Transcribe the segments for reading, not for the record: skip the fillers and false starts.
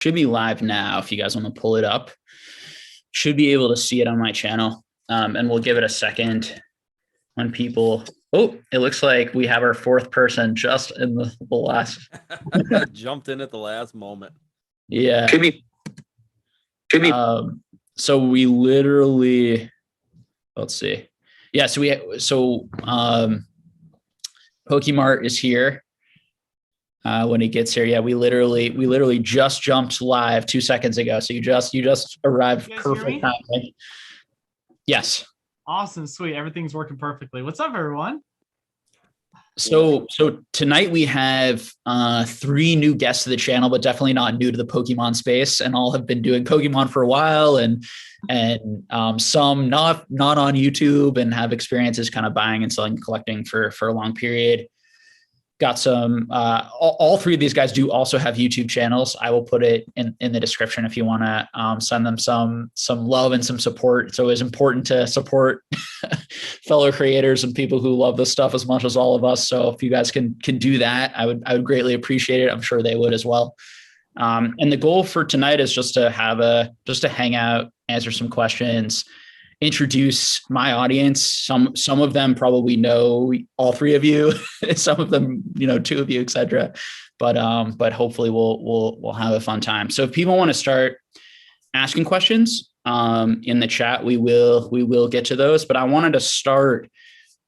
Should be live now if you guys want to pull it up. Should be able to see it on my channel. And we'll give it a second when people. Oh, it looks like we have our fourth person just in the last. Jumped in at the last moment. Yeah. Should be. So we literally. Let's see. Yeah. So Pokemart is here. When he gets here, yeah, we literally just jumped live 2 seconds ago. So you just arrived perfect timing. Yes. Awesome, sweet. Everything's working perfectly. What's up, everyone? So tonight we have 3 new guests to the channel, but definitely not new to the Pokemon space, and all have been doing Pokemon for a while, and some not on YouTube and have experiences kind of buying and selling and collecting for a long period. Got some, all 3 of these guys do also have YouTube channels. I will put it in the description if you want to send them some love and some support. It's always important to support fellow creators and people who love this stuff as much as all of us. So if you guys can do that, I would greatly appreciate it. I'm sure they would as well. And the goal for tonight is just to hang out, answer some questions, introduce my audience. Some of them probably know all 3 of you, some of them, 2 of you, etc. But hopefully we'll have a fun time. So if people want to start asking questions in the chat, we will get to those. But I wanted to start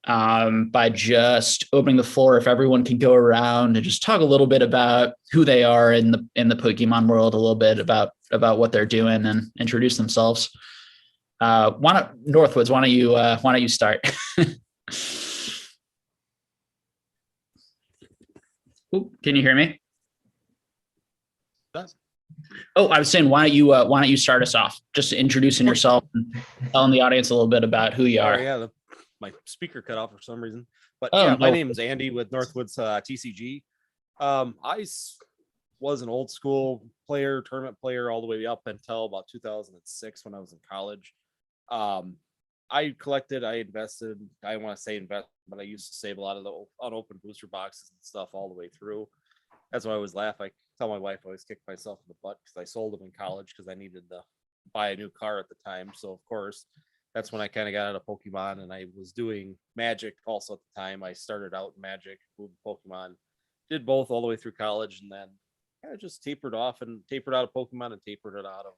by just opening the floor. If everyone can go around and just talk a little bit about who they are in the Pokemon world, a little bit about what they're doing, and introduce themselves. Northwoods, why don't you start? Ooh, can you hear me? Oh, I was saying, why don't you start us off? Just introducing yourself and telling the audience a little bit about who you are. Yeah, my speaker cut off for some reason. But No. my name is Andy with Northwoods TCG. I was an old school player, tournament player, all the way up until about 2006 when I was in college. I collected, I invested, I want to say invest, but I used to save a lot of the unopened booster boxes and stuff all the way through. That's why I always laugh. I tell my wife I always kick myself in the butt because I sold them in college because I needed to buy a new car at the time. So of course, that's when I kind of got out of Pokemon, and I was doing Magic also at the time. I started out in Magic, moved Pokemon, did both all the way through college, and then kind of just tapered out of Pokemon and tapered it out of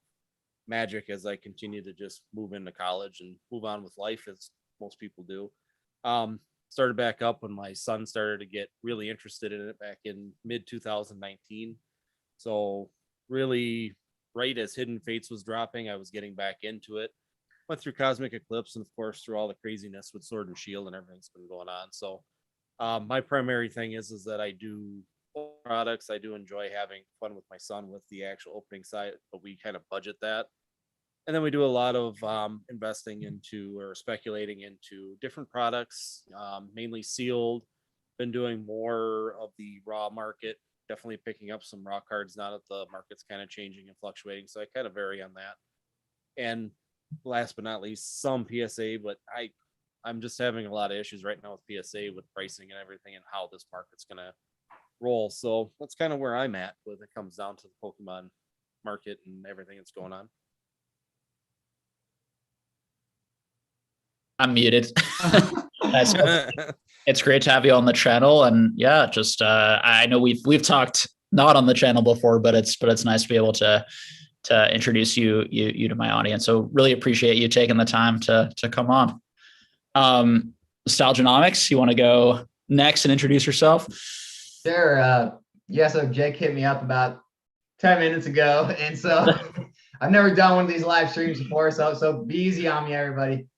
Magic as I continue to just move into college and move on with life as most people do. Started back up when my son started to get really interested in it back in mid 2019. So really right as Hidden Fates was dropping, I was getting back into it. Went through Cosmic Eclipse and of course through all the craziness with Sword and Shield and everything's been going on. So my primary thing is that I do products. I do enjoy having fun with my son with the actual opening side, but we kind of budget that. And then we do a lot of investing into or speculating into different products, mainly sealed. Been doing more of the raw market, definitely picking up some raw cards now that the market's kind of changing and fluctuating. So I kind of vary on that. And last but not least, some PSA, but I'm just having a lot of issues right now with PSA with pricing and everything and how this market's going to roll. So that's kind of where I'm at when it comes down to the Pokemon market and everything that's going on. I'm muted. It's great to have you on the channel, and yeah, just I know we've talked not on the channel before, but it's nice to be able to introduce you to my audience. So really appreciate you taking the time to come on. Nostalgianomics, you want to go next and introduce yourself? Sure. Yeah, so Jake hit me up about 10 minutes ago, and so I've never done one of these live streams before, so be easy on me, everybody.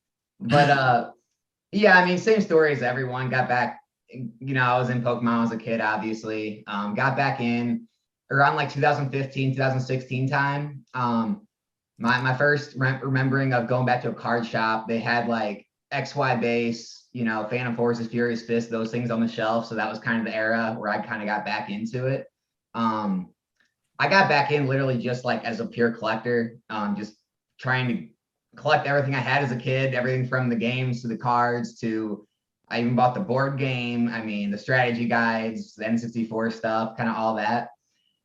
But yeah, I mean, same story as everyone. Got back, I was in Pokemon as a kid, obviously. Got back in around like 2015, 2016 time. My first remembering of going back to a card shop, they had like XY base, Phantom Forces, Furious Fist, those things on the shelf. So that was kind of the era where I kind of got back into it. I got back in literally just like as a pure collector, just trying to collect everything I had as a kid, everything from the games to the cards to I even bought the board game. I mean, the strategy guides, the N64 stuff, kind of all that.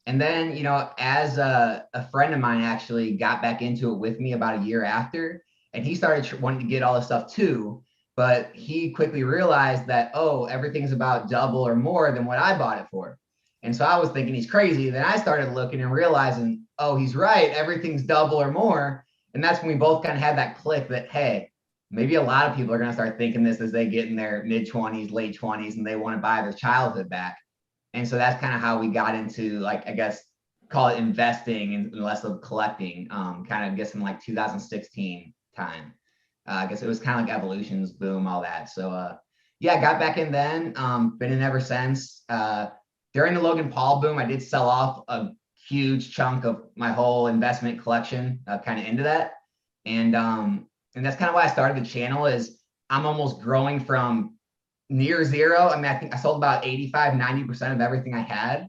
And then, as a friend of mine actually got back into it with me about a year after, and he started wanting to get all this stuff too. But he quickly realized that, oh, everything's about double or more than what I bought it for. And so I was thinking he's crazy. Then I started looking and realizing, oh, he's right. Everything's double or more. And that's when we both kind of had that click that, hey, maybe a lot of people are going to start thinking this as they get in their mid 20s, late 20s, and they want to buy their childhood back. And so that's kind of how we got into, like, I guess, call it investing and less of collecting, kind of, I guess, in like 2016 time. I guess it was kind of like Evolutions, boom, all that. So yeah, got back in then, been in ever since. During the Logan Paul boom, I did sell off a huge chunk of my whole investment collection, kind of into that. And that's kind of why I started the channel. Is I'm almost growing from near zero. I mean, I think I sold about 85-90% of everything I had.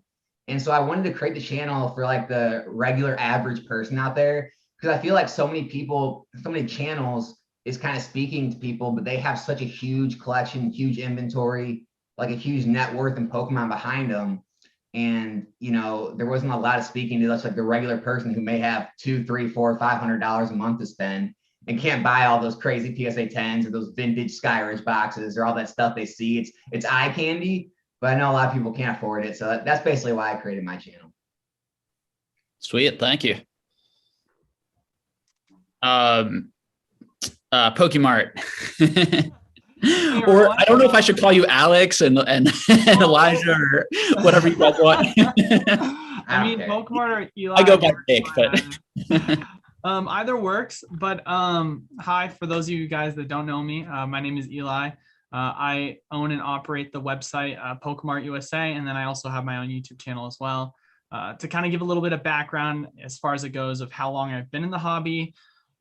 And so I wanted to create the channel for like the regular average person out there, because I feel like so many people, so many channels is kind of speaking to people, but they have such a huge collection, huge inventory, like a huge net worth and Pokemon behind them. And, there wasn't a lot of speaking to us, like the regular person who may have $200, $300, $400, $500 a month to spend and can't buy all those crazy PSA 10s or those vintage Skyridge boxes or all that stuff they see. It's eye candy, but I know a lot of people can't afford it. So that's basically why I created my channel. Sweet. Thank you. Pokemart. Or I don't know if I should call you Alex and Elijah or whatever you guys want. I mean, Pokemart or Eli. I go by Nick, but either works. But hi, for those of you guys that don't know me, my name is Eli. I own and operate the website Pokemart USA, and then I also have my own YouTube channel as well. To kind of give a little bit of background as far as it goes of how long I've been in the hobby.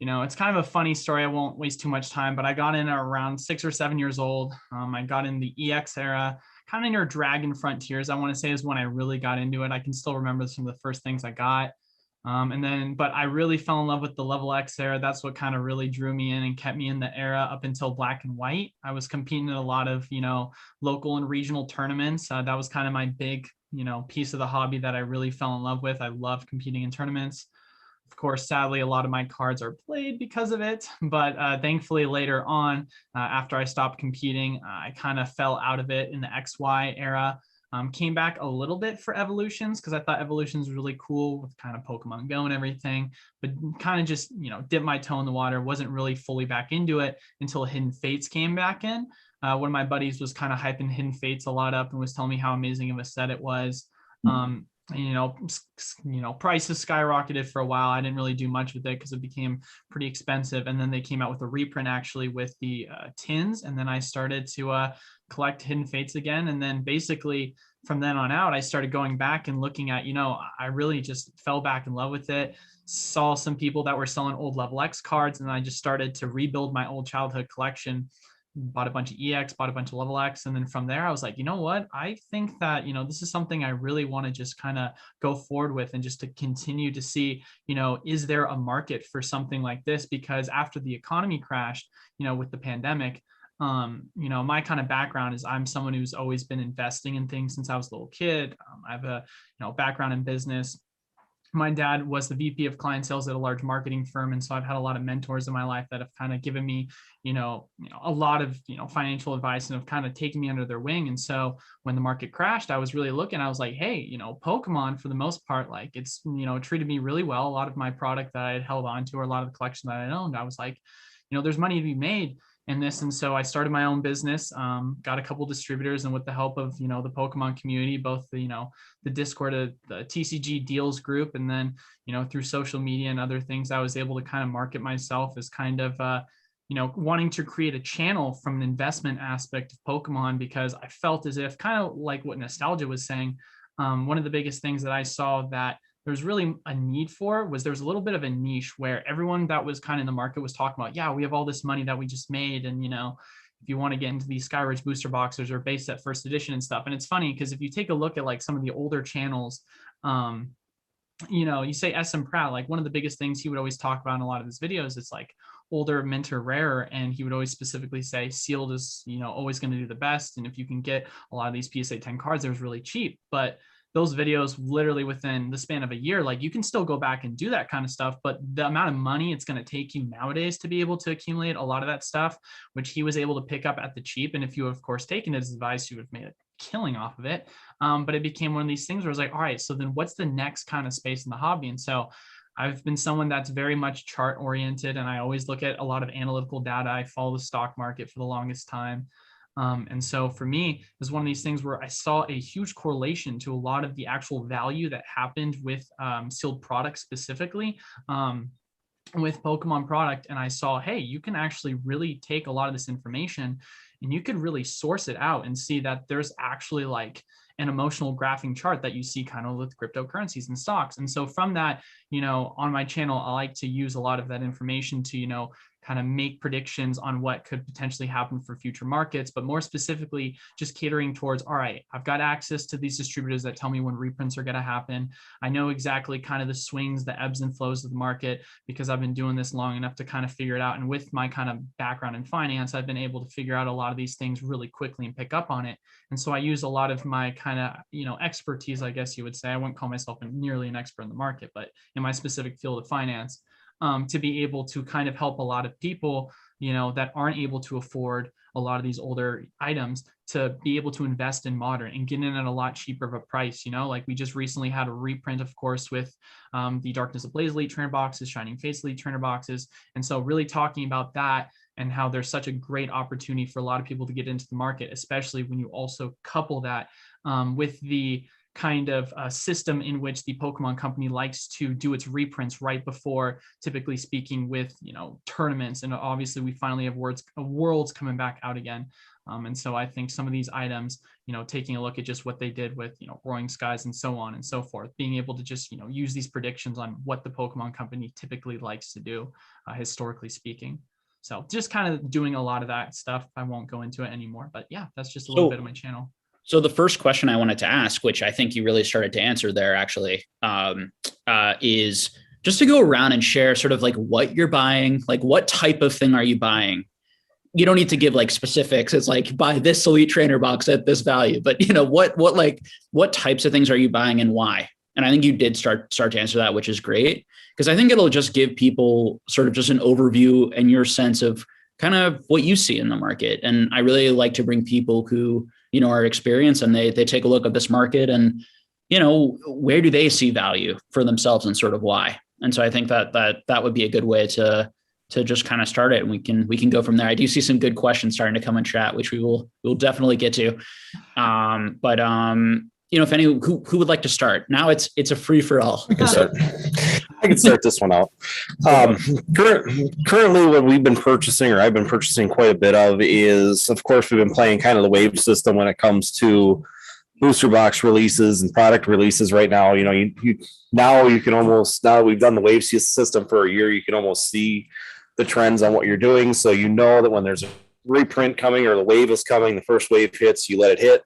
It's kind of a funny story. I won't waste too much time, but I got in around 6 or 7 years old. I got in the EX era, kind of near Dragon Frontiers, I want to say, is when I really got into it. I can still remember some of the first things I got. But I really fell in love with the Level X era. That's what kind of really drew me in and kept me in the era up until Black and White. I was competing in a lot of, local and regional tournaments. That was kind of my big, piece of the hobby that I really fell in love with. I love competing in tournaments. Of course, sadly, a lot of my cards are played because of it. But thankfully, later on, after I stopped competing, I kind of fell out of it in the XY era. Came back a little bit for Evolutions because I thought Evolutions was really cool with kind of Pokemon Go and everything, but kind of just, dipped my toe in the water. Wasn't really fully back into it until Hidden Fates came back in. One of my buddies was kind of hyping Hidden Fates a lot up and was telling me how amazing of a set it was. Prices skyrocketed for a while. I didn't really do much with it because it became pretty expensive. And then they came out with a reprint actually with the tins. And then I started to collect Hidden Fates again. And then basically from then on out, I started going back and looking at, I really just fell back in love with it. Saw some people that were selling old Level X cards. And I just started to rebuild my old childhood collection. Bought a bunch of EX, bought a bunch of Level X. And then from there, I was like, you know what? I think that, this is something I really want to just kind of go forward with and just to continue to see, is there a market for something like this? Because after the economy crashed, with the pandemic, my kind of background is I'm someone who's always been investing in things since I was a little kid. I have a, background in business. My dad was the VP of client sales at a large marketing firm. And so I've had a lot of mentors in my life that have kind of given me, a lot of, financial advice and have kind of taken me under their wing. And so when the market crashed, I was really looking, I was like, hey, Pokemon for the most part, like it's, treated me really well. A lot of my product that I had held on to, or a lot of the collection that I owned, I was like, there's money to be made in this. And so I started my own business, got a couple distributors, and with the help of, the Pokemon community, both the Discord, the TCG deals group, and then, through social media and other things, I was able to kind of market myself as kind of, wanting to create a channel from an investment aspect of Pokemon, because I felt as if, kind of like what Nostalgia was saying, one of the biggest things that I saw that there's really a need for was there's a little bit of a niche where everyone that was kind of in the market was talking about, yeah, we have all this money that we just made. And, if you want to get into these Skyridge booster boxes or base set first edition and stuff. And it's funny because if you take a look at like some of the older channels, you say SM Proud, like one of the biggest things he would always talk about in a lot of his videos, it's like older, mint, or rarer. And he would always specifically say sealed is, always going to do the best. And if you can get a lot of these PSA 10 cards, they're really cheap. But those videos literally within the span of a year. Like you can still go back and do that kind of stuff, but the amount of money it's going to take you nowadays to be able to accumulate a lot of that stuff, which he was able to pick up at the cheap. And if you of course taken his advice, you would have made a killing off of it. But it became one of these things where it's like, all right, so then what's the next kind of space in the hobby? And so I've been someone that's very much chart oriented, and I always look at a lot of analytical data. I follow the stock market for the longest time. And so for me, it was one of these things where I saw a huge correlation to a lot of the actual value that happened with sealed products specifically with Pokemon product. And I saw, hey, you can actually really take a lot of this information and you could really source it out and see that there's actually like an emotional graphing chart that you see kind of with cryptocurrencies and stocks. And so from that, on my channel, I like to use a lot of that information to, kind of make predictions on what could potentially happen for future markets, but more specifically, just catering towards, all right, I've got access to these distributors that tell me when reprints are going to happen. I know exactly kind of the swings, the ebbs and flows of the market, because I've been doing this long enough to kind of figure it out. And with my kind of background in finance, I've been able to figure out a lot of these things really quickly and pick up on it. And so I use a lot of my kind of, expertise, I guess you would say. I wouldn't call myself nearly an expert in the market, but in my specific field of finance, to be able to kind of help a lot of people, that aren't able to afford a lot of these older items to be able to invest in modern and get in at a lot cheaper of a price. Like we just recently had a reprint, of course, with the Darkness Ablaze Elite Trainer boxes, Shining Fates Elite Trainer boxes. And so really talking about that and how there's such a great opportunity for a lot of people to get into the market, especially when you also couple that with the kind of system in which the Pokemon company likes to do its reprints right before, typically speaking, with tournaments. And obviously we finally have worlds coming back out again. And so I think some of these items, taking a look at just what they did with, Roaring Skies and so on and so forth, being able to just, use these predictions on what the Pokemon company typically likes to do, historically speaking. So just kind of doing a lot of that stuff. I won't go into it anymore, but yeah, that's just a little bit of my channel. So the first question I wanted to ask, which I think you really started to answer there actually, is just to go around and share sort of like what you're buying, like what type of thing are you buying? You don't need to give like specifics. It's like buy this Elite Trainer box at this value, but what types of things are you buying and why? And I think you did start to answer that, which is great, because I think it'll just give people sort of just an overview and your sense of kind of what you see in the market. And I really like to bring people who, are experienced and they take a look at this market and, where do they see value for themselves and sort of why. And so I think that would be a good way to just kind of start it. And we can go from there. I do see some good questions starting to come in chat, which we'll definitely get to. If any, who would like to start? Now it's a free for all. I can start this one out. Currently, what we've been purchasing, or I've been purchasing quite a bit of, is, of course, we've been playing kind of the wave system when it comes to booster box releases and product releases. Right now, you can almost, now that we've done the wave system for a year, you can almost see the trends on what you're doing. So you know that when there's a reprint coming or the wave is coming, the first wave hits, you let it hit.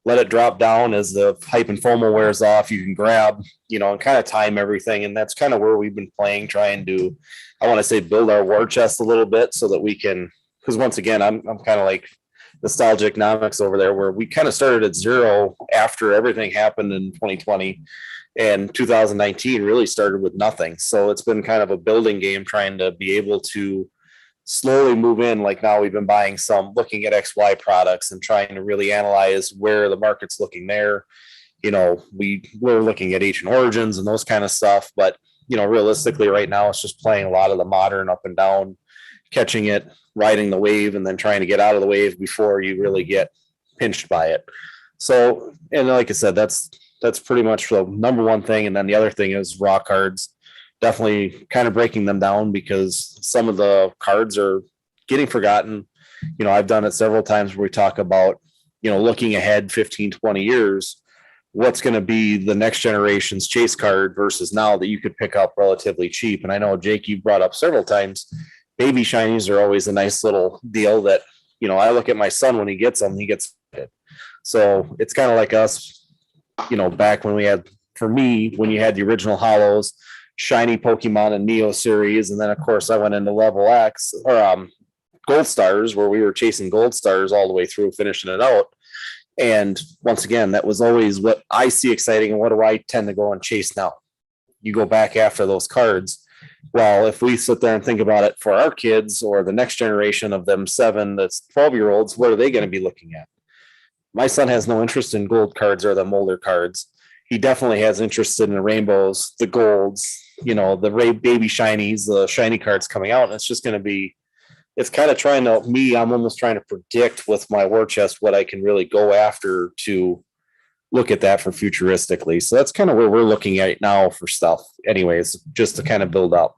Let it drop down as the hype and FOMO wears off. You can grab, and kind of time everything. And that's kind of where we've been playing, trying to, I want to say, build our war chest a little bit so that we can, because once again, I'm kind of like nostalgic nomics over there, where we kind of started at zero after everything happened in 2020, and 2019 really started with nothing. So it's been kind of a building game, trying to be able to slowly move in. Like now we've been buying some, looking at XY products and trying to really analyze where the market's looking there. We're looking at Ancient Origins and those kind of stuff, but realistically right now it's just playing a lot of the modern up and down, catching it, riding the wave, and then trying to get out of the wave before you really get pinched by it. So, and like I said, that's pretty much the number one thing. And then the other thing is raw cards. Definitely kind of breaking them down, because some of the cards are getting forgotten. I've done it several times where we talk about, looking ahead 15, 20 years, what's going to be the next generation's chase card versus now that you could pick up relatively cheap. And I know, Jake, you brought up several times, baby shinies are always a nice little deal that, I look at my son when he gets them, he gets it. So it's kind of like us, back when we had, for me, when you had the original holos, shiny Pokemon and Neo series. And then of course I went into level X or Gold Stars, where we were chasing Gold Stars all the way through, finishing it out. And once again, that was always what I see exciting. And what do I tend to go and chase now? You go back after those cards. Well, if we sit there and think about it for our kids or the next generation of them 7 that's 12-year-olds, what are they going to be looking at? My son has no interest in gold cards or the Molder cards. He definitely has interest in the rainbows, the golds, the baby shinies, the shiny cards coming out. And it's just going to be, it's kind of I'm almost trying to predict with my war chest what I can really go after to look at that for futuristically. So that's kind of where we're looking at now for stuff anyways, just to kind of build up.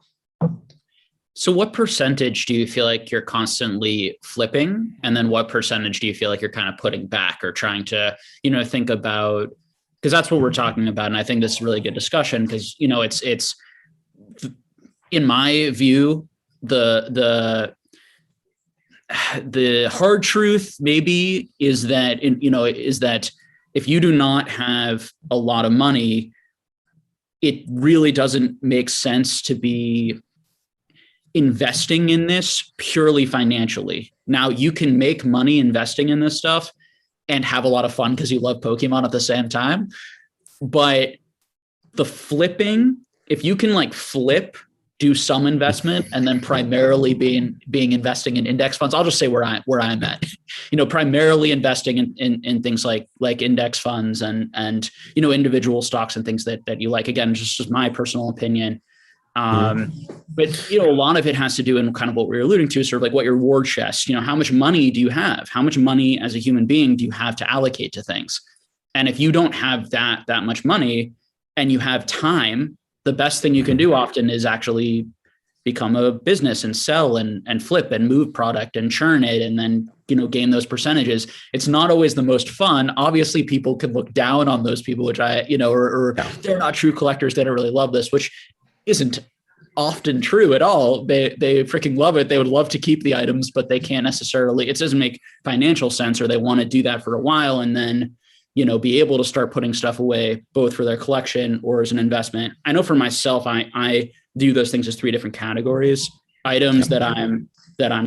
So what percentage do you feel like you're constantly flipping? And then what percentage do you feel like you're kind of putting back or trying to, think about, because that's what we're talking about. And I think this is a really good discussion because, it's in my view, the hard truth maybe is that, if you do not have a lot of money, it really doesn't make sense to be investing in this purely financially. Now, you can make money investing in this stuff and have a lot of fun because you love Pokemon at the same time. But the flipping, if you can flip, do some investment, and then primarily being investing in index funds, I'll just say where I'm at, primarily investing in things like index funds and individual stocks and things that you like. Again, just my personal opinion. But a lot of it has to do in kind of what we were alluding to, sort of like what your war chest, how much money do you have? How much money as a human being do you have to allocate to things? And if you don't have that much money and you have time, the best thing you can do often is actually become a business and sell and flip and move product and churn it and then, gain those percentages. It's not always the most fun. Obviously, people could look down on those people, which or they're not true collectors. They don't really love this, which isn't often true at all. They freaking love it. They would love to keep the items, but they can't necessarily, it doesn't make financial sense, or they want to do that for a while and then, be able to start putting stuff away both for their collection or as an investment. I know for myself, I view those things as 3 different categories: items that I'm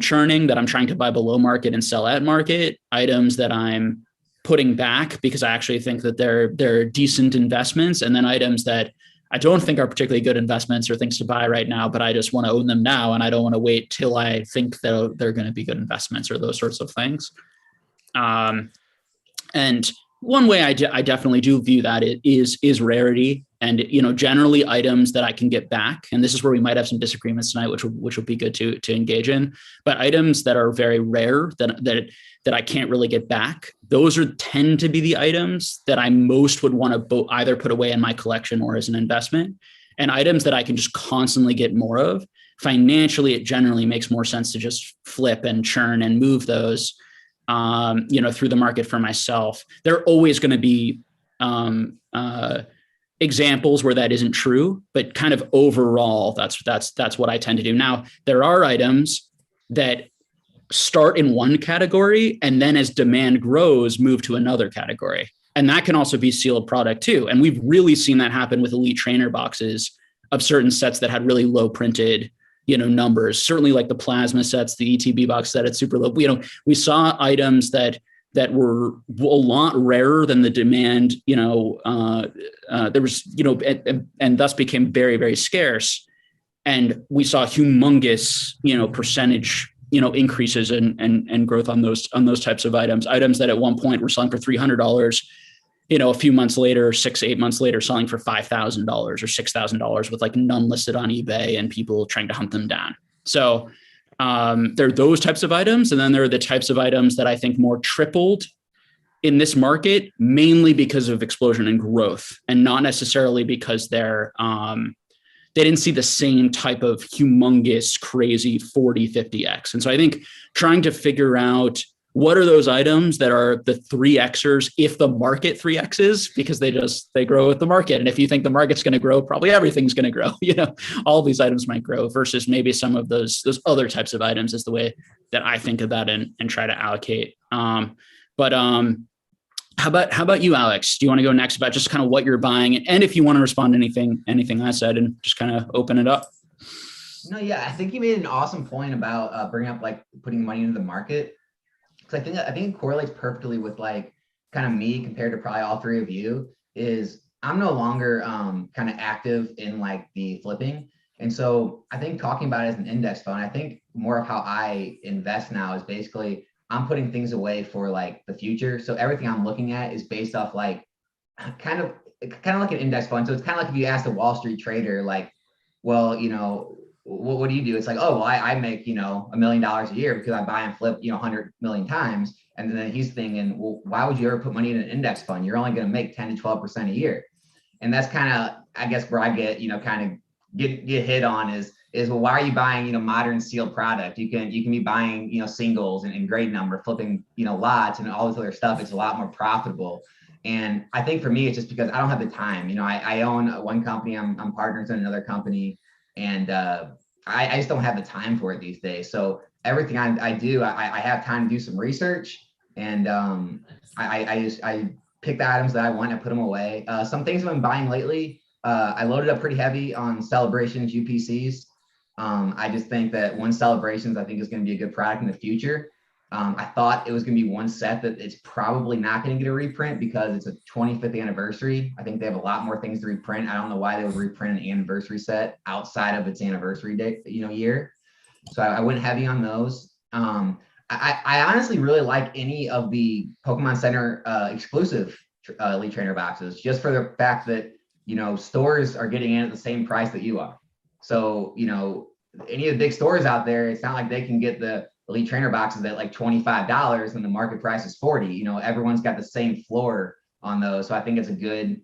churning, that I'm trying to buy below market and sell at market; items that I'm putting back because I actually think that they're decent investments; and then items that I don't think are particularly good investments or things to buy right now, but I just want to own them now. And I don't want to wait till I think they're going to be good investments or those sorts of things. And one way I definitely do view that is rarity. And, generally items that I can get back. And this is where we might have some disagreements tonight, which will be good to engage in. But items that are very rare that I can't really get back, those tend to be the items that I most would want to either put away in my collection or as an investment. And items that I can just constantly get more of, financially, it generally makes more sense to just flip and churn and move those, through the market for myself. There are always going to be examples where that isn't true, but kind of overall, that's what I tend to do. Now, there are items that start in one category and then as demand grows, move to another category. And that can also be sealed product too. And we've really seen that happen with Elite Trainer boxes of certain sets that had really low printed, numbers, certainly like the plasma sets, the ETB box set at super low. We saw items that were a lot rarer than the demand, there was, and thus became very, very scarce. And we saw humongous, percentage, increases and growth on those types of items that at one point were selling for $300, a few months later, 6-8 months later, selling for $5,000 or $6,000 with none listed on eBay and people trying to hunt them down. So there are those types of items. And then there are the types of items that I think more tripled in this market, mainly because of explosion and growth and not necessarily because they didn't see the same type of humongous, crazy 40, 50X. And so I think trying to figure out what are those items that are the 3Xers if the market 3Xs, because they grow with the market. And if you think the market's going to grow, probably everything's going to grow. All these items might grow versus maybe some of those other types of items is the way that I think about it and try to allocate. But how about you, Alex? Do you want to go next about just kind of what you're buying? And if you want to respond to anything I said and just kind of open it up. No, yeah, I think you made an awesome point about bringing up putting money into the market. Because I think it correlates perfectly with kind kind of me compared to probably all three of you is I'm no longer kind of active in like the flipping. And so I think talking about it as an index fund, I think more of how I invest now is basically I'm putting things away for like the future. So everything I'm looking at is based off like kind of like an index fund. So it's kind of like if you ask a Wall Street trader, like, well, what do you do? It's like, oh, well, I make, $1 million a year because I buy and flip, 100 million times. And then he's thinking, well, why would you ever put money in an index fund? You're only going to make 10 to 12% a year. And that's kind of, I guess, where I get, kind of get hit on is, well, why are you buying, modern sealed product? You can be buying, singles and grade number, flipping, lots and all this other stuff. It's a lot more profitable. And I think for me, it's just because I don't have the time. I own one company, I'm partners in another company, and I just don't have the time for it these days. So everything I do, I have time to do some research, and I pick the items that I want and put them away. Some things I've been buying lately, I loaded up pretty heavy on Celebrations UPCs. I just think that one Celebrations, I think, is going to be a good product in the future. I thought it was going to be one set that it's probably not going to get a reprint because it's a 25th anniversary. I think they have a lot more things to reprint. I don't know why they would reprint an anniversary set outside of its anniversary date, year. So I went heavy on those. I honestly really like any of the Pokemon Center exclusive Elite Trainer boxes, just for the fact that, stores are getting in at the same price that you are. So, any of the big stores out there, it's not like they can get the Elite Trainer boxes at like $25 and the market price is 40. Everyone's got the same floor on those. So I think it's a good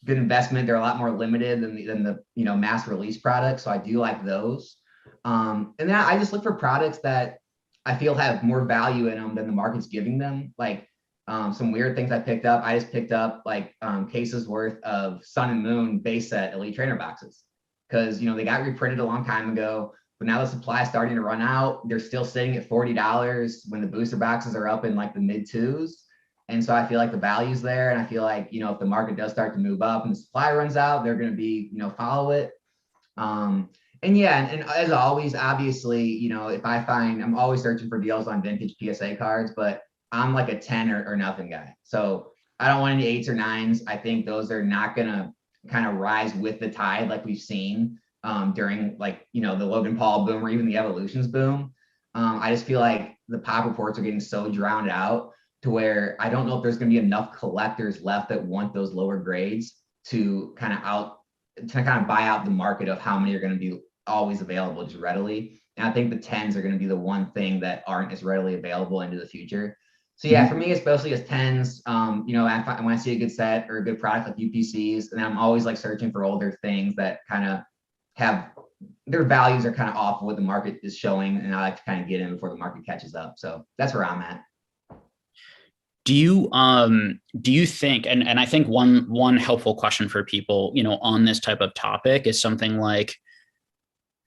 investment. They're a lot more limited than the mass release products. So I do like those. And then I just look for products that I feel have more value in them than the market's giving them. Like some weird things I picked up. I just picked up like cases worth of Sun and Moon base set Elite Trainer boxes because, they got reprinted a long time ago. But now the supply is starting to run out. They're still sitting at $40 when the booster boxes are up in like the mid twos. And so I feel like the value's there. And I feel like, if the market does start to move up and the supply runs out, they're going to be, follow it. And as always, obviously, if I find, I'm always searching for deals on vintage PSA cards, but I'm like a 10 or nothing guy. So I don't want any 8s or 9s. I think those are not going to kind of rise with the tide like we've seen during like, the Logan Paul boom or even the Evolutions boom. I just feel like the pop reports are getting so drowned out to where I don't know if there's going to be enough collectors left that want those lower grades to kind of buy out the market of how many are going to be always available just readily. And I think the 10s are going to be the one thing that aren't as readily available into the future. So yeah, for me, especially as 10s, when I see a good set or a good product like UPCs, and I'm always like searching for older things that kind of have their values are kind of off of what the market is showing, and I like to kind of get in before the market catches up. So that's where I'm at. Do you think, and I think one helpful question for people, on this type of topic is something like,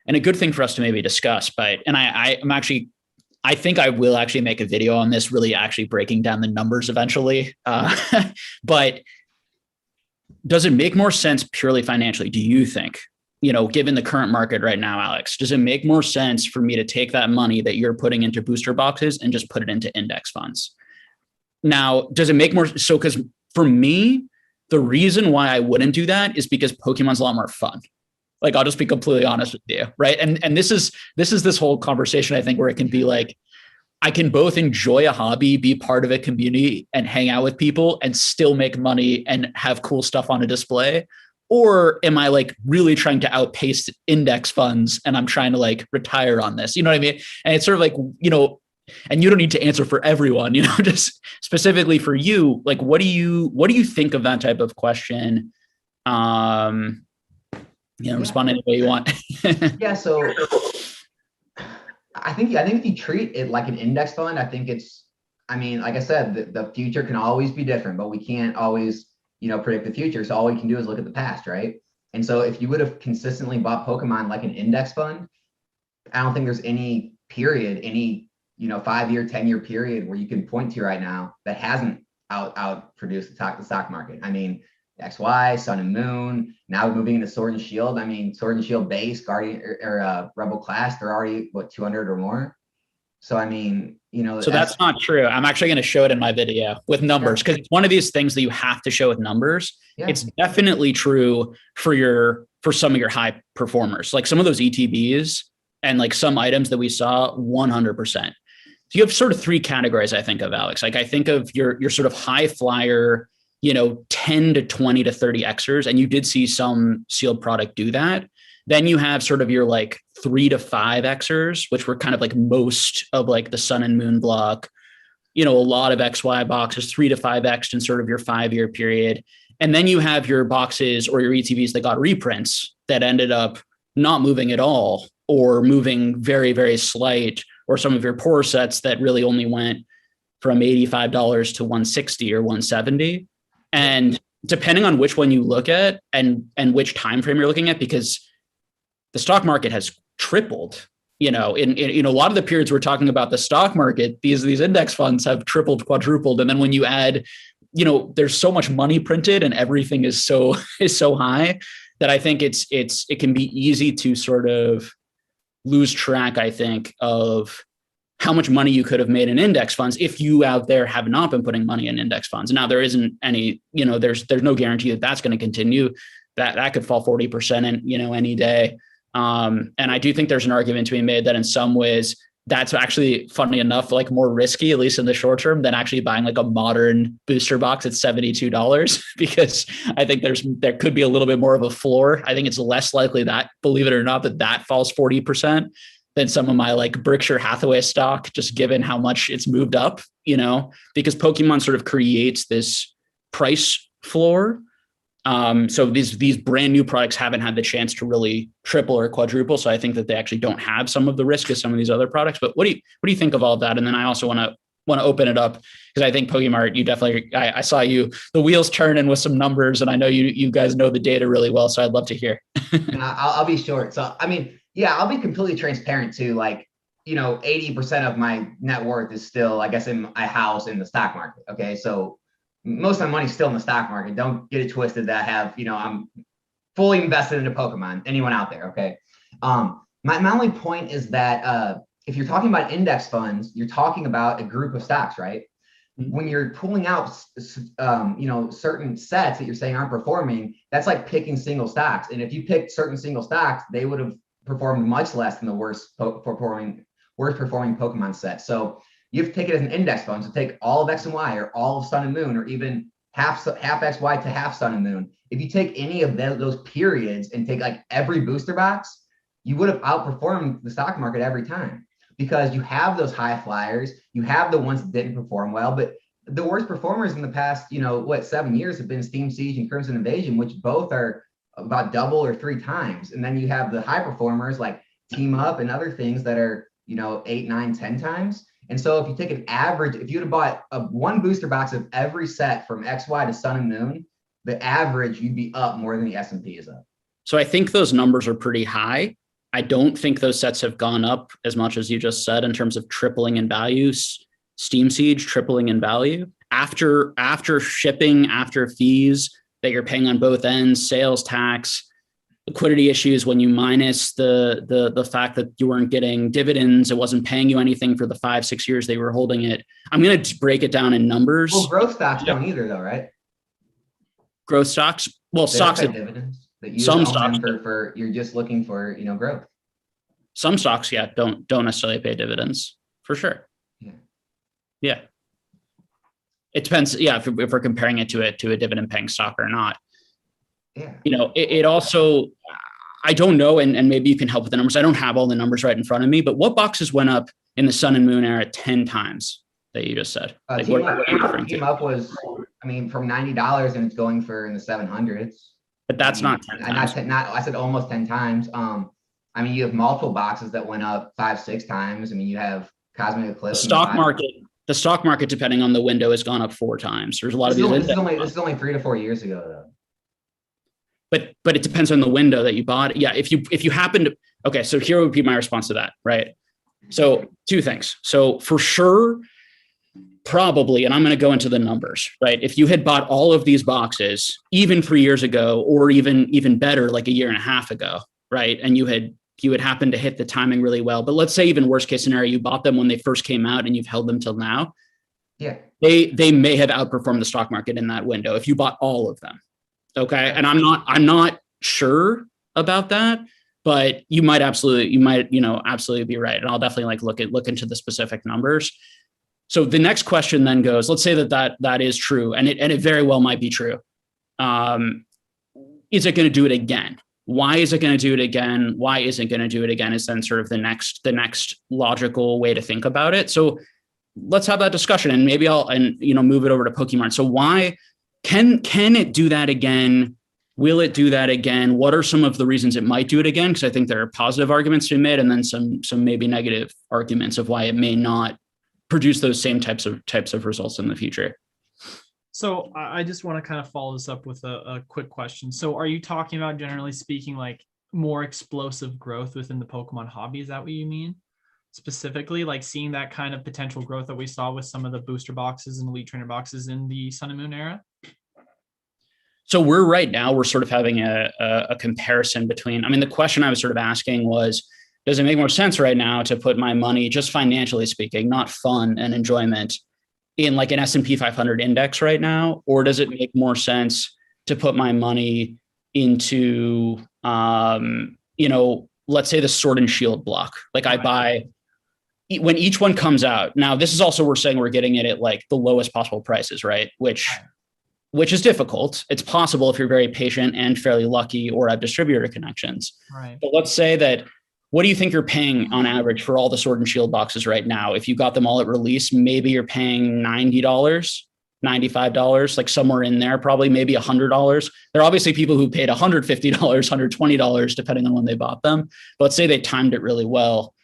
and a good thing for us to maybe discuss, but, and I think I will actually make a video on this, really actually breaking down the numbers eventually. But does it make more sense purely financially? Do you think, given the current market right now, Alex, does it make more sense for me to take that money that you're putting into booster boxes and just put it into index funds? Now, does it make more? So, because for me, the reason why I wouldn't do that is because Pokemon's a lot more fun. Like, I'll just be completely honest with you, right? And this is this whole conversation, I think, where it can be like, I can both enjoy a hobby, be part of a community, and hang out with people, and still make money and have cool stuff on a display. Or am I like really trying to outpace index funds and I'm trying to like retire on this? You know what I mean? And it's sort of like, and you don't need to answer for everyone, just specifically for you, like, what do you think of that type of question? Respond any way you want. Yeah. So I think if you treat it like an index fund, I think like I said, the future can always be different, but we can't always, predict the future. So all we can do is look at the past, right? And so if you would have consistently bought Pokemon like an index fund, I don't think there's any 5-year, 10-year period where you can point to right now that hasn't out produced the stock market. I mean, XY, Sun and Moon, now moving into Sword and Shield. I mean, Sword and Shield base, Guardian or Rebel class, they're already 200 or more. So, I mean, so that's not true. I'm actually going to show it in my video with numbers because it's one of these things that you have to show with numbers. Yeah. It's definitely true for some of your high performers, like some of those ETBs and like some items that we saw 100%. So you have sort of three categories, I think of, Alex. Like I think of your sort of high flyer, 10 to 20 to 30 Xers, and you did see some sealed product do that. Then you have sort of your like 3 to 5 Xers, which were kind of like most of like the sun and moon block, a lot of XY boxes, 3 to 5X in sort of your 5-year period. And then you have your boxes or your ETBs that got reprints that ended up not moving at all or moving very, very slight, or some of your poor sets that really only went from $85 to $160 or $170. And depending on which one you look at and which time frame you're looking at, because the stock market has tripled, in a lot of the periods we're talking about the stock market, these index funds have tripled, quadrupled. And then when you add, there's so much money printed and everything is so high that I think it can be easy to sort of lose track, I think, of how much money you could have made in index funds if you out there have not been putting money in index funds. Now there isn't any, there's no guarantee that that's going to continue. That could fall 40% in, any day. And I do think there's an argument to be made that in some ways that's actually, funny enough, like more risky, at least in the short term, than actually buying like a modern booster box at $72, because I think there could be a little bit more of a floor. I think it's less likely that, believe it or not, that falls 40% than some of my like Berkshire Hathaway stock, just given how much it's moved up, because Pokemon sort of creates this price floor. So these brand new products haven't had the chance to really triple or quadruple. So I think that they actually don't have some of the risk as some of these other products. But what do you think of all of that? And then I also want to open it up because I think Pokemart, you definitely, I saw the wheels turning with some numbers, and I know you guys know the data really well. So I'd love to hear. I'll be short. So, I mean, yeah, I'll be completely transparent too. Like, 80% of my net worth is still, I guess, in my house in the stock market. Okay. So most of my money's still in the stock market. Don't get it twisted that I have, I'm fully invested into Pokemon. Anyone out there? Okay. My only point is that if you're talking about index funds, you're talking about a group of stocks, right? Mm-hmm. When you're pulling out, certain sets that you're saying aren't performing, that's like picking single stocks. And if you picked certain single stocks, they would have performed much less than the worst performing Pokemon set. So you have to take it as an index fund. So take all of X and Y, or all of Sun and Moon, or even half XY to half Sun and Moon. If you take any of those periods and take like every booster box, you would have outperformed the stock market every time, because you have those high flyers, you have the ones that didn't perform well. But the worst performers in the past, 7 years have been Steam Siege and Crimson Invasion, which both are about double or 3 times. And then you have the high performers like Team Up and other things that are, 8, 9, 10 times. And so if you take an average, if you'd have bought one booster box of every set from XY to Sun and Moon, the average, you'd be up more than the S&P is up. So I think those numbers are pretty high. I don't think those sets have gone up as much as you just said in terms of tripling in value. Steam Siege tripling in value after shipping, after fees that you're paying on both ends, sales tax, liquidity issues, when you minus the fact that you weren't getting dividends, it wasn't paying you anything for the 5-6 years they were holding it. I'm going to break it down in numbers. Well, growth stocks don't either though, right? Growth stocks. Well, they stocks have dividends that you some own stocks for you're just looking for, growth. Some stocks, yeah, don't necessarily pay dividends for sure. Yeah. It depends. Yeah. If we're comparing it to a dividend paying stock or not. Yeah. It also, I don't know, and maybe you can help with the numbers. I don't have all the numbers right in front of me, but what boxes went up in the Sun and Moon era 10 times that you just said? Team Up was, from $90 and it's going for in the 700s. But that's not 10 times. I said almost 10 times. You have multiple boxes that went up 5-6 times. You have Cosmic Eclipse. The stock market, depending on the window, has gone up 4 times. There's a lot of these. This is only 3 to 4 years ago, though. But it depends on the window that you bought. Yeah, if you happen to, okay, so here would be my response to that, right? So 2 things. So for sure, probably, and I'm going to go into the numbers, right? If you had bought all of these boxes, even 3 years ago, or even better, like a year and a half ago, right? And you had you would happen to hit the timing really well. But let's say even worst case scenario, you bought them when they first came out and you've held them till now. Yeah. They may have outperformed the stock market in that window if you bought all of them. Okay. And I'm not sure about that, but you might absolutely be right. And I'll definitely look into the specific numbers. So the next question then goes, let's say that is true. And it very well might be true. Is it going to do it again? Why is it going to do it again? Why isn't it going to do it again is then sort of the next logical way to think about it. So let's have that discussion, and maybe I'll move it over to Pokemon. So why can it do that again? Will it do that again? What are some of the reasons it might do it again? Because I think there are positive arguments to be made, and then some maybe negative arguments of why it may not produce those same types of results in the future. So I just want to kind of follow this up with a quick question. So are you talking about, generally speaking, like more explosive growth within the Pokemon hobby? Is that what you mean? Specifically, like seeing that kind of potential growth that we saw with some of the booster boxes and elite trainer boxes in the Sun and Moon era? So we're sort of having a comparison between, the question I was sort of asking was, does it make more sense right now to put my money, just financially speaking, not fun and enjoyment, in like an S&P 500 index right now? Or does it make more sense to put my money into, let's say the Sword and Shield block? Like I buy, when each one comes out. Now, this is also, we're saying we're getting it at like the lowest possible prices, right? Which is difficult. It's possible if you're very patient and fairly lucky or have distributor connections. Right. But let's say that, what do you think you're paying on average for all the Sword and Shield boxes right now? If you got them all at release, maybe you're paying $90, $95, like somewhere in there, probably maybe $100. There are obviously people who paid $150, $120, depending on when they bought them. But let's say they timed it really well.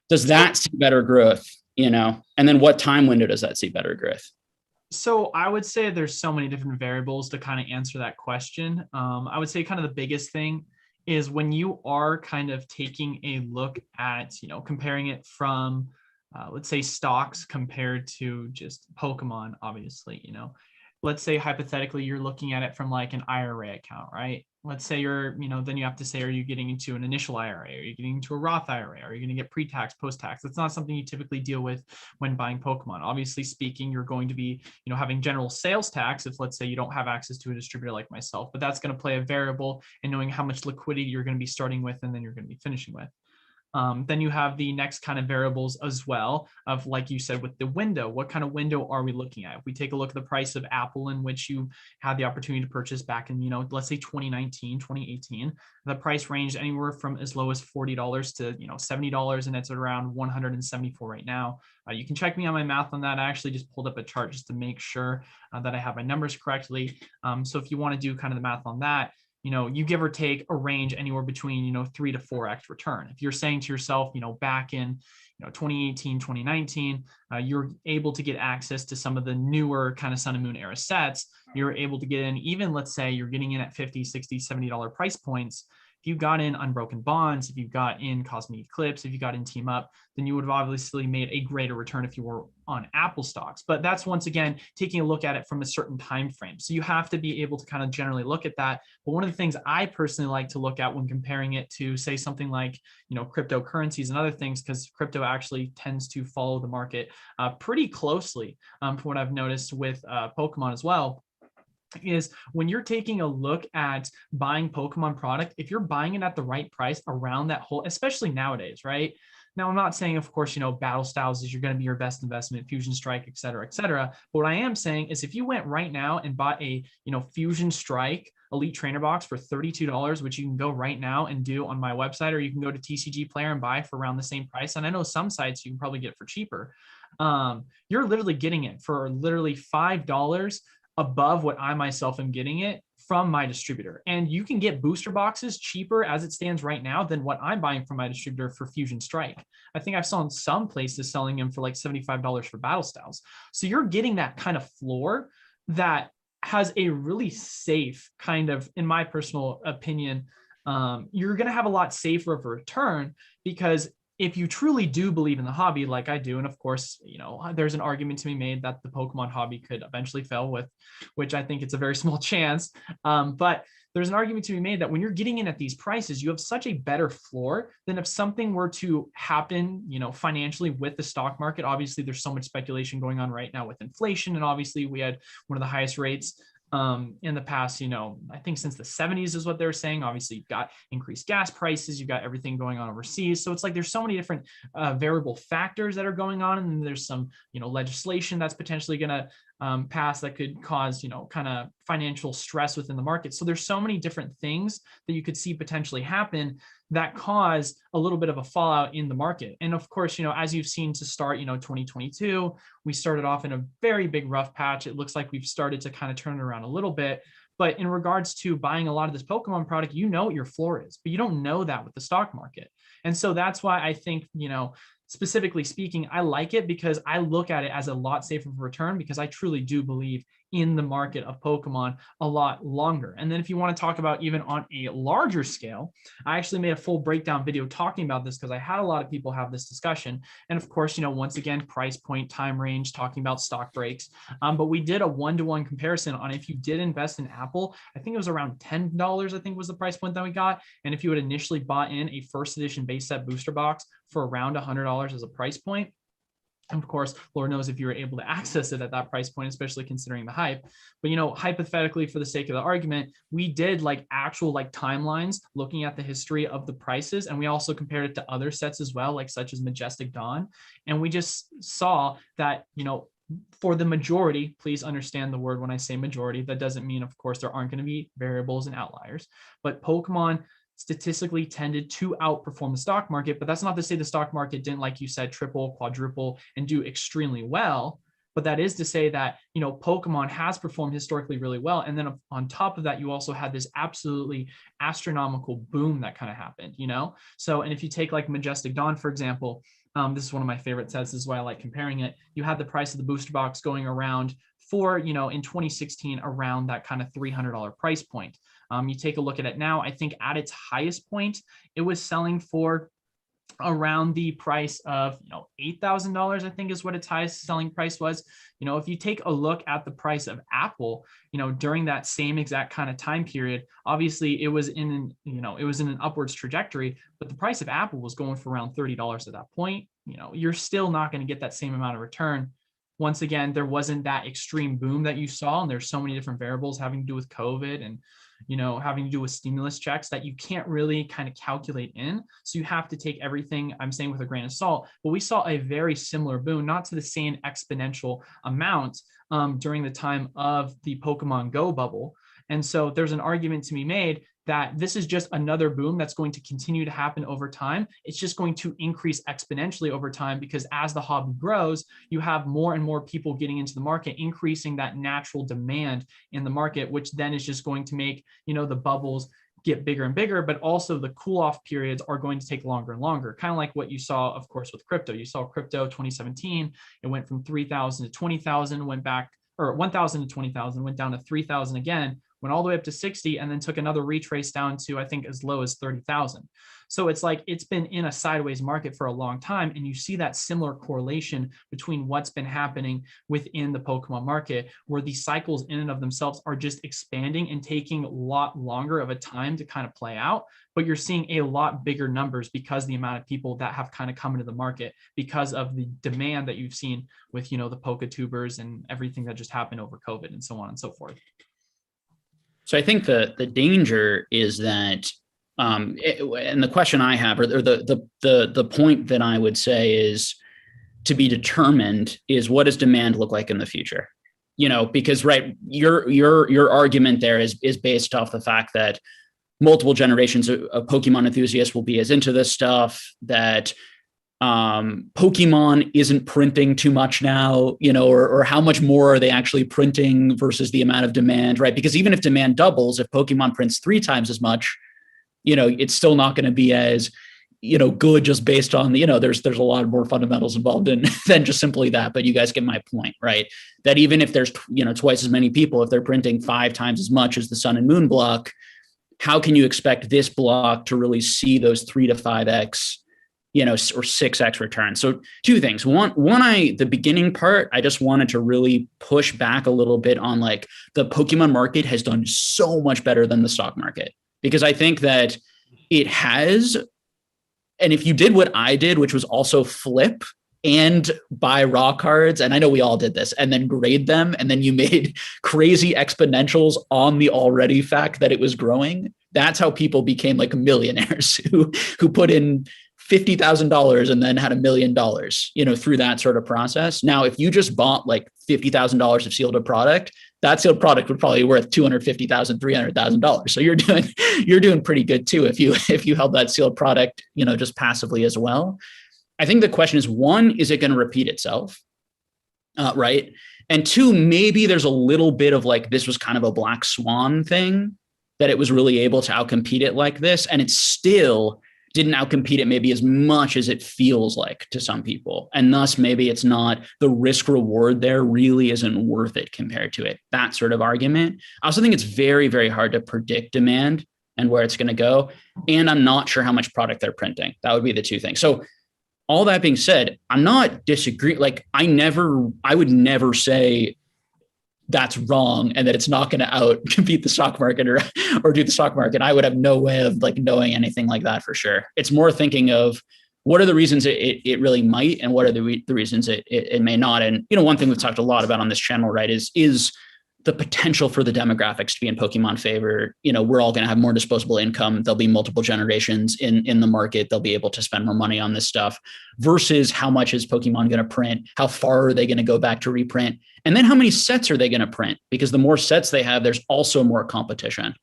Does that see better growth? And then what time window does that see better growth? So I would say there's so many different variables to kind of answer that question. I would say kind of the biggest thing is when you are kind of taking a look at, comparing it from, let's say, stocks compared to just Pokemon, obviously, let's say hypothetically you're looking at it from like an IRA account, right? Let's say you're, then you have to say, are you getting into an initial IRA? Are you getting into a Roth IRA? Are you going to get pre-tax, post-tax? That's not something you typically deal with when buying Pokemon. Obviously speaking, you're going to be, having general sales tax if, let's say, you don't have access to a distributor like myself, but that's going to play a variable in knowing how much liquidity you're going to be starting with and then you're going to be finishing with. Then you have the next kind of variables as well of, like you said, with the window, what kind of window are we looking at? If we take a look at the price of Apple, in which you had the opportunity to purchase back in, let's say 2019, 2018, the price ranged anywhere from as low as $40 to, $70, and it's around 174 right now. You can check me on my math on that. I actually just pulled up a chart just to make sure that I have my numbers correctly. So if you want to do kind of the math on that, you give or take a range anywhere between, 3 to 4x return. If you're saying to yourself, back in, 2018, 2019, you're able to get access to some of the newer kind of Sun and Moon era sets, you're able to get in, even let's say you're getting in at $50, $60, $70 price points. If you got in Unbroken Bonds, if you got in Cosmic Eclipse, if you got in Team Up, then you would have obviously made a greater return if you were on Apple stocks. But that's, once again, taking a look at it from a certain time frame. So you have to be able to kind of generally look at that. But one of the things I personally like to look at when comparing it to, say, something like, cryptocurrencies and other things, because crypto actually tends to follow the market pretty closely, from what I've noticed with Pokemon as well, is when you're taking a look at buying Pokemon product, if you're buying it at the right price around that whole, especially nowadays, right? Now, I'm not saying, of course, Battle Styles is you're going to be your best investment, Fusion Strike, et cetera, et cetera. But what I am saying is if you went right now and bought a, Fusion Strike Elite Trainer Box for $32, which you can go right now and do on my website, or you can go to TCG Player and buy for around the same price. And I know some sites you can probably get it for cheaper. You're literally getting it for literally $5 above what I myself am getting it from my distributor. And you can get booster boxes cheaper as it stands right now than what I'm buying from my distributor for Fusion Strike. I think I've seen some places selling them for like $75 for Battle Styles. So you're getting that kind of floor that has a really safe kind of, in my personal opinion, you're going to have a lot safer of a return, because if you truly do believe in the hobby, like I do, and of course, there's an argument to be made that the Pokemon hobby could eventually fail, with which I think it's a very small chance. But there's an argument to be made that when you're getting in at these prices, you have such a better floor than if something were to happen, financially with the stock market. Obviously, there's so much speculation going on right now with inflation. And obviously we had one of the highest rates in the past, I think since the 70s is what they're saying. Obviously, you've got increased gas prices, you've got everything going on overseas. So it's like there's so many different variable factors that are going on. And then there's some, legislation that's potentially going to pass that could cause, kind of financial stress within the market. So there's so many different things that you could see potentially happen that cause a little bit of a fallout in the market. And of course, as you've seen to start, 2022, we started off in a very big rough patch. It looks like we've started to kind of turn it around a little bit. But in regards to buying a lot of this Pokemon product, what your floor is, but you don't know that with the stock market. And so that's why I think, specifically speaking, I like it because I look at it as a lot safer of a return, because I truly do believe in the market of Pokemon a lot longer. And then if you want to talk about even on a larger scale, I actually made a full breakdown video talking about this because I had a lot of people have this discussion. And of course, once again, price point, time range, talking about stock breaks. But we did a 1-to-1 comparison on if you did invest in Apple, I think it was around $10, I think was the price point that we got. And if you had initially bought in a first edition base set booster box for around $100 as a price point, and of course, Lord knows if you were able to access it at that price point, especially considering the hype. But, hypothetically, for the sake of the argument, we did actual timelines looking at the history of the prices. And we also compared it to other sets as well, such as Majestic Dawn. And we just saw that, for the majority, please understand the word when I say majority, that doesn't mean, of course, there aren't going to be variables and outliers, but Pokemon statistically tended to outperform the stock market. But that's not to say the stock market didn't, like you said, triple, quadruple, and do extremely well. But that is to say that, Pokemon has performed historically really well. And then on top of that, you also had this absolutely astronomical boom that kind of happened, So, and if you take Majestic Dawn, for example, this is one of my favorite sets. This is why I like comparing it. You had the price of the booster box going around for, in 2016, around that kind of $300 price point. You take a look at it now, I think at its highest point, it was selling for around the price of, $8,000, I think is what its highest selling price was. If you take a look at the price of Apple, during that same exact kind of time period, obviously it was in an upwards trajectory, but the price of Apple was going for around $30 at that point. You're still not going to get that same amount of return. Once again, there wasn't that extreme boom that you saw, and there's so many different variables having to do with COVID and having to do with stimulus checks that you can't really kind of calculate in. So you have to take everything I'm saying with a grain of salt. But we saw a very similar boom, not to the same exponential amount during the time of the Pokemon Go bubble. And so there's an argument to be made that this is just another boom that's going to continue to happen over time. It's just going to increase exponentially over time, because as the hobby grows, you have more and more people getting into the market, increasing that natural demand in the market, which then is just going to make, the bubbles get bigger and bigger, but also the cool off periods are going to take longer and longer. Kind of like what you saw, of course, with crypto. You saw crypto 2017, it went from 3,000 to 20,000, went back, or 1,000 to 20,000, went down to 3,000 again, went all the way up to 60, and then took another retrace down to, I think, as low as 30,000. So it's like it's been in a sideways market for a long time. And you see that similar correlation between what's been happening within the Pokemon market, where these cycles in and of themselves are just expanding and taking a lot longer of a time to kind of play out. But you're seeing a lot bigger numbers because the amount of people that have kind of come into the market because of the demand that you've seen with, the PokeTubers and everything that just happened over COVID and so on and so forth. So I think the danger is that, and the question I have, or the point that I would say is to be determined, is what does demand look like in the future? Because right, your argument there is based off the fact that multiple generations of Pokemon enthusiasts will be as into this stuff, that Pokemon isn't printing too much now, or how much more are they actually printing versus the amount of demand, right? Because even if demand doubles, if Pokemon prints 3 times as much, it's still not going to be as, good, just based on the, there's a lot more fundamentals involved in than just simply that. But you guys get my point, right? That even if there's, twice as many people, if they're printing 5 times as much as the Sun and Moon block, how can you expect this block to really see those 3 to 5x or 6x return. So two things. One, the beginning part, I just wanted to really push back a little bit on like the Pokemon market has done so much better than the stock market, because I think that it has. And if you did what I did, which was also flip and buy raw cards, and I know we all did this, and then grade them, and then you made crazy exponentials on the already fact that it was growing. That's how people became like millionaires who put in $50,000 and then had $1 million, through that sort of process. Now, if you just bought like $50,000 of sealed product, that sealed product would probably be worth $250,000, $300,000. So you're doing pretty good too if you held that sealed product, just passively as well. I think the question is, one, is it going to repeat itself? Right. And two, maybe there's a little bit of like, this was kind of a black swan thing, that it was really able to outcompete it like this. And it still didn't outcompete it maybe as much as it feels like to some people. And thus maybe it's not, the risk reward there really isn't worth it compared to it. That sort of argument. I also think it's very, very hard to predict demand and where it's going to go. And I'm not sure how much product they're printing. That would be the two things. So all that being said, I'm not disagreeing. Like I would never say that's wrong and that it's not going to out compete the stock market or do the stock market. I would have no way of like knowing anything like that for sure. It's more thinking of what are the reasons it really might, and what are the reasons it may not. And, one thing we've talked a lot about on this channel, right, is the potential for the demographics to be in Pokemon favor. We're all going to have more disposable income. There'll be multiple generations in the market. They'll be able to spend more money on this stuff versus how much is Pokemon going to print? How far are they going to go back to reprint? And then how many sets are they going to print? Because the more sets they have, there's also more competition,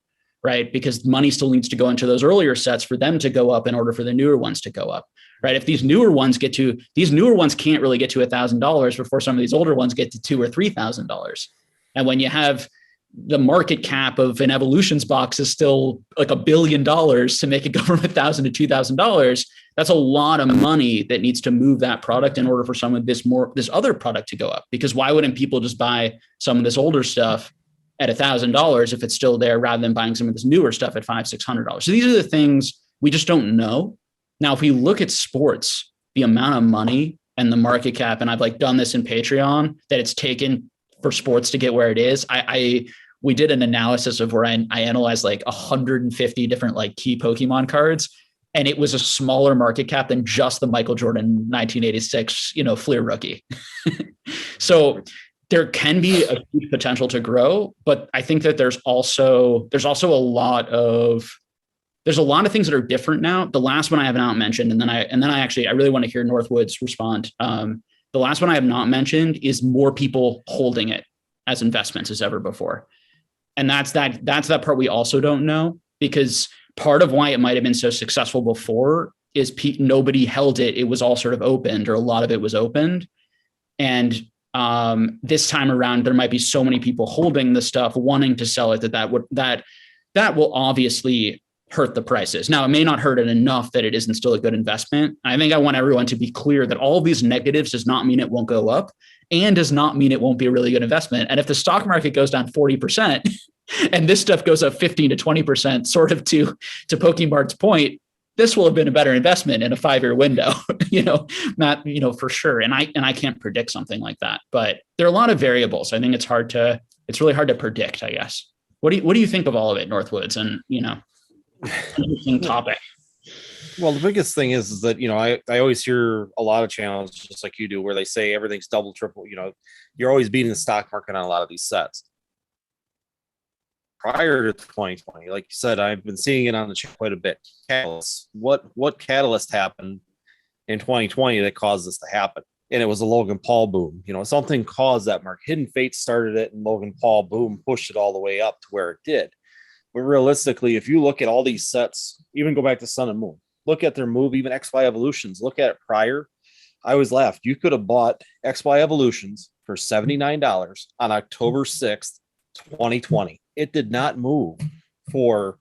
right? Because money still needs to go into those earlier sets for them to go up in order for the newer ones to go up, right? If these newer ones can't really get to $1,000 before some of these older ones get to $2,000 or $3,000. And when you have the market cap of an Evolutions box is still like $1 billion to make it go from $1,000 to $2,000, that's a lot of money that needs to move that product in order for some of this other product to go up. Because why wouldn't people just buy some of this older stuff at $1,000 if it's still there, rather than buying some of this newer stuff at $500-$600? So these are the things we just don't know. Now, if we look at sports, the amount of money and the market cap, and I've like done this in Patreon, that it's taken for sports to get where it is. We did an analysis of where I analyzed like 150 different like key Pokemon cards, and it was a smaller market cap than just the Michael Jordan 1986, Fleer rookie. So there can be a huge potential to grow, but I think that there's also a lot of things that are different now. The last one I have not mentioned, and then I really want to hear Northwoods respond. The last one I have not mentioned is more people holding it as investments as ever before. And that's that part we also don't know, because part of why it might have been so successful before is nobody held it. It was all sort of opened, or a lot of it was opened. And this time around, there might be so many people holding the stuff, wanting to sell it, that will obviously hurt the prices. Now, it may not hurt it enough that it isn't still a good investment. I think I want everyone to be clear that all of these negatives does not mean it won't go up, and does not mean it won't be a really good investment. And if the stock market goes down 40% and this stuff goes up 15 to 20%, sort of to Pokemart's point, this will have been a better investment in a 5-year window, Matt, for sure. And I can't predict something like that, but there are a lot of variables. I think it's really hard to predict, I guess. What do you think of all of it, Northwoods? And, interesting topic. Well, the biggest thing is that, I always hear a lot of channels, just like you do, where they say everything's double, triple, you're always beating the stock market on a lot of these sets. Prior to 2020, like you said, I've been seeing it on the channel quite a bit. Catalyst. What catalyst happened in 2020 that caused this to happen? And it was a Logan Paul boom. Something caused that market. Hidden Fate started it, and Logan Paul boom pushed it all the way up to where it did. But realistically, if you look at all these sets, even go back to Sun and Moon, look at their move, even XY Evolutions, look at it prior. I always laughed. You could have bought XY Evolutions for $79 on October 6th, 2020. It did not move for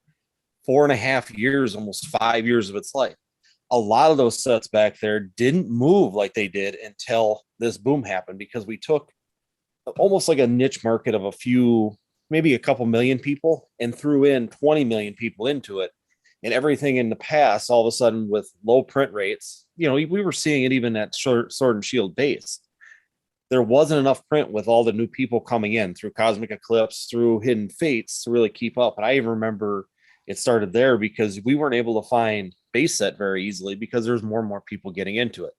4.5 years, almost 5 years of its life. A lot of those sets back there didn't move like they did until this boom happened, because we took almost like a niche market of maybe a couple million people, and threw in 20 million people into it. And everything in the past, all of a sudden with low print rates, we were seeing it even at Sword and Shield base. There wasn't enough print with all the new people coming in through Cosmic Eclipse, through Hidden Fates to really keep up. And I even remember it started there because we weren't able to find base set very easily because there's more and more people getting into it.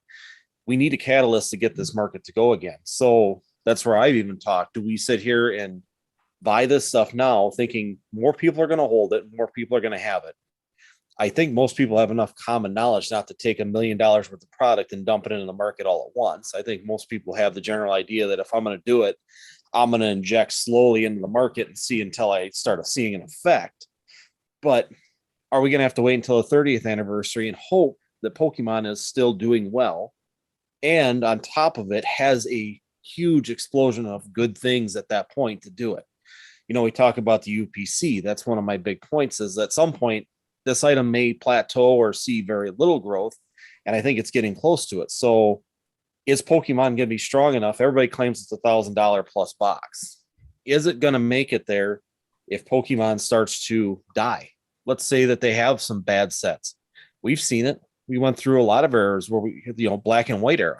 We need a catalyst to get this market to go again. So that's where I've even talked. Do we sit here and buy this stuff now thinking more people are going to hold it, more people are going to have it? I think most people have enough common knowledge not to take $1 million worth of product and dump it into the market all at once. I think most people have the general idea that if I'm going to do it, I'm going to inject slowly into the market and see until I start seeing an effect. But are we going to have to wait until the 30th anniversary and hope that Pokemon is still doing well? And on top of it, has a huge explosion of good things at that point to do it. We talk about the UPC. That's one of my big points is at some point, this item may plateau or see very little growth. And I think it's getting close to it. So is Pokemon going to be strong enough? Everybody claims it's $1,000 plus box. Is it going to make it there if Pokemon starts to die? Let's say that they have some bad sets. We've seen it. We went through a lot of errors where black and white era.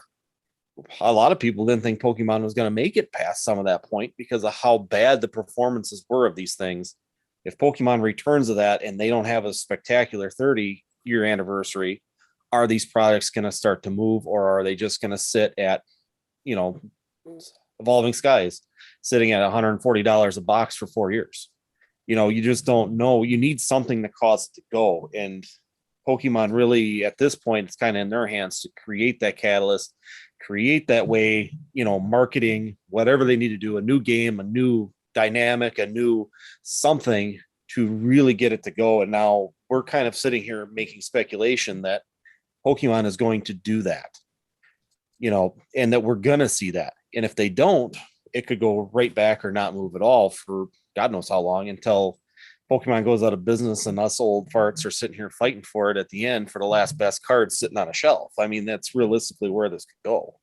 A lot of people didn't think Pokemon was going to make it past some of that point because of how bad the performances were of these things. If Pokemon returns to that and they don't have a spectacular 30-year anniversary, are these products going to start to move, or are they just going to sit at, Evolving Skies sitting at $140 a box for 4 years? You just don't know. You need something to cause it to go. And Pokemon really, at this point, it's kind of in their hands to create that catalyst, create that way, marketing, whatever they need to do, a new game, a new dynamic, a new something to really get it to go. And now we're kind of sitting here making speculation that Pokemon is going to do that, and that we're going to see that. And if they don't, it could go right back or not move at all for God knows how long, until Pokemon goes out of business and us old farts are sitting here fighting for it at the end for the last best card sitting on a shelf. I mean, that's realistically where this could go.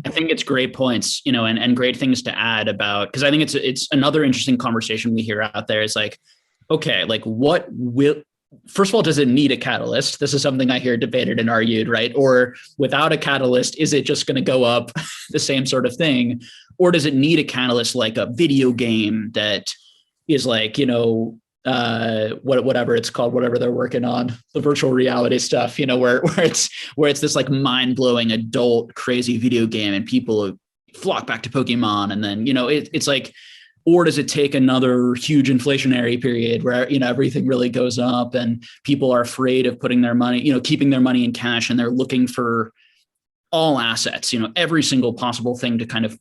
I think it's great points, and great things to add about, because I think it's another interesting conversation we hear out there is like, okay, like first of all, does it need a catalyst? This is something I hear debated and argued, right? Or without a catalyst, is it just going to go up the same sort of thing? Or does it need a catalyst like a video game that is like, whatever it's called, whatever they're working on, the virtual reality stuff, where it's this like mind-blowing adult crazy video game and people flock back to Pokemon. And then, it's like, or does it take another huge inflationary period where, everything really goes up and people are afraid of putting their money, keeping their money in cash, and they're looking for all assets, every single possible thing to kind of,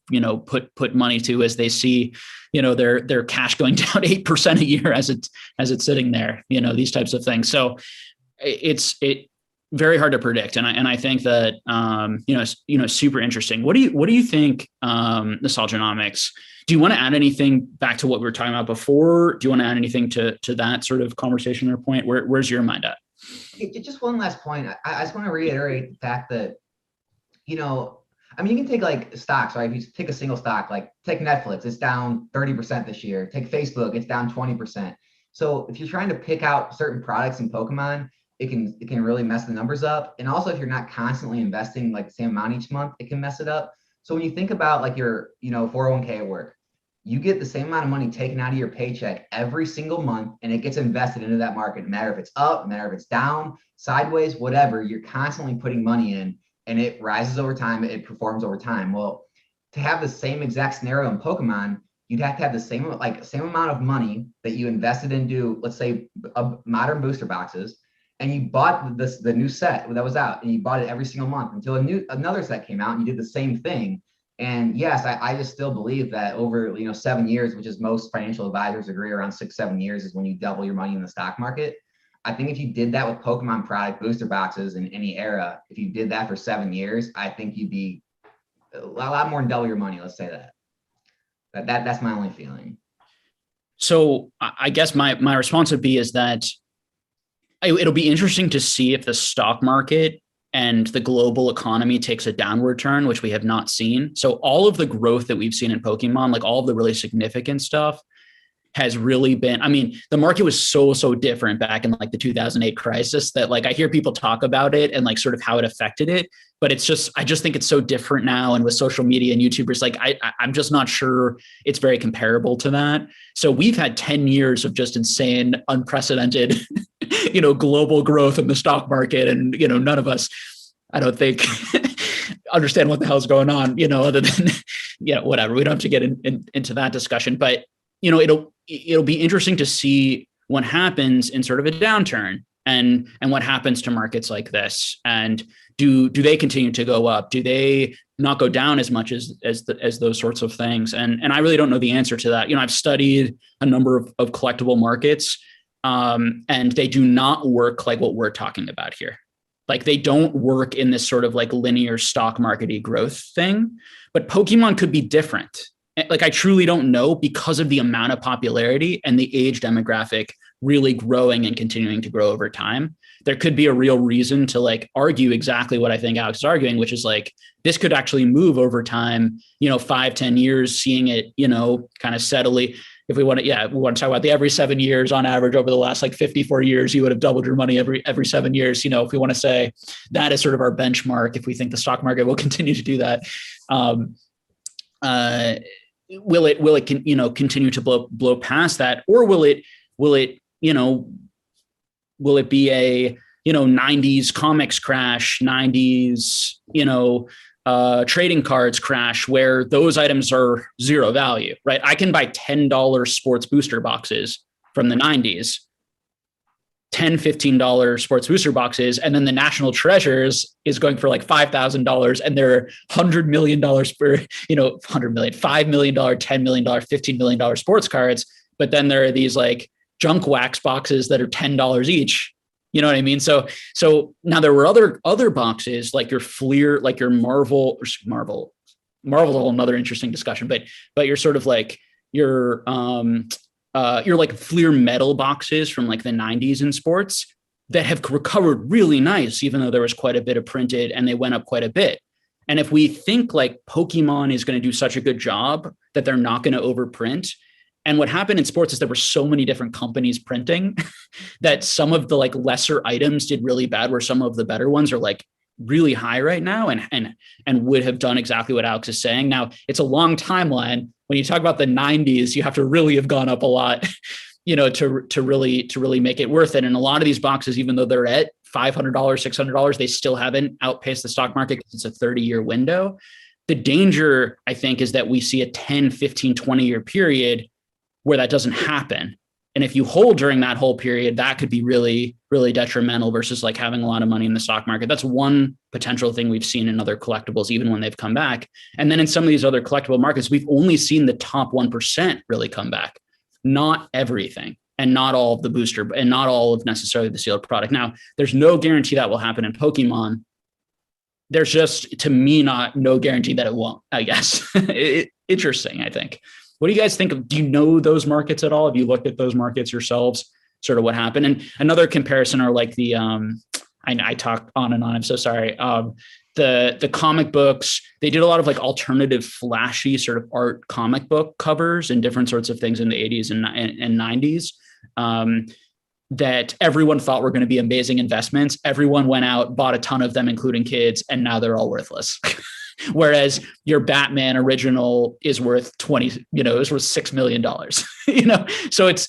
put money to as they see, their cash going down 8% a year as it's sitting there, these types of things. So it's very hard to predict. And I think that, super interesting. What do you think, Nostalgianomics? Do you want to add anything back to what we were talking about before? Do you want to add anything to that sort of conversation or point? Where's your mind at? Just one last point. I just want to reiterate the fact that, you can take like stocks, right? If you take a single stock, like take Netflix, it's down 30% this year. Take Facebook, it's down 20%. So if you're trying to pick out certain products in Pokemon, it can really mess the numbers up. And also if you're not constantly investing like the same amount each month, it can mess it up. So when you think about like your, 401k at work, you get the same amount of money taken out of your paycheck every single month, and it gets invested into that market. No matter if it's up, no matter if it's down, sideways, whatever, you're constantly putting money in, and it rises over time, it performs over time. Well, to have the same exact scenario in Pokemon, you'd have to have the same amount of money that you invested into, let's say, modern booster boxes, and you bought the new set that was out, and you bought it every single month until another set came out, and you did the same thing. And yes, I just still believe that over 7 years, which is most financial advisors agree around 6-7 years is when you double your money in the stock market. I think if you did that with Pokemon product booster boxes in any era, if you did that for 7 years, I think you'd be a lot more than double your money. Let's say that. That's my only feeling. So I guess my response would be is that it'll be interesting to see if the stock market and the global economy takes a downward turn, which we have not seen. So all of the growth that we've seen in Pokemon, like all of the really significant stuff, has really been, I mean, the market was so different back in like the 2008 crisis that like I hear people talk about it and like sort of how it affected it, but it's just, I just think it's so different now. And with social media and YouTubers, like I'm just not sure it's very comparable to that. So we've had 10 years of just insane, unprecedented, global growth in the stock market. And, none of us, I don't think understand what the hell's going on, other than, whatever. We don't have to get into that discussion, but it'll be interesting to see what happens in sort of a downturn and what happens to markets like this. And do they continue to go up? Do they not go down as much as those sorts of things? And I really don't know the answer to that. I've studied a number of collectible markets, and they do not work like what we're talking about here. Like they don't work in this sort of like linear stock market-y growth thing, but Pokemon could be different. Like I truly don't know, because of the amount of popularity and the age demographic really growing and continuing to grow over time. There could be a real reason to like argue exactly what I think Alex is arguing, which is like, this could actually move over time, 5-10 years, seeing it, kind of steadily. If we want to talk about the every 7 years on average over the last like 54 years, you would have doubled your money every 7 years. If we want to say that is sort of our benchmark, if we think the stock market will continue to do that, will it continue to blow past that, or will it be a 90s comics crash, 90s trading cards crash, where those items are zero value, right? I can buy $10 sports booster boxes from the 90s, $10-15 sports booster boxes, and then the National Treasures is going for like $5,000, and they're $100 million for $100 million, $5 million, $10 million, $15 million sports cards. But then there are these like junk wax boxes that are $10 each. You know what I mean? So now there were other boxes like your Fleer, like your Marvel's a whole another interesting discussion, but you're sort of like your like Fleer metal boxes from like the 90s in sports that have recovered really nice, even though there was quite a bit of printed and they went up quite a bit. And if we think like Pokemon is going to do such a good job that they're not going to overprint, and what happened in sports is there were so many different companies printing that some of the like lesser items did really bad, where some of the better ones are like really high right now and would have done exactly what Alex is saying. Now it's a long timeline. When you talk about the 90s, you have to really have gone up a lot, to really make it worth it. And a lot of these boxes, even though they're at $500, $600, they still haven't outpaced the stock market because it's a 30-year window. The danger, I think, is that we see a 10, 15, 20-year period where that doesn't happen. And if you hold during that whole period, that could be really, really detrimental versus like having a lot of money in the stock market. That's one potential thing we've seen in other collectibles, even when they've come back. And then in some of these other collectible markets, we've only seen the top 1% really come back, not everything, and not all of the booster, and not all of necessarily the sealed product. Now, there's no guarantee that will happen in Pokemon. There's just, to me, no guarantee that it won't, I guess. Interesting, I think. What do you guys think of, do you know those markets at all? Have you looked at those markets yourselves, sort of what happened? And another comparison are like the, I talk on and on, I'm so sorry. The comic books, they did a lot of like alternative flashy sort of art comic book covers and different sorts of things in the 80s and 90s that everyone thought were going to be amazing investments. Everyone went out, bought a ton of them, including kids, and now they're all worthless. Whereas your Batman original is worth is worth $6 million, so it's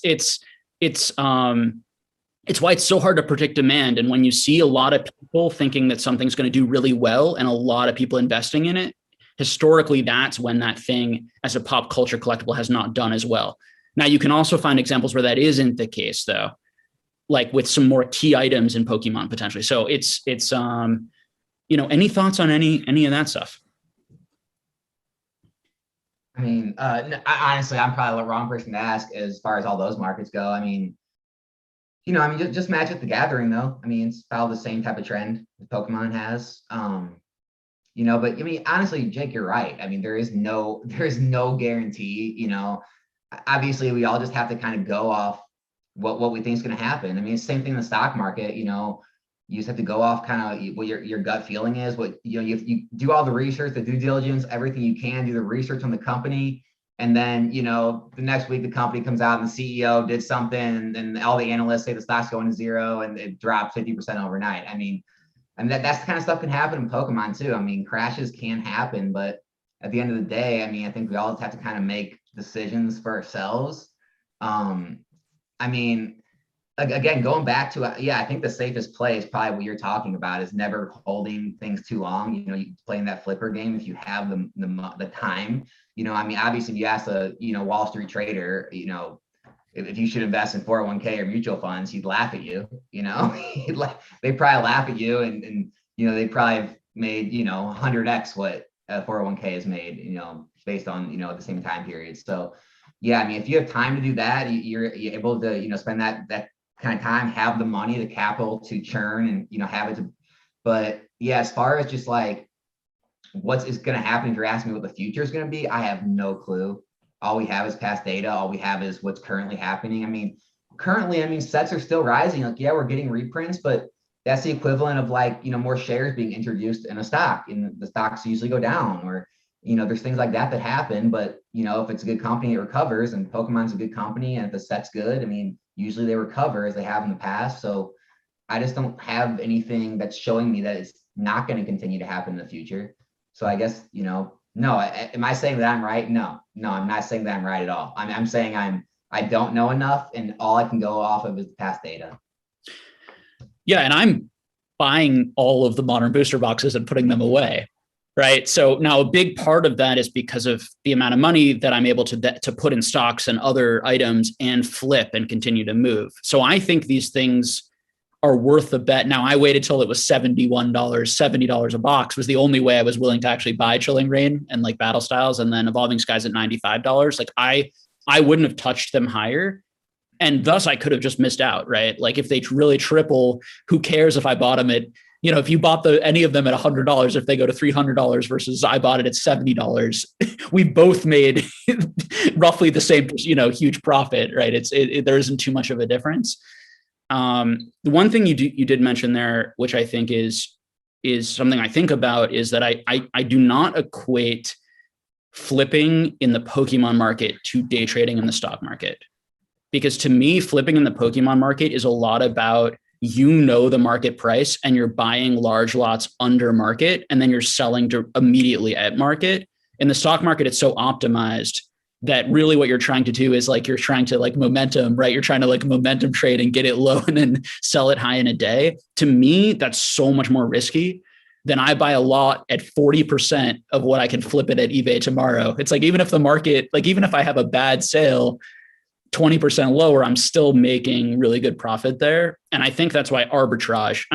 why it's so hard to predict demand. And when you see a lot of people thinking that something's going to do really well and a lot of people investing in it, historically, that's when that thing as a pop culture collectible has not done as well. Now, you can also find examples where that isn't the case, though, like with some more key items in Pokemon potentially. So it's any thoughts on any of that stuff? I mean, honestly, I'm probably the wrong person to ask as far as all those markets go. I mean, just Magic the Gathering, though. I mean, it's followed the same type of trend that Pokemon has. But I mean, honestly, Jake, you're right. I mean, there is no guarantee. Obviously, we all just have to kind of go off what we think is going to happen. I mean, it's the same thing in the stock market. You just have to go off kind of what your gut feeling is. What you do all the research, the due diligence, everything you can, do the research on the company, And then, the next week the company comes out and the CEO did something and all the analysts say the stock's going to zero and it dropped 50% overnight. I mean, that's the kind of stuff can happen in Pokemon too. I mean, crashes can happen, but at the end of the day, I mean, I think we all have to kind of make decisions for ourselves. I mean, again, going back to, I think the safest play is probably what you're talking about, is never holding things too long. You playing that flipper game if you have the time. I mean, obviously, if you ask a Wall Street trader, if you should invest in 401k or mutual funds, he'd laugh at you. They probably laugh at you, and they probably have made 100x what a 401k is made, based on the same time period. So yeah, I mean, if you have time to do that, you're able to spend that kind of time, have the money, the capital to churn and have it to. But yeah, as far as just like what is going to happen, if you're asking me what the future is going to be, I have no clue. All we have is past data. All we have is what's currently happening. I mean, currently, sets are still rising. Like, yeah, we're getting reprints, but that's the equivalent of like, more shares being introduced in a stock, and the stocks usually go down, or, there's things like that happen. But, if it's a good company, it recovers, and Pokemon's a good company. And if the set's good, I mean, usually they recover as they have in the past. So I just don't have anything that's showing me that it's not going to continue to happen in the future. So I guess, no, am I saying that I'm right? No, I'm not saying that I'm right at all. I'm saying I don't know enough, and all I can go off of is past data. Yeah. And I'm buying all of the modern booster boxes and putting them away. Right. So now a big part of that is because of the amount of money that I'm able to put in stocks and other items and flip and continue to move. So I think these things are worth the bet. Now, I waited till it was $71, $70 a box was the only way I was willing to actually buy Chilling Reign and like Battle Styles, and then Evolving Skies at $95. Like I wouldn't have touched them higher. And thus I could have just missed out, right? Like if they really triple, who cares if I bought them at, if you bought any of them at $100, if they go to $300 versus I bought it at $70, we both made roughly the same, huge profit, right? There isn't too much of a difference. The one thing you did mention there, which I think is something I think about, is that I do not equate flipping in the Pokemon market to day trading in the stock market. Because to me, flipping in the Pokemon market is a lot about, the market price and you're buying large lots under market, and then you're selling immediately at market. In the stock market, it's so optimized that really what you're trying to do is like, you're trying to like momentum, right? You're trying to like momentum trade and get it low and then sell it high in a day. To me, that's so much more risky than I buy a lot at 40% of what I can flip it at eBay tomorrow. It's like, even if the market, like even if I have a bad sale, 20% lower, I'm still making really good profit there. And I think that's why arbitrage,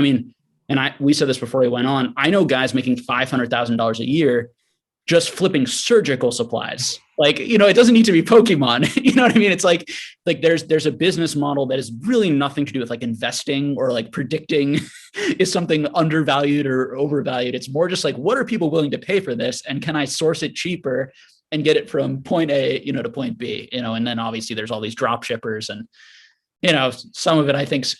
we said this before we went on, I know guys making $500,000 a year just flipping surgical supplies. Like, it doesn't need to be Pokemon. You know what I mean? It's like there's a business model that is really nothing to do with like investing or like predicting is something undervalued or overvalued. It's more just like, what are people willing to pay for this? And can I source it cheaper and get it from point A, to point B, and then obviously there's all these drop shippers, and, some of it I think's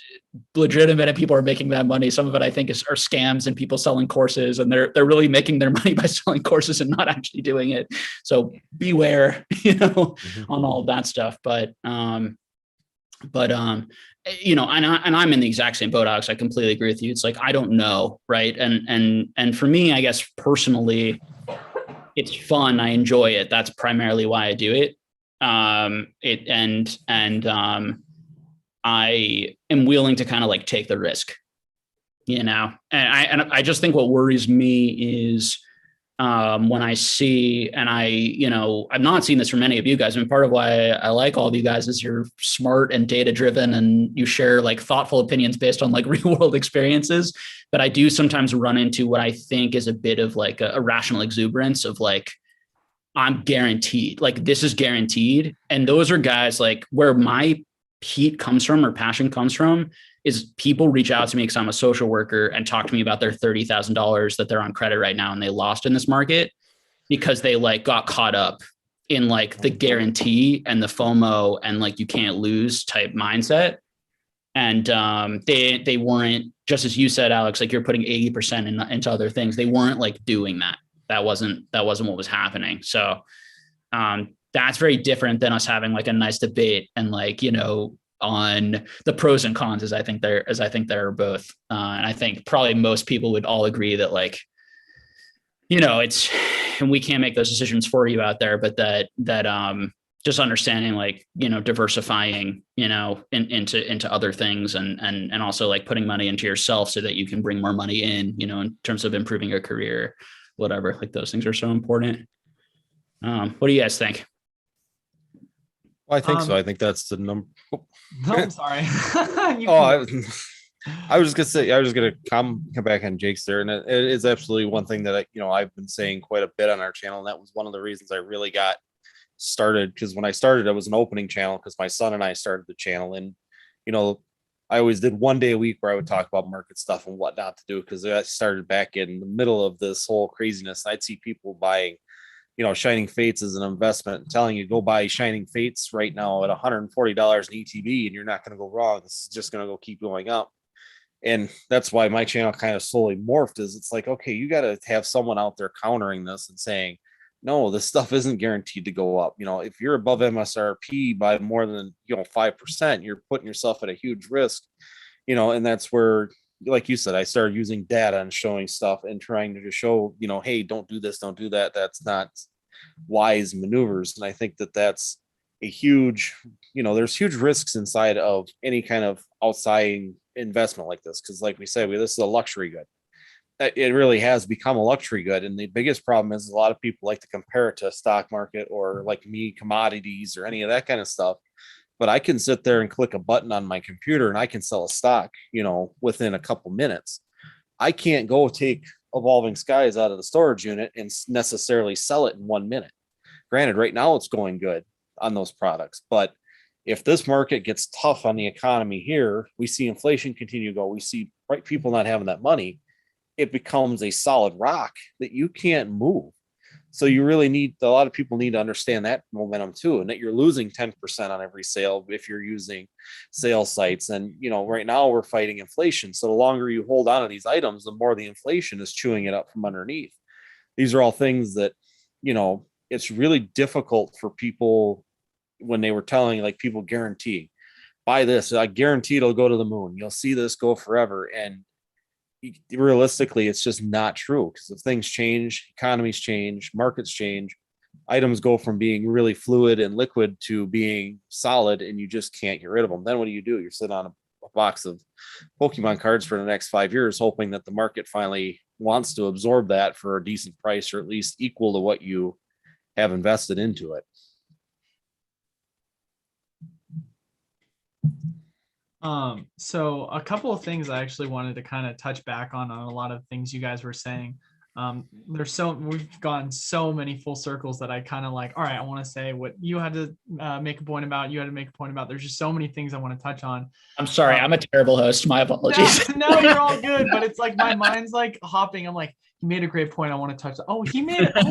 legitimate and people are making that money. Some of it I think are scams and people selling courses, and they're really making their money by selling courses and not actually doing it. So beware, on all of that stuff. But and I'm in the exact same boat, Alex. I completely agree with you. It's like, I don't know. Right. And for me, I guess personally, it's fun. I enjoy it. That's primarily why I do it. I am willing to kind of like take the risk, and I just think what worries me is when I see, and I'm not seeing this from many of you guys. Part of why I like all of you guys is you're smart and data driven, and you share like thoughtful opinions based on like real world experiences. But I do sometimes run into what I think is a bit of like a irrational exuberance of like, I'm guaranteed, like this is guaranteed. And those are guys like where my heat comes from or passion comes from is people reach out to me because I'm a social worker and talk to me about their $30,000 that they're on credit right now and they lost in this market because they like got caught up in like the guarantee and the FOMO and like you can't lose type mindset. And they weren't, just as you said, Alex, like you're putting 80% into other things. They weren't like doing that. That wasn't what was happening. So that's very different than us having like a nice debate and like, you know, on the pros and cons as I think there are both. And I think probably most people would all agree that like, you know, it's, and we can't make those decisions for you out there, but that just understanding like, you know, diversifying, you know, into other things and also like putting money into yourself so that you can bring more money in, you know, in terms of improving your career, whatever, like those things are so important. What do you guys think? Well, I think so. I think that's the number. No, I'm sorry. You Oh, can I was just gonna say, I was just gonna come back on Jake's there, and it is absolutely one thing that I've been saying quite a bit on our channel, and that was one of the reasons I really got started. Because when I started, it was an opening channel because my son and I started the channel, and you know, I always did one day a week where I would talk about market stuff and what not to do because I started back in the middle of this whole craziness. I'd see people buying, you know, Shining Fates as an investment and telling you go buy Shining Fates right now at $140 in ETB and you're not going to go wrong. This is just going to go keep going up. And that's why my channel kind of slowly morphed is it's like, okay, you got to have someone out there countering this and saying, no, this stuff isn't guaranteed to go up. You know, if you're above MSRP by more than, 5%, you're putting yourself at a huge risk, you know, and that's where, like you said, I started using data and showing stuff and trying to just show, you know, hey, don't do this, don't do that. That's not wise maneuvers. And I think that that's a huge, you know, there's huge risks inside of any kind of outside investment like this. Cause like we said, this is a luxury good. It really has become a luxury good. And the biggest problem is a lot of people like to compare it to a stock market or like me, commodities or any of that kind of stuff. But I can sit there and click a button on my computer and I can sell a stock, you know, within a couple minutes. I can't go take Evolving Skies out of the storage unit and necessarily sell it in 1 minute. Granted, right now it's going good on those products, but if this market gets tough on the economy here, we see inflation continue to go, we see people not having that money, it becomes a solid rock that you can't move. So you really need, a lot of people need to understand that momentum too, and that you're losing 10% on every sale if you're using sales sites. And, you know, right now we're fighting inflation. So the longer you hold on to these items, the more the inflation is chewing it up from underneath. These are all things that, you know, it's really difficult for people when they were telling like people guarantee buy this, I guarantee it'll go to the moon. You'll see this go forever. And realistically, it's just not true because if things change, economies change, markets change, items go from being really fluid and liquid to being solid, and you just can't get rid of them. Then what do? You're sitting on a box of Pokemon cards for the next 5 years, hoping that the market finally wants to absorb that for a decent price or at least equal to what you have invested into it. So a couple of things I actually wanted to kind of touch back on a lot of things you guys were saying. We've gone so many full circles that I kind of like, all right, I want to say what you had to make a point about, there's just so many things I want to touch on. I'm sorry. I'm a terrible host. My apologies. No, you're all good, but it's like my mind's like hopping. I'm like, he made a great point. I want to touch. Oh, he made it.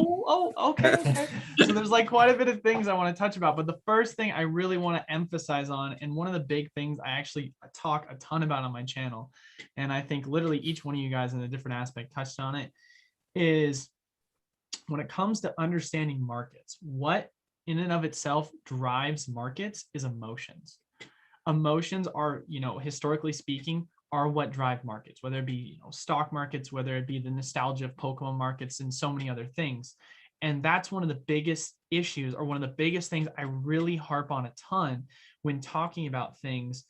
Okay. So there's like quite a bit of things I want to touch about. But the first thing I really want to emphasize on, and one of the big things I actually talk a ton about on my channel, and I think literally each one of you guys in a different aspect touched on it, is when it comes to understanding markets, what in and of itself drives markets is emotions. Emotions are, you know, historically speaking, are what drive markets, whether it be, you know, stock markets, whether it be the nostalgia of Pokemon markets and so many other things. And that's one of the biggest issues, or one of the biggest things I really harp on a ton when talking about things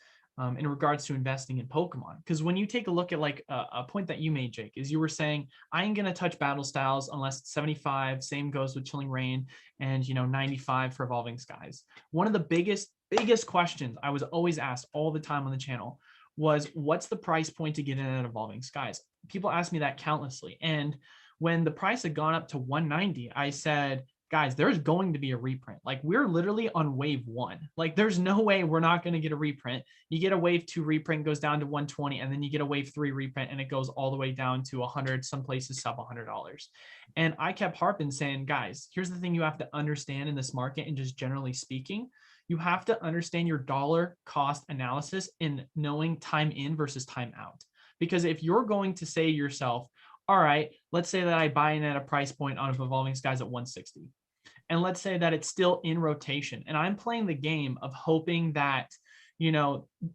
in regards to investing in Pokemon. Because when you take a look at like a point that you made, Jake, is you were saying, I ain't going to touch battle styles unless it's 75, same goes with Chilling Reign, and, you know, 95 for Evolving Skies. One of the biggest questions I was always asked all the time on the channel was, what's the price point to get in at Evolving Skies? People asked me that countlessly. And when the price had gone up to 190, I said, guys, there's going to be a reprint. Like, we're literally on wave 1. Like, there's no way we're not going to get a reprint. You get a wave 2 reprint, goes down to 120, and then you get a wave 3 reprint, and it goes all the way down to 100, some places sub $100. And I kept harping saying, guys, here's the thing you have to understand in this market, and just generally speaking, you have to understand your dollar cost analysis in knowing time in versus time out. Because if you're going to say to yourself, all right, let's say that I buy in at a price point on Evolving Skies at 160. And let's say that it's still in rotation and I'm playing the game of hoping that,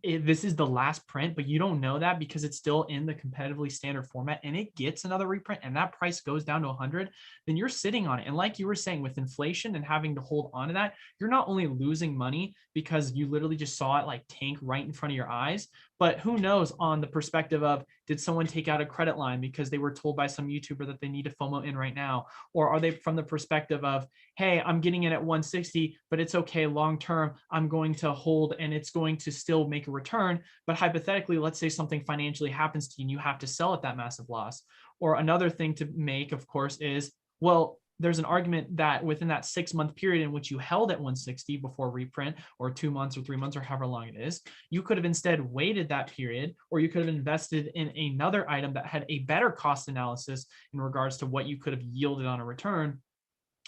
this is the last print, but you don't know that because it's still in the competitively standard format and it gets another reprint and that price goes down to 100, then you're sitting on it. And like you were saying, with inflation and having to hold on to that, you're not only losing money because you literally just saw it like tank right in front of your eyes, but who knows on the perspective of, did someone take out a credit line because they were told by some YouTuber that they need to FOMO in right now? Or are they from the perspective of, hey, I'm getting it at 160, but it's okay long term, I'm going to hold and it's going to still make a return. But hypothetically, let's say something financially happens to you and you have to sell at that massive loss. Or another thing to make, of course, is, well, there's an argument that within that 6-month period in which you held at 160 before reprint, or 2 months or 3 months or however long it is, you could have instead waited that period, or you could have invested in another item that had a better cost analysis in regards to what you could have yielded on a return,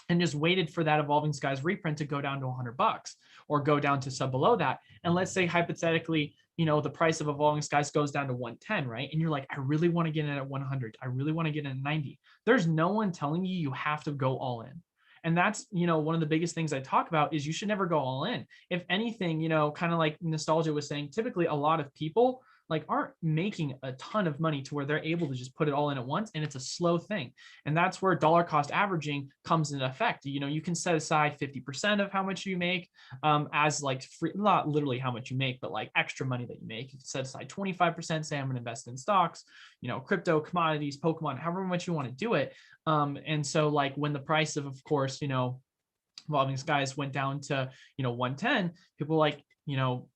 and just waited for that Evolving Skies reprint to go down to $100 or go down to sub below that. And let's say hypothetically, the price of Evolving Skies goes down to 110, right? And you're like, I really want to get in at 100. I really want to get in at 90. There's no one telling you have to go all in. And that's, one of the biggest things I talk about is you should never go all in. If anything, kind of like Nostalgia was saying, typically a lot of people like aren't making a ton of money to where they're able to just put it all in at once, and it's a slow thing. And that's where dollar cost averaging comes into effect. You can set aside 50% of how much you make as like free, not literally how much you make, but like extra money that you make. You can set aside 25%, say I'm going to invest in stocks, crypto, commodities, Pokemon, however much you want to do it. And so like when the price of course, Evolving Skies went down to, 110, people were like,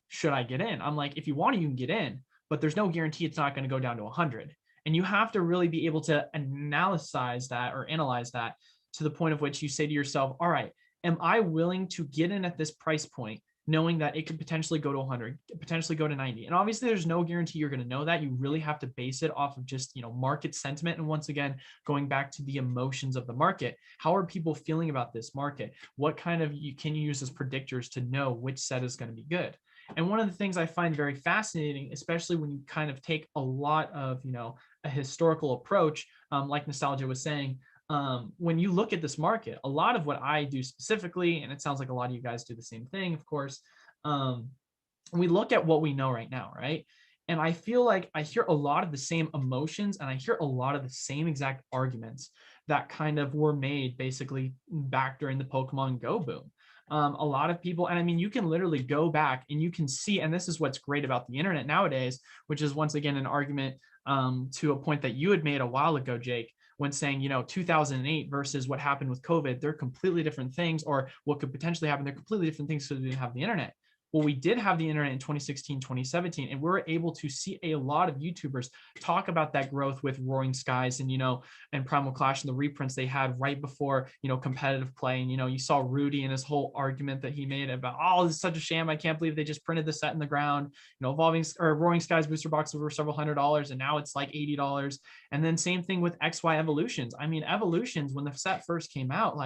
should I get in? I'm like, if you want to, you can get in, but there's no guarantee it's not going to go down to 100. And you have to really be able to analyze that to the point of which you say to yourself, all right, am I willing to get in at this price point, knowing that it could potentially go to 100, potentially go to 90? And obviously there's no guarantee you're going to know that. You really have to base it off of just, market sentiment. And once again, going back to the emotions of the market, how are people feeling about this market? What kind of, can you use as predictors to know which set is going to be good? And one of the things I find very fascinating, especially when you kind of take a lot of, a historical approach, like Nostalgia was saying, when you look at this market, a lot of what I do specifically, and it sounds like a lot of you guys do the same thing, of course, we look at what we know right now, right? And I feel like I hear a lot of the same emotions and I hear a lot of the same exact arguments that kind of were made basically back during the Pokemon Go boom. A lot of people, and I mean, you can literally go back and you can see, and this is what's great about the internet nowadays, which is once again an argument to a point that you had made a while ago, Jake, when saying, 2008 versus what happened with COVID, they're completely different things, or what could potentially happen, they're completely different things because we didn't have the internet. Well, we did have the internet in 2016, 2017, and we were able to see a lot of YouTubers talk about that growth with Roaring Skies and, and Primal Clash and the reprints they had right before, competitive play. And, you saw Rudy and his whole argument that he made about, oh, this is such a sham. I can't believe they just printed the set in the ground, Roaring Skies booster boxes were several $100s and now it's like $80. And then same thing with XY Evolutions. I mean, Evolutions, when the set first came out,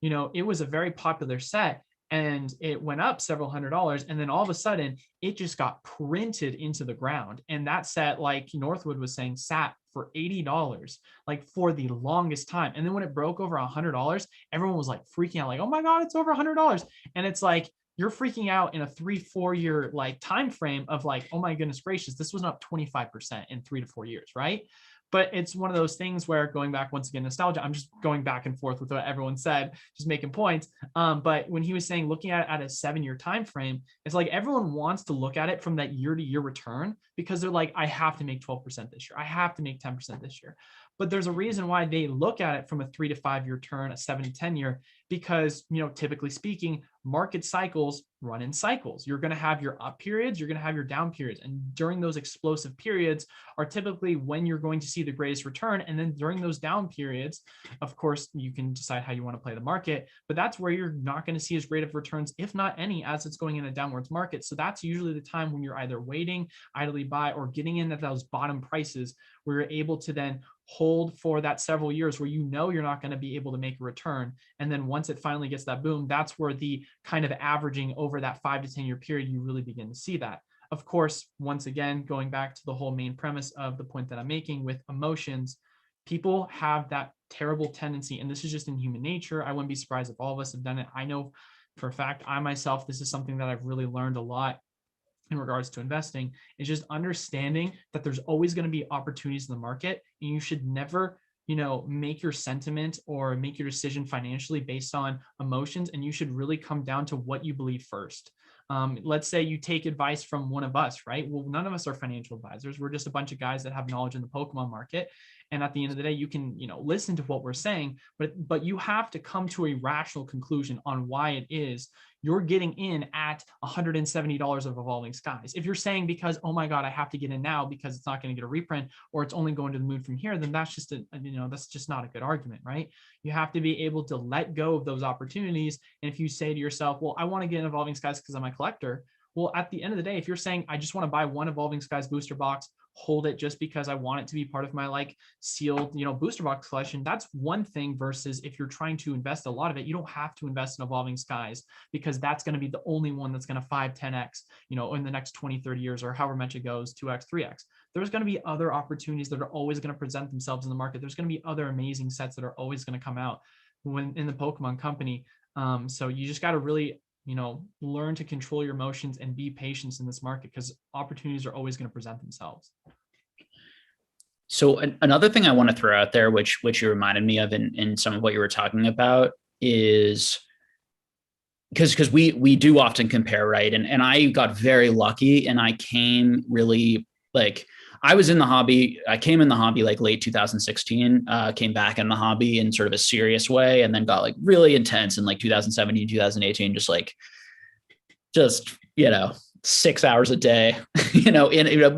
it was a very popular set. And it went up several $100s. And then all of a sudden it just got printed into the ground. And that set, like Northwood was saying, sat for $80, like for the longest time. And then when it broke over $100, everyone was like freaking out, like, oh my God, it's over $100. And it's like, you're freaking out in a 3-4 year like time frame of like, oh my goodness gracious, this was up 25% in 3 to 4 years, right? But it's one of those things where, going back once again, nostalgia, I'm just going back and forth with what everyone said, just making points. But when he was saying looking at it at a 7-year time frame, it's like everyone wants to look at it from that year-to-year return because they're like, I have to make 12% this year. I have to make 10% this year. But there's a reason why they look at it from a 3 to 5 year turn, a 7 to 10 year, because, typically speaking, market cycles run in cycles. You're going to have your up periods, you're going to have your down periods. And during those explosive periods are typically when you're going to see the greatest return. And then during those down periods, of course, you can decide how you want to play the market, but that's where you're not going to see as great of returns, if not any, as it's going in a downwards market. So that's usually the time when you're either waiting, idly buy, or getting in at those bottom prices where you're able to then hold for that several years where you're not going to be able to make a return. And then once it finally gets that boom, that's where the kind of averaging over that 5 to 10 year period, you really begin to see that. Of course, once again, going back to the whole main premise of the point that I'm making with emotions, people have that terrible tendency, and this is just in human nature. I wouldn't be surprised if all of us have done it. I know for a fact, I myself, this is something that I've really learned a lot in regards to investing, is just understanding that there's always going to be opportunities in the market, and you should never, make your sentiment or make your decision financially based on emotions. And you should really come down to what you believe first. Let's say you take advice from one of us, right? Well, none of us are financial advisors. We're just a bunch of guys that have knowledge in the Pokemon market. And at the end of the day, you can, listen to what we're saying, but you have to come to a rational conclusion on why it is you're getting in at $170 of Evolving Skies. If you're saying because, oh my God, I have to get in now because it's not going to get a reprint, or it's only going to the moon from here, then that's just that's just not a good argument, right? You have to be able to let go of those opportunities. And if you say to yourself, well, I want to get in Evolving Skies because I'm a collector. Well, at the end of the day, if you're saying, I just want to buy one Evolving Skies booster box, hold it just because I want it to be part of my sealed, booster box collection, that's one thing. Versus if you're trying to invest a lot of it, you don't have to invest in Evolving Skies because that's going to be the only one that's going to 5, 10x, in the next 20, 30 years, or however much it goes, 2x, 3x. There's going to be other opportunities that are always going to present themselves in the market. There's going to be other amazing sets that are always going to come out when in the Pokemon company. So you just got to really, learn to control your emotions and be patient in this market, because opportunities are always going to present themselves. So another thing I want to throw out there, which you reminded me of in some of what you were talking about, is because we do often compare, right? And I got very lucky, and I came really I was in the hobby. I came in the hobby late 2016, came back in the hobby in sort of a serious way, and then got really intense in 2017, 2018, just 6 hours a day,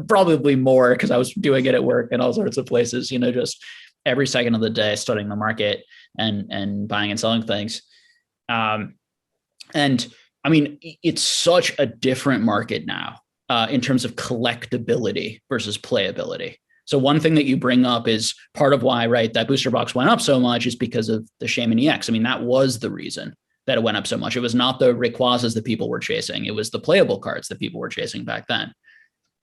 probably more because I was doing it at work and all sorts of places, just every second of the day studying the market and buying and selling things. And I mean, it's such a different market now in terms of collectability versus playability. So one thing that you bring up is part of why, right, that booster box went up so much is because of the Shaymin EX. I mean, that was the reason that it went up so much. It was not the Rayquazas that people were chasing. It was the playable cards that people were chasing back then.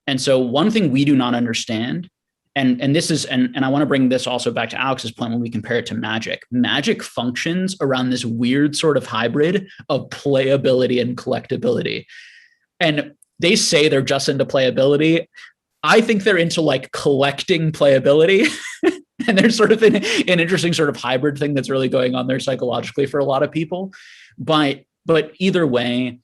And so one thing we do not understand, and this is, and I want to bring this also back to Alex's point when we compare it to Magic. Magic functions around this weird sort of hybrid of playability and collectability. And they say they're just into playability. I think they're into collecting playability. And there's sort of an interesting sort of hybrid thing that's really going on there psychologically for a lot of people. But either way,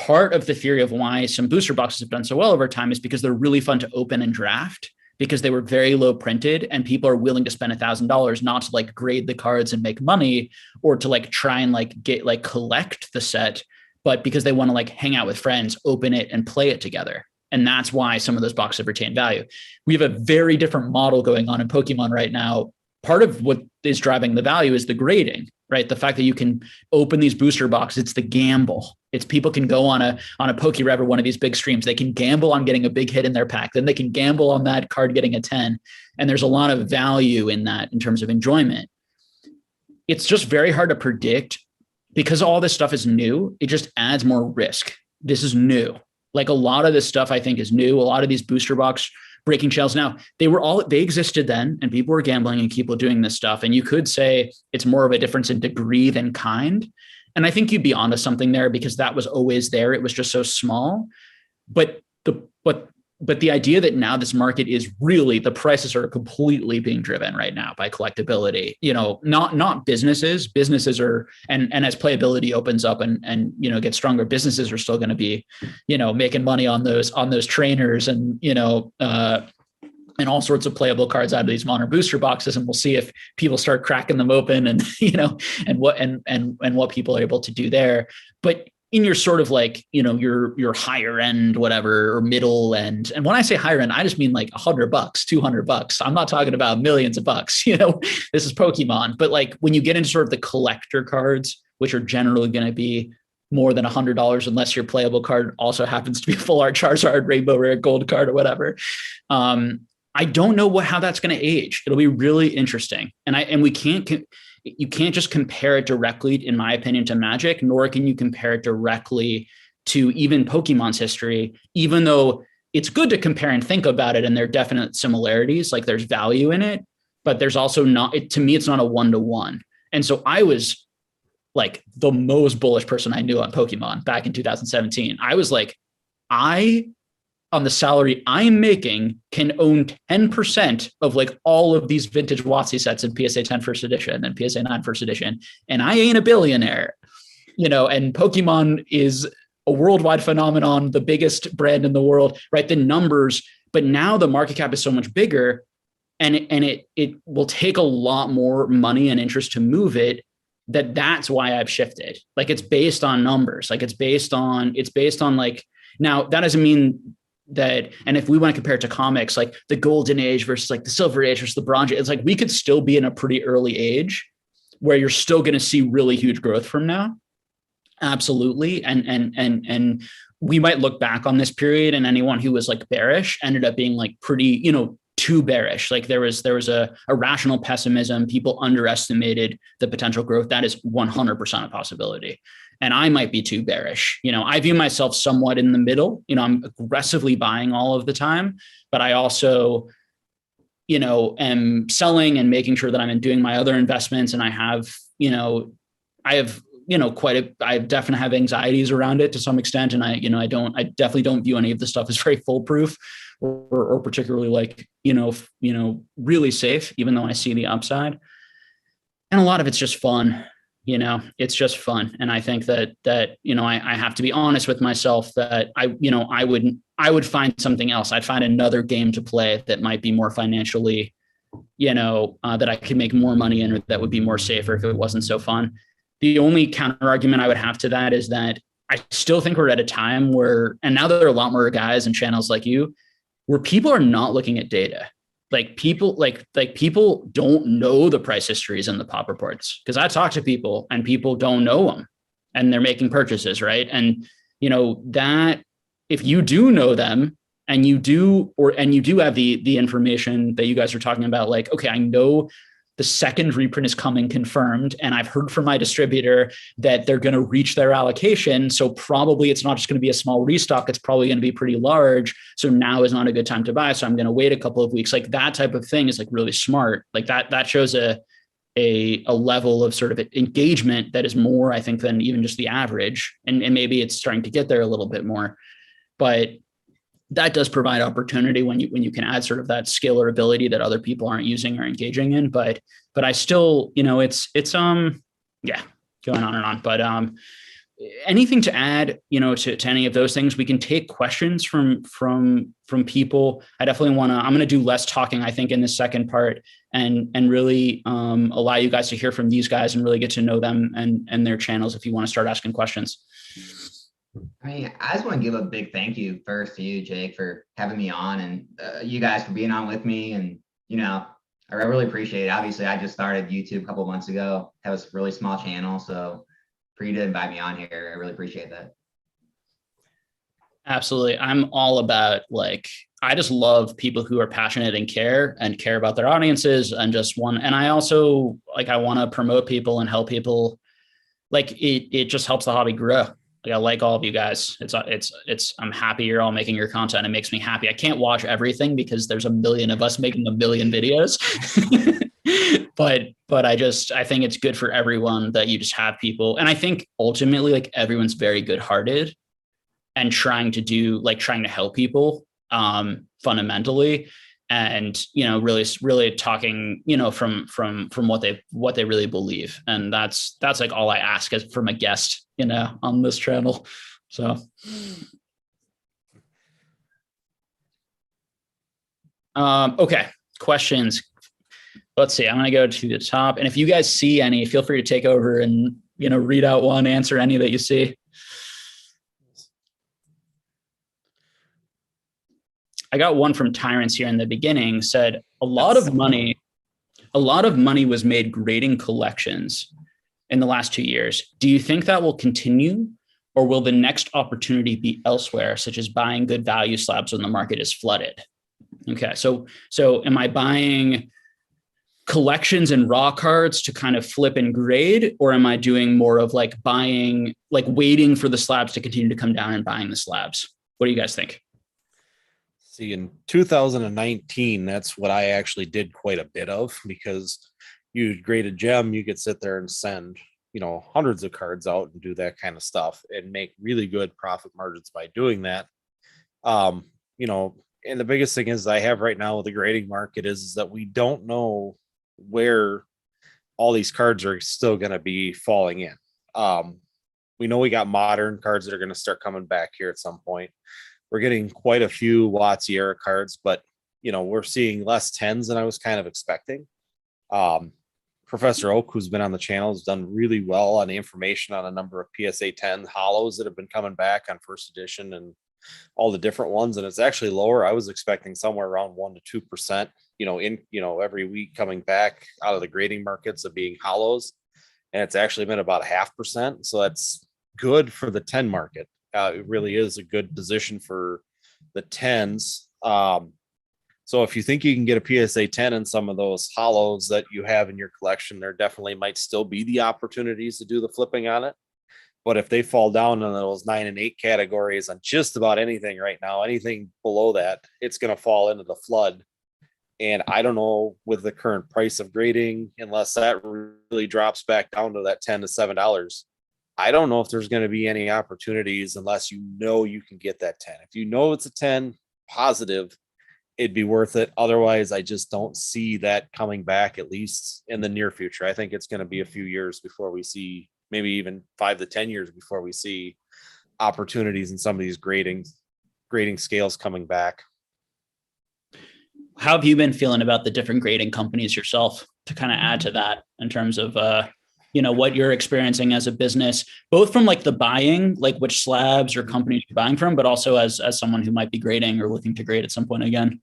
part of the theory of why some booster boxes have done so well over time is because they're really fun to open and draft, because they were very low printed and people are willing to spend $1,000 not to grade the cards and make money, or to try and get collect the set, but because they want to hang out with friends, open it and play it together. And that's why some of those boxes have retained value. We have a very different model going on in Pokemon right now. Part of what is driving the value is the grading, right? The fact that you can open these booster boxes, it's the gamble. It's people can go on a PokeRev or one of these big streams. They can gamble on getting a big hit in their pack. Then they can gamble on that card getting a 10. And there's a lot of value in that in terms of enjoyment. It's just very hard to predict because all this stuff is new. It just adds more risk. This is new. A lot of this stuff I think is new. A lot of these booster box breaking shells. Now they existed then and people were gambling and people doing this stuff. And you could say it's more of a difference in degree than kind. And I think you'd be onto something there because that was always there. It was just so small. But the idea that now this market is really, the prices are completely being driven right now by collectability, not businesses are, and as playability opens up and gets stronger, businesses are still going to be, making money on those trainers and, and all sorts of playable cards out of these modern booster boxes. And we'll see if people start cracking them open and, and what people are able to do there. But in your sort of your higher end, whatever, or middle end. And when I say higher end, I just mean $100, $200. I'm not talking about millions of bucks, this is Pokemon. But when you get into sort of the collector cards, which are generally going to be more than $100, unless your playable card also happens to be a full art Charizard, Rainbow Rare, Gold card, or whatever. I don't know how that's going to age. It'll be really interesting. You can't just compare it directly, in my opinion, to Magic, nor can you compare it directly to even Pokemon's history, even though it's good to compare and think about it. And there are definite similarities, there's value in it. but there's also not, to me, it's not a 1-to-1. And so I was like the most bullish person I knew on Pokemon back in 2017. I was like, on the salary I'm making, can own 10% of like all of these vintage WotC sets in PSA 10 first edition and PSA 9 first edition. And I ain't a billionaire, and Pokemon is a worldwide phenomenon, the biggest brand in the world, right? The numbers, but now the market cap is so much bigger, and it will take a lot more money and interest to move it. That's why I've shifted. Like, it's based on numbers. Like, it's based on like, now that doesn't mean that, and if we want to compare it to comics, like the golden age versus like the silver age versus the bronze age, it's like we could still be in a pretty early age where you're still going to see really huge growth from now. Absolutely. And we might look back on this period, and anyone who was like bearish ended up being like pretty, too bearish. Like there was a rational pessimism. People underestimated the potential growth. That is 100% a possibility. And I might be too bearish. I view myself somewhat in the middle. I'm aggressively buying all of the time, but I also, am selling and making sure that I'm doing my other investments. And I have I definitely have anxieties around it to some extent. And I definitely don't view any of the stuff as very foolproof or particularly like, really safe, even though I see the upside. And a lot of it's just fun. It's just fun. And I think that I have to be honest with myself that I would find something else. I'd find another game to play that might be more financially, that I could make more money in, or that would be more safer if it wasn't so fun. The only counter argument I would have to that is that I still think we're at a time where, and now there are a lot more guys and channels like you, where people are not looking at data. Like people don't know the price histories and the pop reports, because I talk to people and people don't know them and they're making purchases. Right. And that if you do know them and you do have the information that you guys are talking about, like, okay, I know the second reprint is coming confirmed, and I've heard from my distributor that they're going to reach their allocation. So probably it's not just going to be a small restock. It's probably going to be pretty large. So now is not a good time to buy. So I'm going to wait a couple of weeks. Like that type of thing is like really smart. Like that shows a level of sort of engagement that is more, I think, than even just the average. And maybe it's starting to get there a little bit more, but that does provide opportunity when you can add sort of that skill or ability that other people aren't using or engaging in. But I still, it's going on and on. But anything to add, to any of those things? We can take questions from people. I definitely I'm going to do less talking, I think, in the second part, and really allow you guys to hear from these guys and really get to know them and their channels if you want to start asking questions. I just want to give a big thank you first to you, Jake, for having me on, and you guys for being on with me. And, I really appreciate it. Obviously, I just started YouTube a couple of months ago. That was a really small channel. So for you to invite me on here, I really appreciate that. Absolutely. I'm all about, like, I just love people who are passionate and care about their audiences and and I also, like, I want to promote people and help people. Like, it just helps the hobby grow. Like, I like all of you guys. I'm happy you're all making your content. It makes me happy. I can't watch everything because there's a million of us making a million videos, but I think it's good for everyone that you just have people. And I think ultimately, like, everyone's very good hearted and trying to help people, fundamentally. And, really talking, from what they really believe. And that's like all I ask as from a guest, on this channel. So. Okay. Questions. Let's see. I'm going to go to the top, and if you guys see any, feel free to take over and, read out one, answer any that you see. I got one from Tyrants here in the beginning, said a lot of money was made grading collections in the last 2 years. Do you think that will continue, or will the next opportunity be elsewhere, such as buying good value slabs when the market is flooded? Okay. So am I buying collections and raw cards to kind of flip and grade, or am I doing more of like buying, like waiting for the slabs to continue to come down and buying the slabs? What do you guys think? See, in 2019, that's what I actually did quite a bit of, because you grade a gem, you could sit there and send, hundreds of cards out and do that kind of stuff and make really good profit margins by doing that. Um, and the biggest thing is I have right now with the grading market is that we don't know where all these cards are still going to be falling in. We know we got modern cards that are going to start coming back here at some point. We're getting quite a few WotC era cards, but we're seeing less 10s than I was kind of expecting. Professor Oak, who's been on the channel, has done really well on the information on a number of PSA 10 hollows that have been coming back on first edition and all the different ones. And it's actually lower. I was expecting somewhere around 1% to 2%, every week coming back out of the grading markets of being hollows. And it's actually been about 0.5%. So that's good for the 10 market. It really is a good position for the 10s. So if you think you can get a PSA 10 in some of those hollows that you have in your collection, there definitely might still be the opportunities to do the flipping on it. But if they fall down in those 9 and 8 categories on just about anything right now, anything below that, it's going to fall into the flood. And I don't know, with the current price of grading, unless that really drops back down to that $10 to $7, I don't know if there's going to be any opportunities unless you can get that 10. If it's a 10 positive, it'd be worth it. Otherwise, I just don't see that coming back, at least in the near future. I think it's going to be a few years before we see, maybe even 5 to 10 years before we see opportunities in some of these grading scales coming back. How have you been feeling about the different grading companies yourself, to kind of add to that in terms of, what you're experiencing as a business, both from like the buying, like which slabs or companies you're buying from, but also as someone who might be grading or looking to grade at some point again?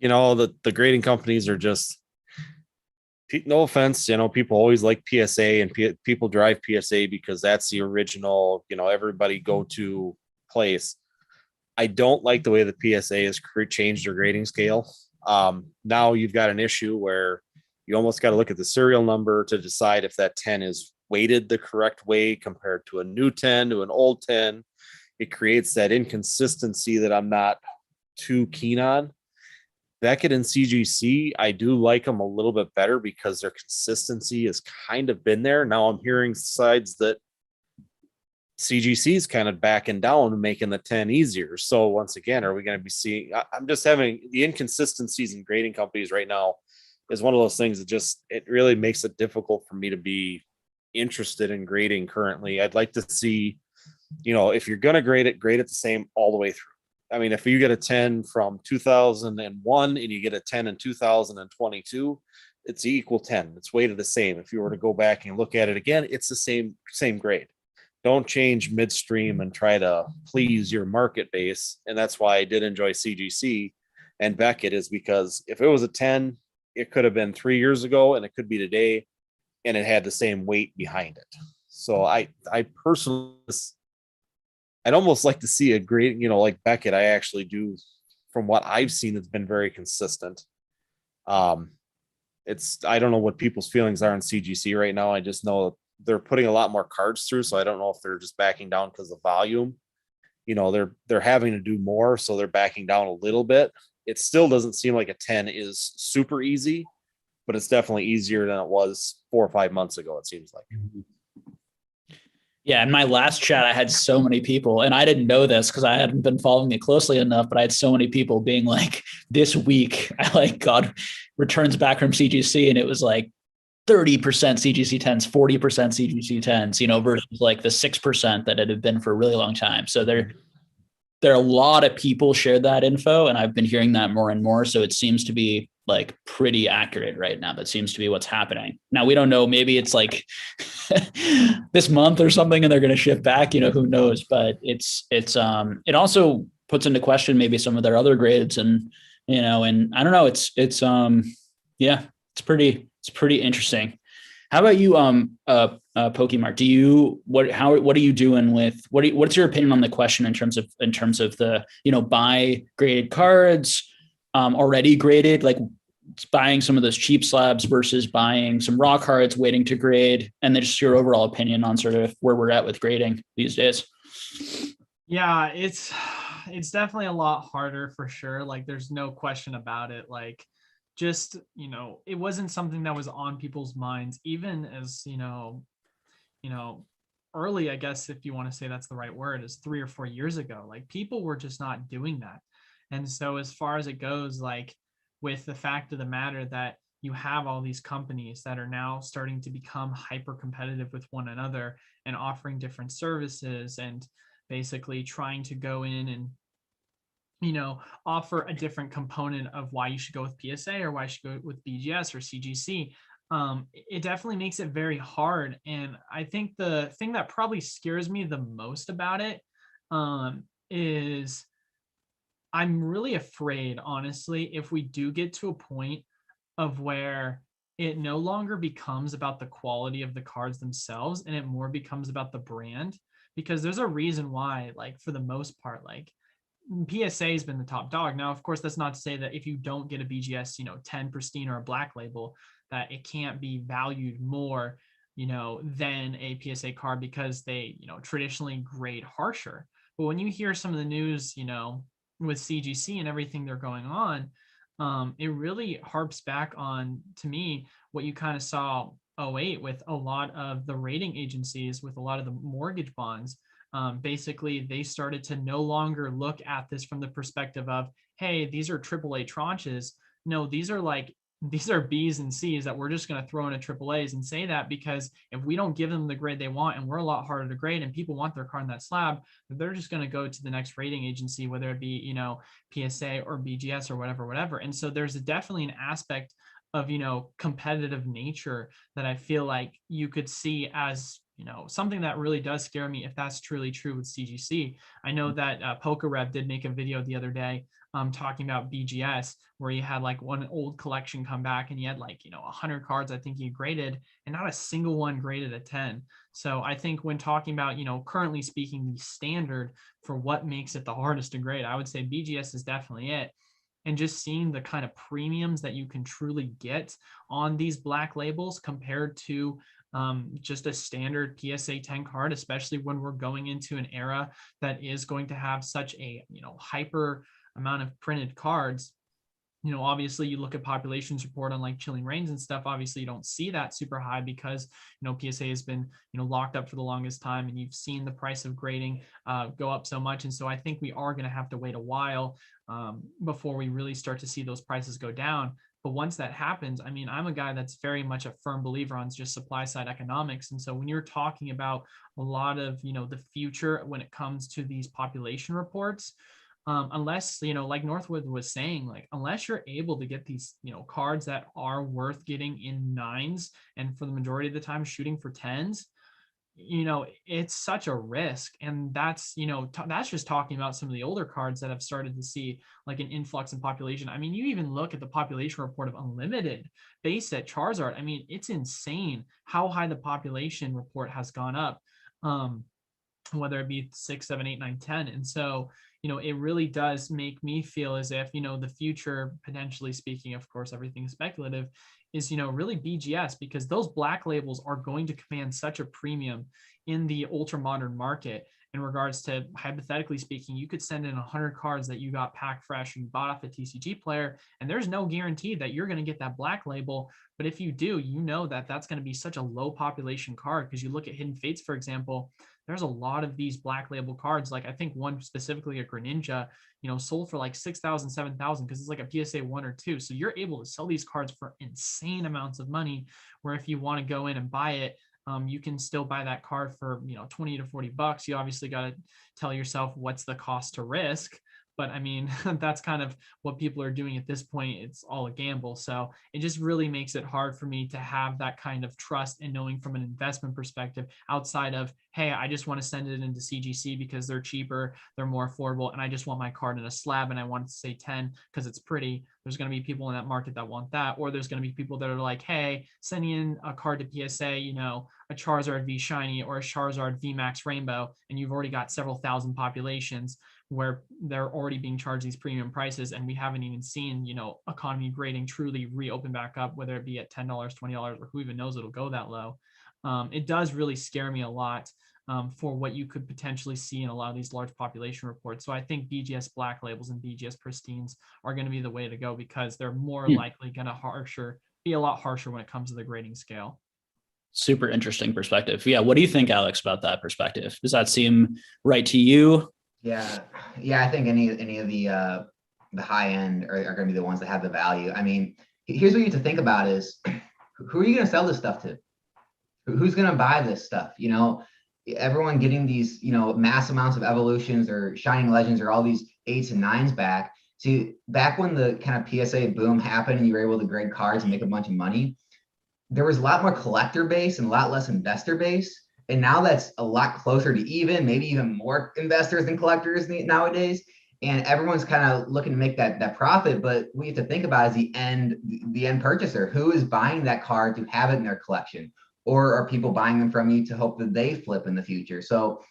The grading companies are just, no offense, people always like PSA, and people drive PSA because that's the original, everybody go to place. I don't like the way the PSA has changed their grading scale. Now you've got an issue where you almost got to look at the serial number to decide if that 10 is weighted the correct way compared to a new 10 to an old 10. It creates that inconsistency that I'm not too keen on. Beckett and CGC, I do like them a little bit better because their consistency has kind of been there. Now I'm hearing sides that CGC is kind of backing down and making the 10 easier. So once again, are we going to be seeing, I'm just having the inconsistencies in grading companies right now is one of those things that it really makes it difficult for me to be interested in grading currently. I'd like to see, if you're going to grade it the same all the way through. I mean, if you get a 10 from 2001 and you get a 10 in 2022, it's the equal 10. It's weighted the same. If you were to go back and look at it again, it's the same grade. Don't change midstream and try to please your market base. And that's why I did enjoy CGC and Beckett, is because if it was a 10, it could have been 3 years ago and it could be today, and it had the same weight behind it. So I personally, I'd almost like to see a great, like Beckett. I actually do, from what I've seen, it's been very consistent. I don't know what people's feelings are on CGC right now. I just know they're putting a lot more cards through. So I don't know if they're just backing down because of volume. They're having to do more, so they're backing down a little bit. It still doesn't seem like a 10 is super easy, but it's definitely easier than it was 4 or 5 months ago, it seems like. Yeah, in my last chat, I had so many people, and I didn't know this because I hadn't been following it closely enough, but I had so many people being like, this week, I got returns back from CGC, and it was like 30% CGC 10s, 40% CGC 10s, versus like the 6% that it had been for a really long time. So there are a lot of people shared that info, and I've been hearing that more and more. So it seems to be like pretty accurate right now. That seems to be what's happening. Now we don't know, maybe it's like this month or something and they're going to shift back, who knows, but it also puts into question maybe some of their other grades, and and I don't know, it's pretty interesting. How about you, Pokemart? What are you doing with what's your opinion on the question in terms of the buy graded cards, already graded, like buying some of those cheap slabs versus buying some raw cards, waiting to grade, and then just your overall opinion on sort of where we're at with grading these days? Yeah, it's it's definitely a lot harder for sure. Like there's no question about it. Like just, it wasn't something that was on people's minds, even as, you know, early, I guess, if you want to say that's the right word, is 3 or 4 years ago. Like people were just not doing that. And so as far as it goes, like with the fact of the matter that you have all these companies that are now starting to become hyper competitive with one another and offering different services and basically trying to go in and offer a different component of why you should go with PSA or why you should go with BGS or CGC. It definitely makes it very hard. And I think the thing that probably scares me the most about it is I'm really afraid, honestly, if we do get to a point of where it no longer becomes about the quality of the cards themselves and it more becomes about the brand, because there's a reason why, like for the most part, like PSA has been the top dog. Now, of course, that's not to say that if you don't get a BGS, 10 pristine or a black label, that it can't be valued more, than a PSA card because they, traditionally grade harsher. But when you hear some of the news, with CGC and everything they're going on, it really harps back on, to me, what you kind of saw 08 with a lot of the rating agencies, with a lot of the mortgage bonds. Basically, they started to no longer look at this from the perspective of, hey, these are AAA tranches. No, these are B's and C's that we're just going to throw into AAAs, and say that because if we don't give them the grade they want and we're a lot harder to grade and people want their card in that slab, they're just going to go to the next rating agency, whether it be, PSA or BGS or whatever. And so there's definitely an aspect of, competitive nature that I feel like you could see as, something that really does scare me if that's truly true with CGC. I know that PokeRev did make a video the other day talking about BGS, where he had like one old collection come back and he had like, 100 cards, I think he graded, and not a single one graded a 10. So I think when talking about, currently speaking, the standard for what makes it the hardest to grade, I would say BGS is definitely it. And just seeing the kind of premiums that you can truly get on these black labels compared to just a standard PSA 10 card, especially when we're going into an era that is going to have such a, hyper amount of printed cards. Obviously you look at populations report on like Chilling Reigns and stuff, obviously you don't see that super high because, PSA has been, locked up for the longest time, and you've seen the price of grading go up so much. And so I think we are going to have to wait a while before we really start to see those prices go down. But once that happens, I mean, I'm a guy that's very much a firm believer on just supply side economics. And so when you're talking about a lot of, the future when it comes to these population reports, unless, like Northwood was saying, like, unless you're able to get these, cards that are worth getting in 9s and for the majority of the time shooting for 10s, it's such a risk. And that's, that's just talking about some of the older cards that have started to see like an influx in population. I mean, you even look at the population report of Unlimited base set Charizard. I mean, it's insane how high the population report has gone up, whether it be 6, 7, 8, 9, 10. And so, it really does make me feel as if, the future, potentially speaking, of course, everything is speculative, is, really BGS, because those black labels are going to command such a premium in the ultra modern market. In regards to, hypothetically speaking, you could send in 100 cards that you got pack fresh and bought off a TCG player, and there's no guarantee that you're going to get that black label. But if you do, that that's going to be such a low population card, because you look at Hidden Fates, for example, there's a lot of these black label cards. Like I think one specifically, a Greninja, sold for like 6,000, 7,000 because it's like a PSA 1 or 2. So you're able to sell these cards for insane amounts of money, where if you want to go in and buy it, you can still buy that card for, 20 to 40 bucks. You obviously got to tell yourself what's the cost to risk. But I mean, that's kind of what people are doing at this point. It's all a gamble. So it just really makes it hard for me to have that kind of trust and knowing from an investment perspective, outside of, hey, I just want to send it into CGC because they're cheaper, they're more affordable, and I just want my card in a slab and I want it to say 10 because it's pretty. There's going to be people in that market that want that. Or there's going to be people that are like, hey, sending in a card to PSA, a Charizard V Shiny or a Charizard V Max Rainbow, and you've already got several thousand populations where they're already being charged these premium prices, and we haven't even seen, economy grading truly reopen back up, whether it be at $10, $20, or who even knows it'll go that low. It does really scare me a lot. for what you could potentially see in a lot of these large population reports. So I think BGS black labels and BGS pristines are going to be the way to go, because they're more likely going to be a lot harsher when it comes to the grading scale. Super interesting perspective. Yeah. What do you think, Alex, about that perspective? Does that seem right to you? Yeah. I think any of the high end are going to be the ones that have the value. I mean, here's what you have to think about is, who are you going to sell this stuff to? Who's going to buy this stuff? You know, everyone getting these, you know, mass amounts of evolutions or shining legends or all these 8s and 9s back. See, back when the kind of PSA boom happened and you were able to grade cards and make a bunch of money, there was a lot more collector base and a lot less investor base. And now that's a lot closer to even, maybe even more investors than collectors nowadays. And everyone's kind of looking to make that profit. But what you have to think about is the end purchaser. Who is buying that card to have it in their collection? Or are people buying them from you to hope that they flip in the future? So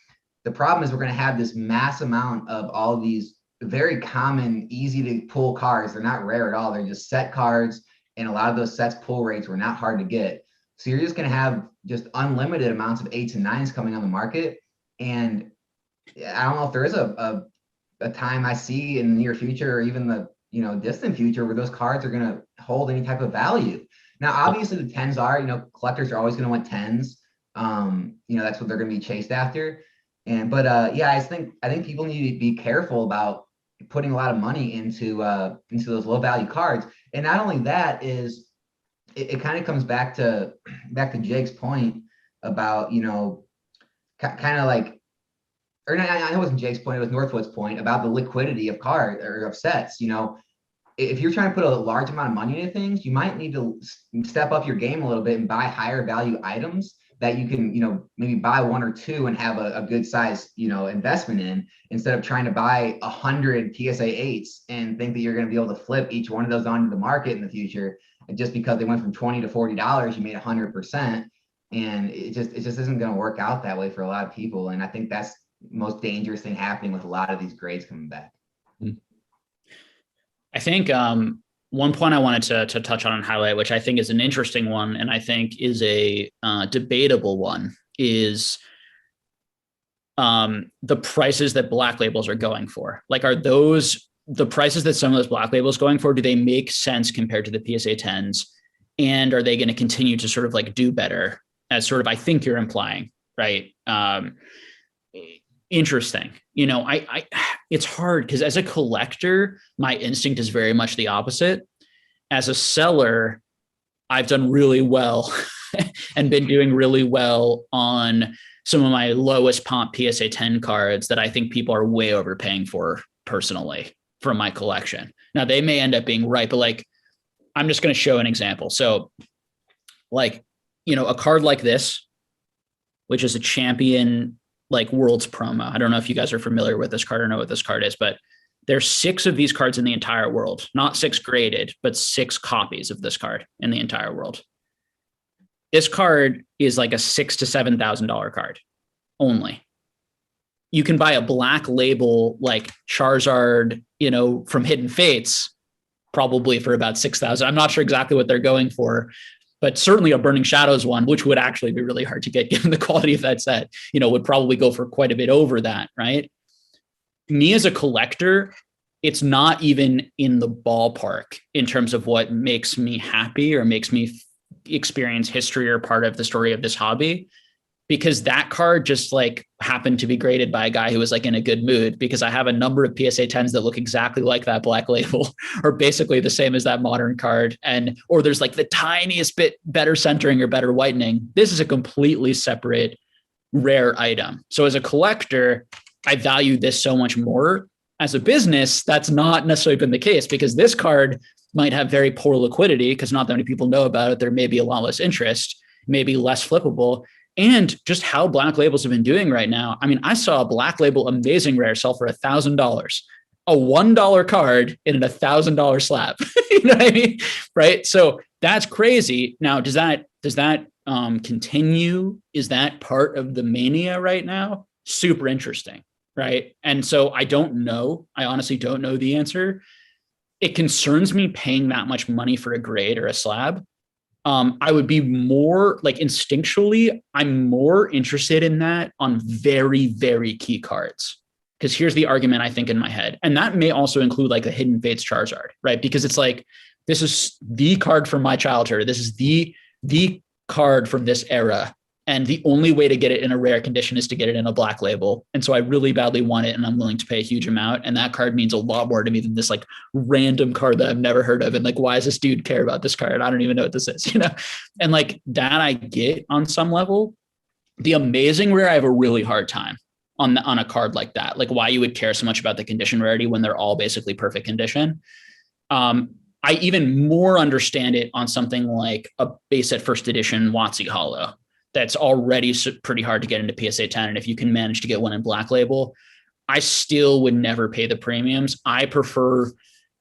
the problem is we're going to have this mass amount of all of these very common, easy to pull cards. They're not rare at all. They're just set cards. And a lot of those sets pull rates were not hard to get. So you're just going to have just unlimited amounts of 8s and 9s coming on the market. And I don't know if there is a time I see in the near future or even the, you know, distant future where those cards are going to hold any type of value. Now, obviously the 10s are, you know, collectors are always going to want 10s. You know, that's what they're going to be chased after. But yeah, I think people need to be careful about putting a lot of money into those low value cards. And not only that is it kind of comes back to Jake's point about, you know, kind of like, or I know it wasn't Jake's point, it was Northwood's point about the liquidity of cards or of sets. You know, if you're trying to put a large amount of money into things, you might need to step up your game a little bit and buy higher value items that you can, you know, maybe buy 1 or 2 and have a good size, you know, investment in, instead of trying to buy 100 PSA 8s and think that you're going to be able to flip each one of those onto the market in the future. And just because they went from $20 to $40, you made 100%. And it just isn't going to work out that way for a lot of people. And I think that's the most dangerous thing happening with a lot of these grades coming back. I think one point I wanted to touch on and highlight, which I think is an interesting one, and I think is a debatable one, is the prices that black labels are going for. Like, are those the prices that some of those black labels going for? Do they make sense compared to the PSA 10s? And are they going to continue to sort of like do better, as sort of, I think you're implying, right? Interesting. You know, it's hard because as a collector, my instinct is very much the opposite. As a seller, I've done really well and been doing really well on some of my lowest pomp PSA 10 cards that I think people are way overpaying for personally from my collection. Now, they may end up being right, but like, I'm just going to show an example. So like, you know, a card like this, which is a champion like Worlds promo. I don't know if you guys are familiar with this card or know what this card is, but there's 6 of these cards in the entire world, not 6 graded, but 6 copies of this card in the entire world. This card is like a $6,000 to $7,000 card only. You can buy a black label like Charizard, you know, from Hidden Fates, probably for about 6,000. I'm not sure exactly what they're going for, but certainly a Burning Shadows one, which would actually be really hard to get given the quality of that set, you know, would probably go for quite a bit over that, right? Me as a collector, it's not even in the ballpark in terms of what makes me happy or makes me experience history or part of the story of this hobby, because that card just like happened to be graded by a guy who was like in a good mood, because I have a number of PSA 10s that look exactly like that black label or basically the same as that modern card. Or there's like the tiniest bit better centering or better whitening. This is a completely separate rare item. So as a collector, I value this so much more. As a business, that's not necessarily been the case, because this card might have very poor liquidity because not that many people know about it. There may be a lot less interest, maybe less flippable. And just how black labels have been doing right now. I mean, I saw a black label amazing rare sell for $1,000, a $1 card in a $1,000 slab. You know what I mean? Right. So that's crazy. Now, does that continue? Is that part of the mania right now? Super interesting. Right. And so I don't know. I honestly don't know the answer. It concerns me paying that much money for a grade or a slab. I would be more like instinctually, I'm more interested in that on very, very key cards. Because here's the argument I think in my head. And that may also include like a Hidden Fates Charizard, right? Because it's like, this is the card from my childhood. This is the card from this era. And the only way to get it in a rare condition is to get it in a black label. And so I really badly want it and I'm willing to pay a huge amount. And that card means a lot more to me than this like random card that I've never heard of. And like, why does this dude care about this card? I don't even know what this is, you know? And like that I get on some level. The Amazing Rare, I have a really hard time on a card like that. Like why you would care so much about the condition rarity when they're all basically perfect condition. I even more understand it on something like a base set first edition WotC Hollow. That's already pretty hard to get into PSA 10. And if you can manage to get one in black label, I still would never pay the premiums. I prefer,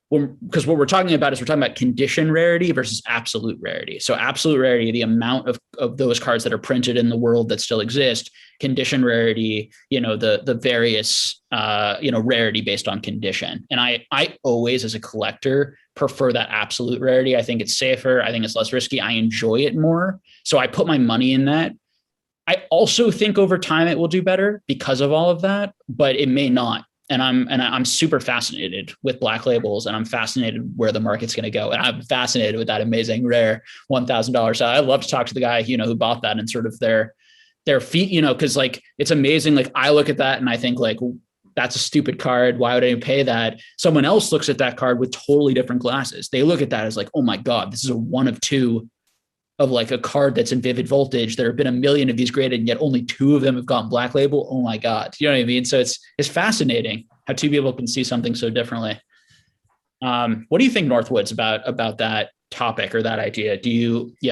because what we're talking about is we're talking about condition rarity versus absolute rarity. So absolute rarity, the amount of those cards that are printed in the world that still exist. Condition rarity, the various, rarity based on condition. And I always, as a collector, prefer that absolute rarity. I think it's safer. I think it's less risky. I enjoy it more. So I put my money in that. I also think over time it will do better because of all of that, but it may not. And I'm super fascinated with black labels, and I'm fascinated where the market's going to go. And I'm fascinated with that Amazing Rare $1,000. So I love to talk to the guy, who bought that and sort of their feet, because like, it's amazing. Like I look at that and I think like, that's a stupid card. Why would I pay that? Someone else looks at that card with totally different glasses. They look at that as like, oh my God, this is a one of two of like a card that's in Vivid Voltage. There have been a million of these graded, and yet only 2 of them have gotten black label. Oh my God. You know what I mean? So it's fascinating how 2 people can see something so differently. What do you think, Northwoods, about that topic or that idea?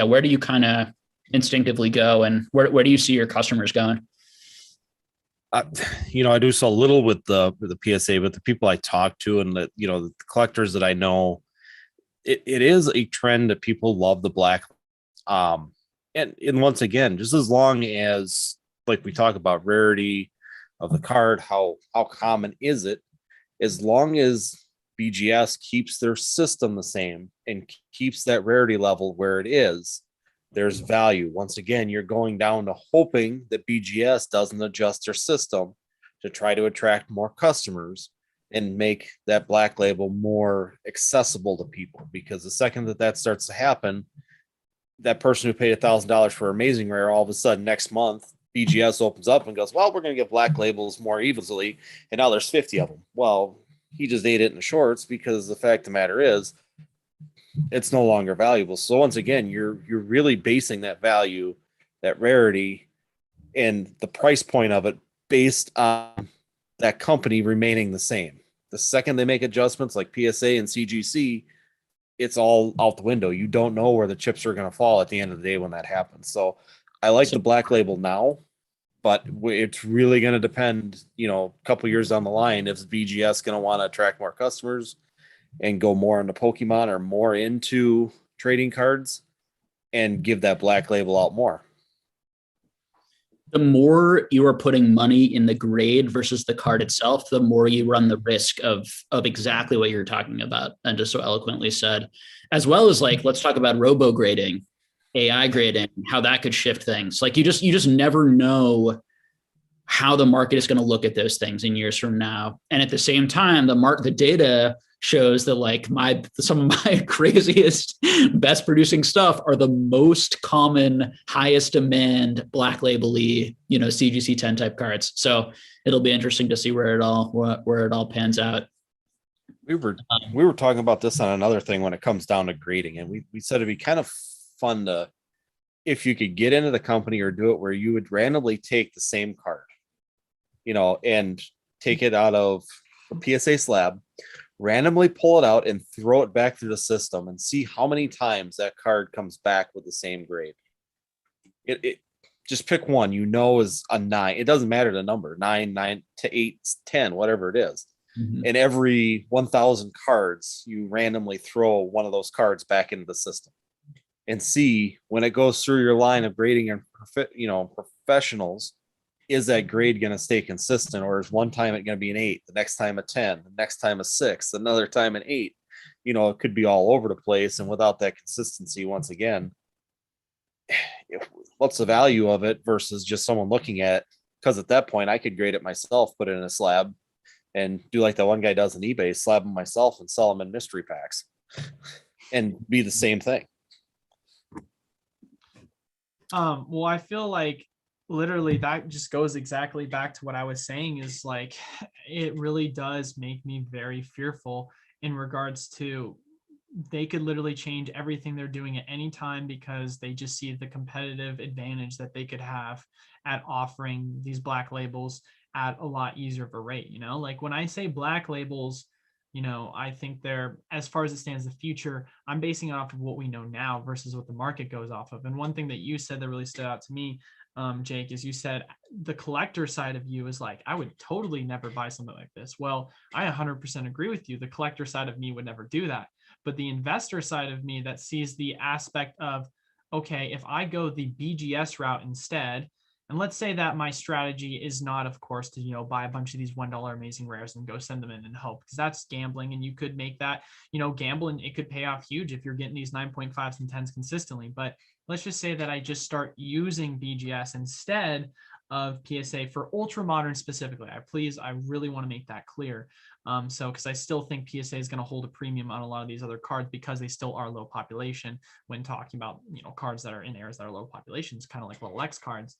Where do you kind of instinctively go, and where do you see your customers going? I do so little with the PSA, but the people I talk to and the collectors that I know, it is a trend that people love the black. And once again, just as long as, like we talk about rarity of the card, how common is it? As long as BGS keeps their system the same and keeps that rarity level where it is, there's value. Once again, you're going down to hoping that BGS doesn't adjust their system to try to attract more customers and make that black label more accessible to people. Because the second that starts to happen, that person who paid $1,000 for Amazing Rare, all of a sudden next month, BGS opens up and goes, well, we're going to give black labels more easily. And now there's 50 of them. Well, he just ate it in the shorts, because the fact of the matter is, it's no longer valuable. So once again, you're really basing that value, that rarity, and the price point of it based on that company remaining the same. The second they make adjustments like PSA and CGC, it's all out the window. You don't know where the chips are going to fall at the end of the day when that happens. So I like the black label now, but it's really going to depend, a couple years down the line, if BGS going to want to attract more customers and go more into Pokemon or more into trading cards and give that black label out more. The more you are putting money in the grade versus the card itself, the more you run the risk of exactly what you're talking about and just so eloquently said, as well as like, let's talk about robo grading, AI grading, how that could shift things. Like you just never know how the market is going to look at those things in years from now. And at the same time, the data shows that like some of my craziest, best producing stuff are the most common, highest demand black label-y, CGC 10 type cards. So it'll be interesting to see where it all pans out. We were talking about this on another thing when it comes down to grading, and we said it'd be kind of fun to, if you could get into the company or do it where you would randomly take the same card, and take it out of a PSA slab, randomly pull it out and throw it back through the system and see how many times that card comes back with the same grade. It just pick one, is a 9. It doesn't matter the number, 9 to 8, 10, whatever it is. Mm-hmm. And every 1,000 cards, you randomly throw one of those cards back into the system and see when it goes through your line of grading and professionals, is that grade going to stay consistent, or is one time it going to be an 8, the next time a 10, the next time a 6, another time an 8? It could be all over the place, and without that consistency, once again, what's the value of it versus just someone looking at it? Because at that point, I could grade it myself, put it in a slab, and do like that one guy does on eBay, slab them myself and sell them in mystery packs, and be the same thing. Well, I feel like literally that just goes exactly back to what I was saying, is like, it really does make me very fearful in regards to they could literally change everything they're doing at any time because they just see the competitive advantage that they could have at offering these black labels at a lot easier of a rate. You know, like when I say black labels, you know, I think they're, as far as it stands the future, I'm basing it off of what we know now versus what the market goes off of. And one thing that you said that really stood out to me, Jake, is you said the collector side of you is like, I would totally never buy something like this. Well, I 100% agree with you. The collector side of me would never do that. But the investor side of me that sees the aspect of, okay, if I go the BGS route instead, and let's say that my strategy is not, of course, to, you know, buy a bunch of these $1 amazing rares and go send them in and hope, because that's gambling, and you could make that, you know, gambling. It could pay off huge if you're getting these 9.5s and 10s consistently. But let's just say that I just start using BGS instead of PSA for ultra modern specifically. I really want to make that clear. So, because I still think PSA is going to hold a premium on a lot of these other cards because they still are low population when talking about, you know, cards that are in areas that are low populations, kind of like Level X cards.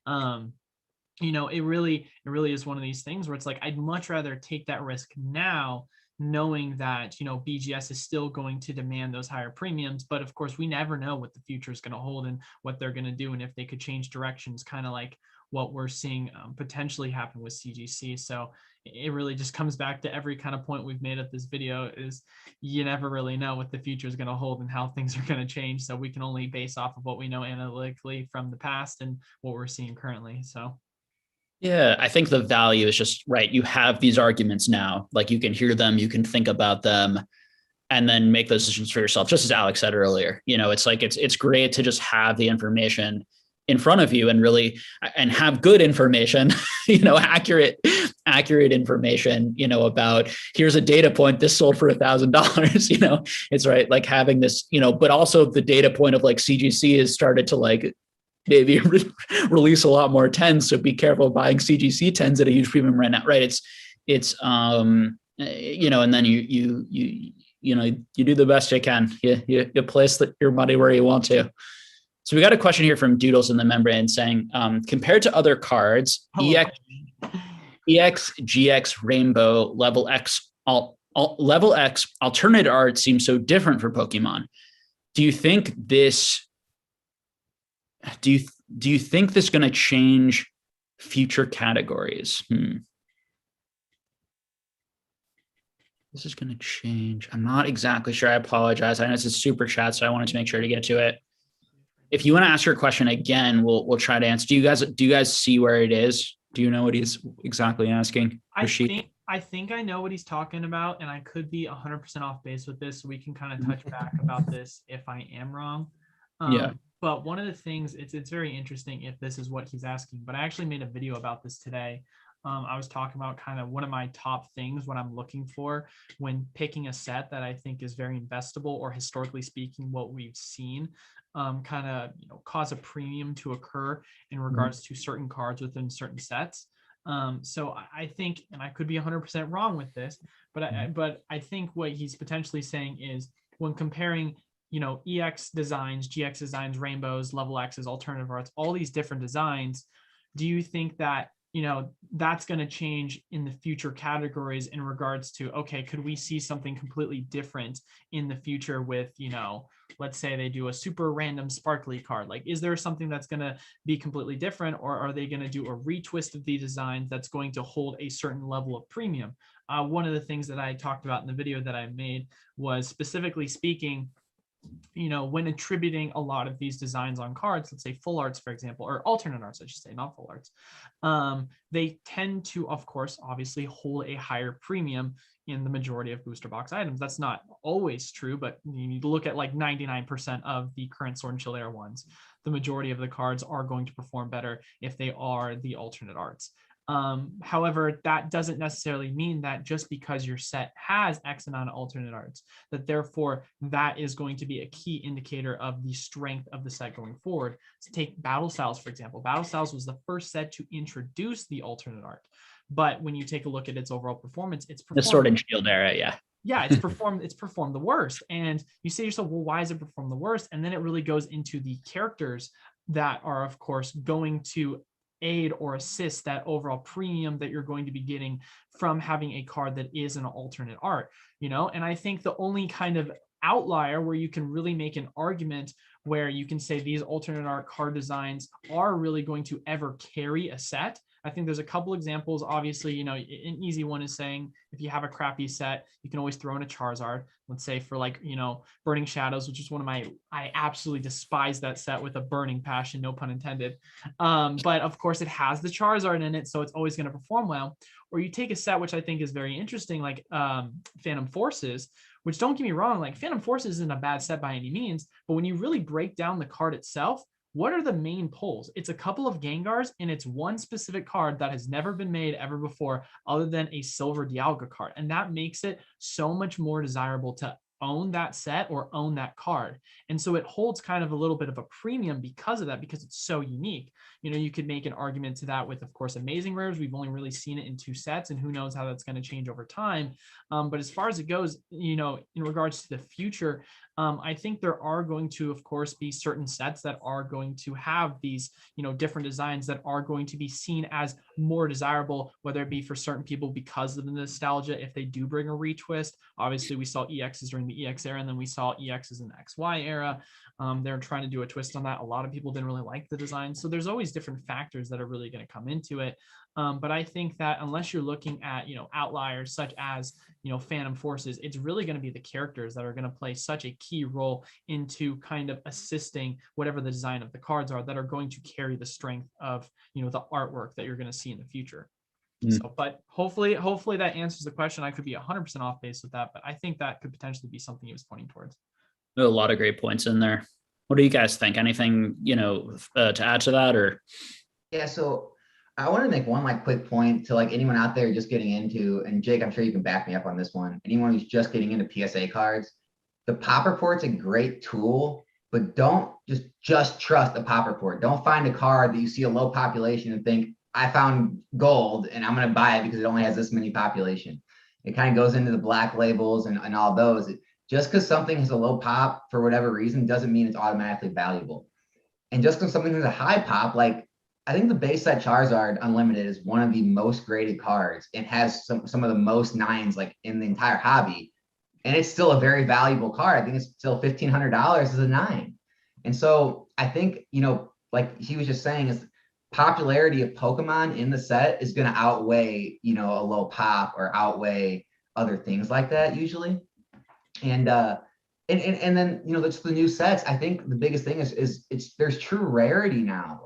You know, it really is one of these things where it's like, I'd much rather take that risk now, knowing that, you know, BGS is still going to demand those higher premiums. But of course, we never know what the future is going to hold and what they're going to do, and if they could change directions, kind of like what we're seeing potentially happen with CGC. So it really just comes back to every kind of point we've made at this video, is you never really know what the future is going to hold and how things are going to change. So we can only base off of what we know analytically from the past and what we're seeing currently. So Yeah, I think the value is just right. You have these arguments now, like you can hear them, you can think about them, and then make those decisions for yourself. Just as Alex said earlier, you know, it's like it's great to just have the information in front of you and really and have good information, you know, accurate information, you know, about here's a data point, this sold for $1,000, you know, it's right. Like having this, you know, but also the data point of like CGC has started to like maybe release a lot more 10s. So be careful buying CGC 10s at a huge premium right now. Right. It's you know, and then you know, you do the best you can. You place your money where you want to. So we got a question here from Doodles in the membrane saying, compared to other cards, EX, GX, Rainbow, Level X, Level X alternate art seems so different for Pokemon. Do you think this going to change future categories? This is going to change. I'm not exactly sure. I apologize. I know it's a super chat, so I wanted to make sure to get to it. If you want to ask your question again, we'll try to answer. Do you guys see where it is? Do you know what he's exactly asking? I think I know what he's talking about, and I could be 100% off base with this. So we can kind of touch back about this if I am wrong. Yeah. But one of the things, it's very interesting if this is what he's asking. But I actually made a video about this today. I was talking about kind of one of my top things, what I'm looking for when picking a set that I think is very investable, or historically speaking, what we've seen kind of, you know, cause a premium to occur in regards to certain cards within certain sets. So I think, and I could be 100% wrong with this, but I think what he's potentially saying is when comparing, you know, EX designs, GX designs, rainbows, level X's, alternative arts, all these different designs, do you think that, you know, that's going to change in the future categories in regards to, okay, could we see something completely different in the future with, you know, let's say they do a super random sparkly card. Like, is there something that's going to be completely different, or are they going to do a retwist of the designs that's going to hold a certain level of premium? One of the things that I talked about in the video that I made was, specifically speaking, you know, when attributing a lot of these designs on cards, let's say full arts, for example, or alternate arts, I should say, not full arts, they tend to, of course, obviously hold a higher premium in the majority of booster box items. That's not always true, but you need to look at like 99% of the current Sword and Shield Era ones. The majority of the cards are going to perform better if they are the alternate arts. However, that doesn't necessarily mean that just because your set has X amount of alternate arts, that therefore that is going to be a key indicator of the strength of the set going forward. So take Battle Styles, for example. Battle Styles was the first set to introduce the alternate art. But when you take a look at its overall performance, it's The Sword and Shield era, yeah. It's performed the worst. And you say to yourself, well, why is it performed the worst? And then it really goes into the characters that are, of course, going to aid or assist that overall premium that you're going to be getting from having a card that is an alternate art, and I think the only kind of outlier where you can really make an argument where you can say these alternate art card designs are really going to ever carry a set. I think there's a couple examples. Obviously, an easy one is saying if you have a crappy set, you can always throw in a Charizard. Let's say for Burning Shadows, which is one of I absolutely despise that set with a burning passion, no pun intended. But of course it has the Charizard in it, so it's always going to perform well. Or you take a set, which I think is very interesting, like Phantom Forces, which, don't get me wrong, like Phantom Forces isn't a bad set by any means, but when you really break down the card itself, what are the main pulls? It's a couple of Gengars, and it's one specific card that has never been made ever before other than a Silver Dialga card. And that makes it so much more desirable to own that set or own that card. And so it holds kind of a little bit of a premium because of that, because it's so unique. You could make an argument to that with, of course, Amazing Rares. We've only really seen it in 2 sets, and who knows how that's going to change over time. But as far as it goes, in regards to the future, I think there are going to, of course, be certain sets that are going to have these, different designs that are going to be seen as more desirable, whether it be for certain people because of the nostalgia. If they do bring a retwist, obviously we saw EXs during the EX era, and then we saw EXs in the XY era. They're trying to do a twist on that. A lot of people didn't really like the design. So there's always different factors that are really going to come into it. But I think that unless you're looking at, outliers such as, Phantom Forces, it's really going to be the characters that are going to play such a key role into kind of assisting whatever the design of the cards are that are going to carry the strength of, the artwork that you're going to see in the future. So, but hopefully that answers the question. I could be 100% off base with that, but I think that could potentially be something he was pointing towards. A lot of great points in there. What do you guys think? Anything, to add to that, or? Yeah. So I want to make one quick point to anyone out there just getting into, and Jake, I'm sure you can back me up on this one. Anyone who's just getting into PSA cards, the pop report's a great tool, but don't just trust the pop report. Don't find a card that you see a low population and think, I found gold and I'm going to buy it because it only has this many population. It kind of goes into the black labels and all those. Just because something has a low pop for whatever reason doesn't mean it's automatically valuable. And just because something has a high pop, I think the base set Charizard Unlimited is one of the most graded cards and has some of the most 9s in the entire hobby. And it's still a very valuable card. I think it's still $1,500 as a 9. And so I think, like he was just saying, is popularity of Pokemon in the set is going to outweigh, a low pop or outweigh other things like that usually. And then, that's the new sets. I think the biggest thing is there's true rarity now.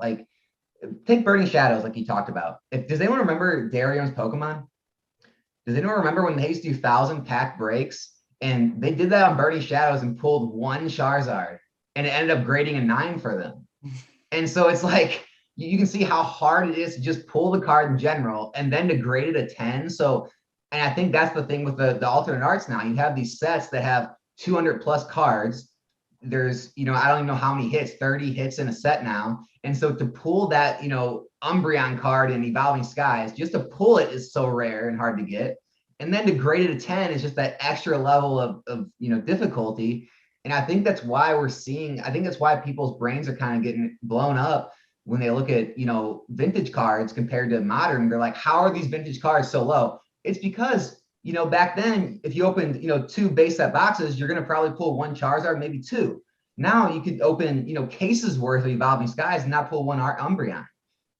Think Burning Shadows, like you talked about. Does anyone remember Darion's Pokemon? Does anyone remember when they used to do 1,000 pack breaks? And they did that on Burning Shadows and pulled one Charizard, and it ended up grading a 9 for them. And so it's you can see how hard it is to just pull the card in general and then to grade it a 10. So, and I think that's the thing with the alternate arts now. You have these sets that have 200 plus cards. There's, I don't even know how many hits, 30 hits in a set now. And so to pull that, Umbreon card in Evolving Skies, just to pull it is so rare and hard to get. And then to grade it a 10 is just that extra level of difficulty. And I think that's why that's why people's brains are kind of getting blown up when they look at, vintage cards compared to modern. They're like, how are these vintage cards so low? It's because, back then, if you opened, 2 base set boxes, you're going to probably pull 1 Charizard, maybe 2. Now you could open, cases worth of Evolving Skies and not pull 1 Umbreon.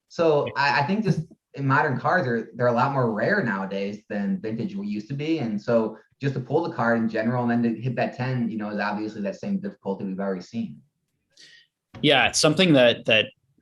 So I think just in modern cards, they're a lot more rare nowadays than vintage used to be. And so just to pull the card in general and then to hit that 10, is obviously that same difficulty we've already seen. Yeah, it's something that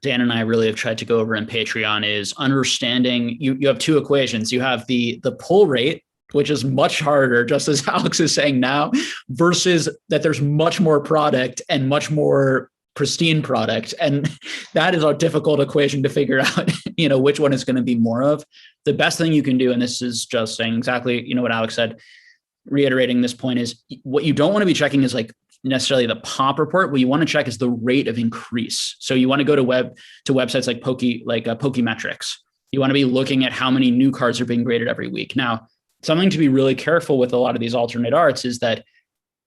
Dan and I really have tried to go over in Patreon is understanding you have 2 equations. You have the pull rate, which is much harder, just as Alex is saying now, versus that there's much more product and much more pristine product. And that is a difficult equation to figure out, which one is going to be more of. The best thing you can do, and this is just saying exactly, what Alex said, reiterating this point, is what you don't want to be checking is like necessarily the pop report. What you want to check is the rate of increase. So you want to go to websites like Pokemetrics. You want to be looking at how many new cards are being graded every week. Now, something to be really careful with a lot of these alternate arts is that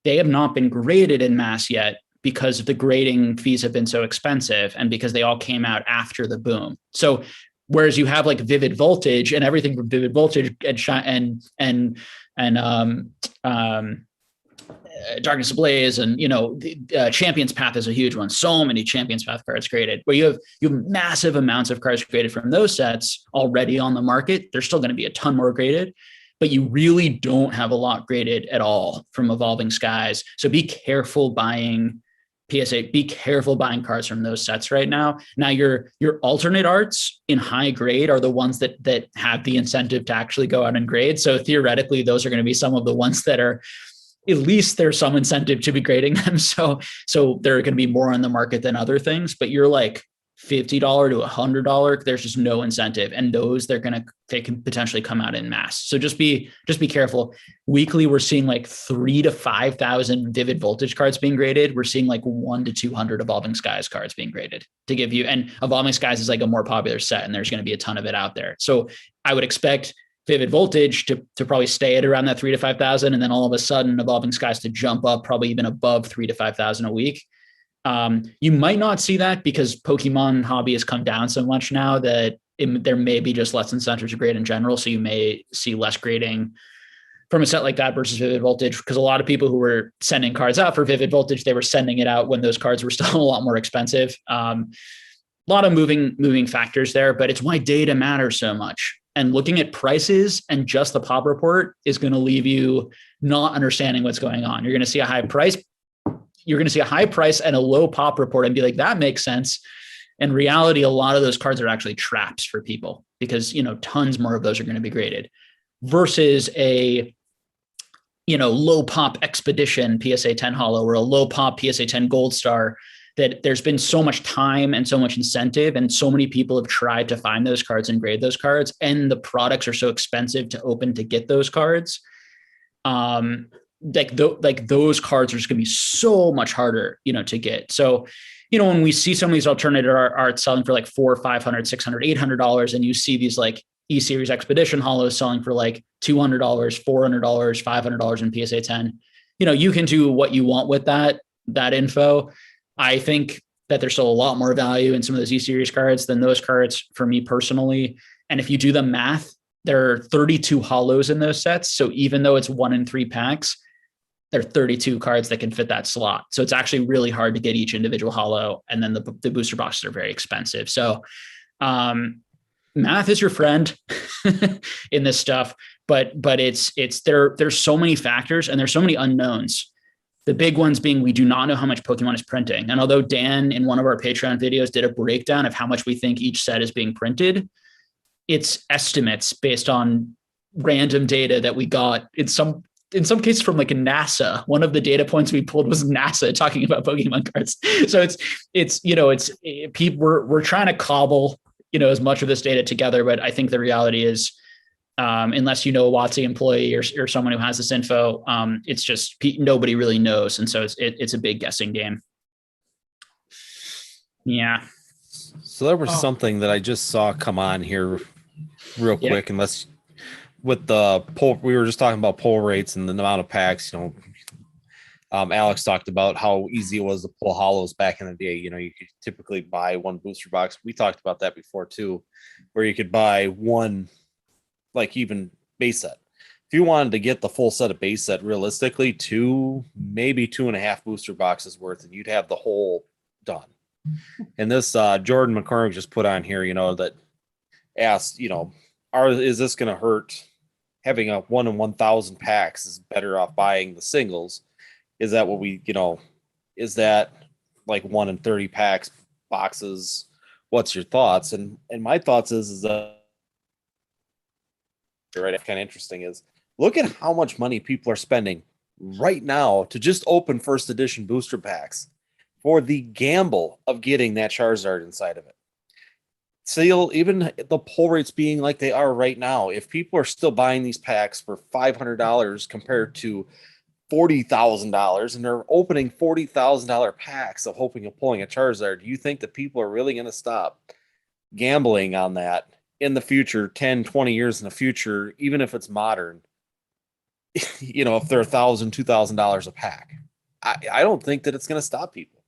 they have not been graded in mass yet because the grading fees have been so expensive and because they all came out after the boom. So whereas you have like Vivid Voltage and everything from Vivid Voltage and Darkness Ablaze and Champions Path is a huge one. So many Champions Path cards graded, where you have massive amounts of cards graded from those sets already on the market. There's still going to be a ton more graded, but you really don't have a lot graded at all from Evolving Skies. So be careful buying PSA, be careful buying cards from those sets right now. Now your alternate arts in high grade are the ones that have the incentive to actually go out and grade. So theoretically, those are going to be some of the ones that are, at least there's some incentive to be grading them. So they're going to be more on the market than other things, but you're like $50 to $100, there's just no incentive. And those they can potentially come out in mass. So just be careful. Weekly, we're seeing like 3,000 to 5,000 Vivid Voltage cards being graded. We're seeing like 100 to 200 Evolving Skies cards being graded to give you, and Evolving Skies is like a more popular set and there's going to be a ton of it out there. So I would expect Vivid Voltage to probably stay at around that 3,000 to 5,000. And then all of a sudden Evolving Skies to jump up probably even above 3,000 to 5,000 a week. You might not see that because Pokemon hobby has come down so much now that there may be just less incentive to grade in general. So you may see less grading from a set like that versus Vivid Voltage, because a lot of people who were sending cards out for Vivid Voltage, they were sending it out when those cards were still a lot more expensive. A lot of moving factors there, but it's why data matters so much. And looking at prices and just the pop report is going to leave you not understanding what's going on. You're going to see a high price. You're going to see a high price and a low pop report and be like, that makes sense. In reality, a lot of those cards are actually traps for people because, tons more of those are going to be graded versus a, low pop Expedition PSA 10 holo or a low pop PSA 10 Gold Star, that there's been so much time and so much incentive and so many people have tried to find those cards and grade those cards, and the products are so expensive to open to get those cards. Those cards are just going to be so much harder, to get. So, when we see some of these alternative art selling for like $400, $500, $600, $800, and you see these like E-Series Expedition holos selling for like $200, $400, $500 in PSA 10, you can do what you want with that info. I think that there's still a lot more value in some of those E-Series cards than those cards for me personally. And if you do the math, there are 32 holos in those sets. So even though it's 1 in 3 packs, there are 32 cards that can fit that slot. So it's actually really hard to get each individual holo. And then the booster boxes are very expensive. So math is your friend in this stuff, but there's so many factors and there's so many unknowns. The big ones being, we do not know how much Pokemon is printing. And although Dan in one of our Patreon videos did a breakdown of how much we think each set is being printed, it's estimates based on random data that we got in some cases from like NASA. One of the data points we pulled was NASA talking about Pokemon cards. So we're trying to cobble, as much of this data together. But I think the reality is, unless a WotC employee or someone who has this info, it's just nobody really knows. And so it's a big guessing game. Yeah. So there was something that I just saw come on here real quick, unless with the poll, we were just talking about poll rates and the amount of packs, Alex talked about how easy it was to pull holos back in the day. You could typically buy one booster box. We talked about that before too, where you could buy one, like even base set. If you wanted to get the full set of base set, realistically, 2, maybe 2.5 booster boxes worth, and you'd have the whole done. And this Jordan McCormick just put on here, that asked, is this going to hurt? Having a 1 in 1,000 packs is better off buying the singles. Is that what we, is that like 1 in 30 packs boxes? What's your thoughts? And my thoughts is that right, kind of interesting is look at how much money people are spending right now to just open first edition booster packs. for the gamble of getting that Charizard inside of it. Still, even the pull rates being like they are right now, if people are still buying these packs for $500 compared to $40,000 and they're opening $40,000 packs of hoping of pulling a Charizard, do you think that people are really going to stop gambling on that in the future, 10, 20 years in the future, even if it's modern, if they're $1,000, $2,000 a pack? I don't think that it's going to stop people.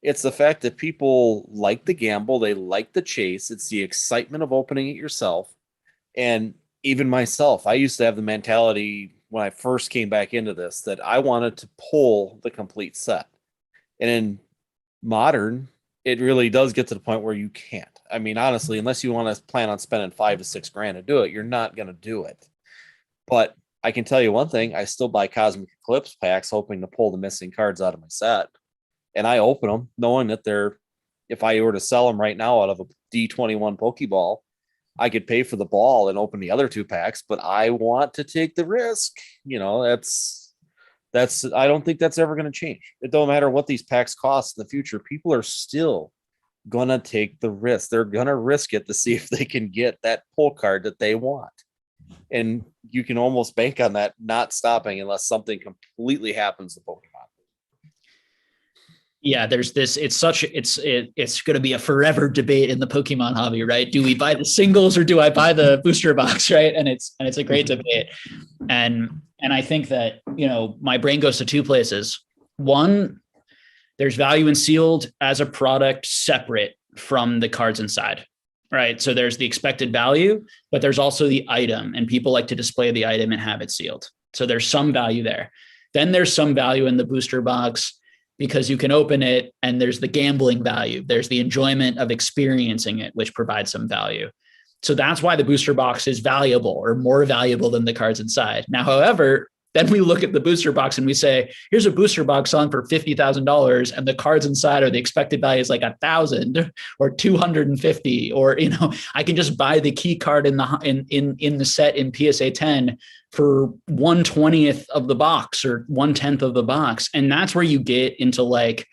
It's the fact that people like the gamble. They like the chase. It's the excitement of opening it yourself. And even myself, I used to have the mentality when I first came back into this that I wanted to pull the complete set. And in modern, it really does get to the point where you can't. I mean, honestly, unless you want to plan on spending $5 to $6 grand to do it, you're not going to do it. But I can tell you one thing, I still buy Cosmic Eclipse packs hoping to pull the missing cards out of my set. And I open them knowing that if I were to sell them right now out of a D21 Pokeball, I could pay for the ball and open the other 2 packs, but I want to take the risk. I don't think that's ever going to change. It don't matter what these packs cost in the future. People are still going to take the risk. They're going to risk it to see if they can get that pull card that they want. And you can almost bank on that not stopping unless something completely happens to Pokemon. Yeah, there's this, it's going to be a forever debate in the Pokemon hobby, right? Do we buy the singles or do I buy the booster box, right? And it's a great debate. And I think that, my brain goes to 2 places. One, there's value in sealed as a product separate from the cards inside, right? So there's the expected value, but there's also the item, and people like to display the item and have it sealed. So there's some value there. Then there's some value in the booster box because you can open it and there's the gambling value. There's the enjoyment of experiencing it, which provides some value. So that's why the booster box is valuable or more valuable than the cards inside. Now, however, then we look at the booster box and we say, here's a booster box selling for $50,000 and the cards inside are the expected value is like 1,000 or 250, or, I can just buy the key card in the set in PSA 10 for 1/20th of the box or 1/10th of the box. And that's where you get into like,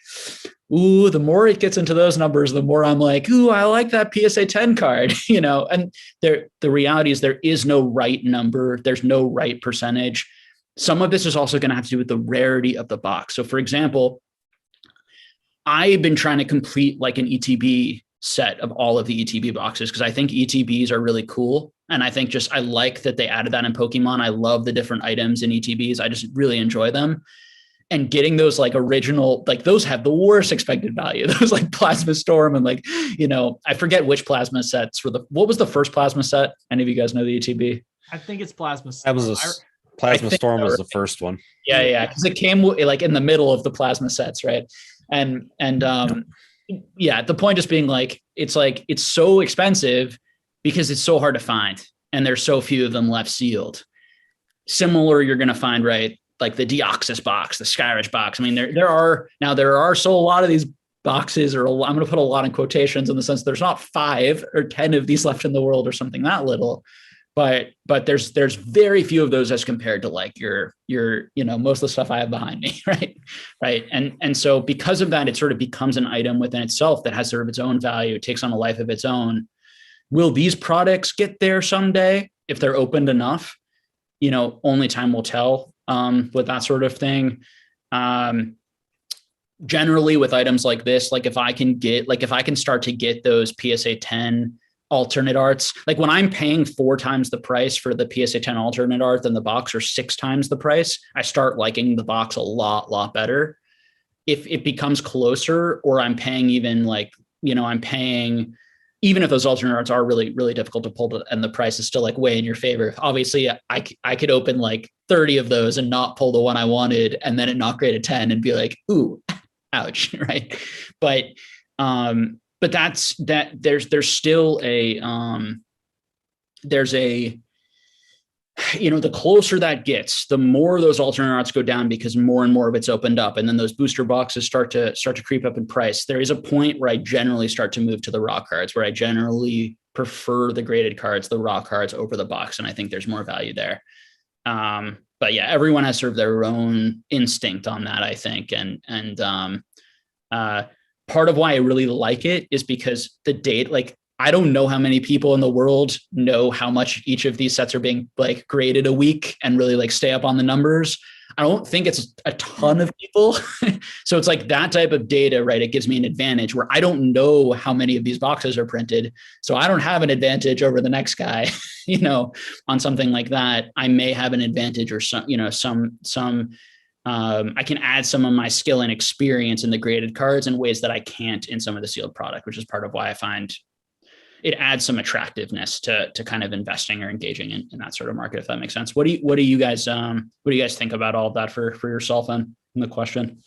ooh, the more it gets into those numbers, the more I'm like, ooh, I like that PSA 10 card, and the reality is there is no right number. There's no right percentage. Some of this is also going to have to do with the rarity of the box. So for example, I've been trying to complete like an ETB set of all of the ETB boxes because I think ETBs are really cool. And I think I like that they added that in Pokemon. I love the different items in ETBs. I just really enjoy them. And getting those like original, like those have the worst expected value. Those like Plasma Storm and like, I forget which plasma sets what was the first plasma set? Any of you guys know the ETB? I think it's Plasma That Storm. was Plasma Storm was the first one. Yeah. Cause it came like in the middle of the plasma sets. Right. And the point just being like, it's so expensive because it's so hard to find and there's so few of them left sealed. Similar, you're going to find, right, like the Deoxys box, the Skyrish box. I mean, there are still a lot of these boxes, or I'm going to put a lot in quotations in the sense there's not 5 or 10 of these left in the world or something that little, but there's very few of those as compared to like your most of the stuff I have behind me, right. And so because of that, it sort of becomes an item within itself that has sort of its own value. It takes on a life of its own. Will these products get there someday if they're opened enough? Only time will tell with that sort of thing. Generally with items like this, like if I can start to get those PSA 10 alternate arts, like when I'm paying 4 times the price for the PSA 10 alternate art than the box, or 6 times the price, I start liking the box a lot better. If it becomes closer, or I'm paying even like, even if those alternate arts are really, really difficult to pull and the price is still like way in your favor. Obviously I could open like 30 of those and not pull the one I wanted, and then it not grade a 10 and be like, ooh, ouch. Right. But that's that there's still the closer that gets, the more those alternate arts go down because more and more of it's opened up. And then those booster boxes start to creep up in price. There is a point where I generally start to move to the raw cards, where I generally prefer the graded cards, the raw cards over the box. And I think there's more value there. But yeah, everyone has sort of their own instinct on that, I think. And Part of why I really like it is because the date, like, I don't know how many people in the world know how much each of these sets are being like graded a week and really like stay up on the numbers. I don't think it's a ton of people. So it's like that type of data, right? It gives me an advantage where I don't know how many of these boxes are printed. So I don't have an advantage over the next guy, on something like that. I may have an advantage or I can add some of my skill and experience in the graded cards in ways that I can't in some of the sealed product, which is part of why I find it adds some attractiveness to kind of investing or engaging in that sort of market, if that makes sense. What do you guys think about all of that for yourself and the question?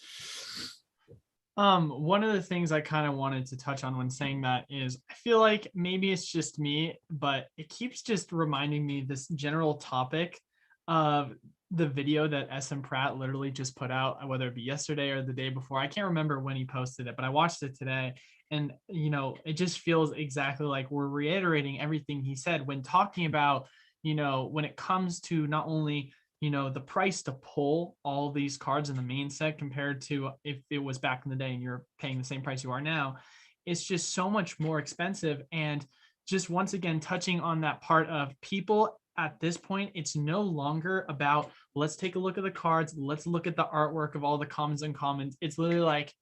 One of the things I kind of wanted to touch on when saying that is I feel like maybe it's just me, but it keeps just reminding me this general topic of the video that SM Pratt literally just put out, whether it be yesterday or the day before. I can't remember when he posted it, but I watched it today. And, it just feels exactly like we're reiterating everything he said when talking about, when it comes to not only, the price to pull all these cards in the main set compared to if it was back in the day and you're paying the same price you are now, it's just so much more expensive. And just once again, touching on that part of people at this point, it's no longer about, let's take a look at the cards. Let's look at the artwork of all the commons and commons. It's literally like,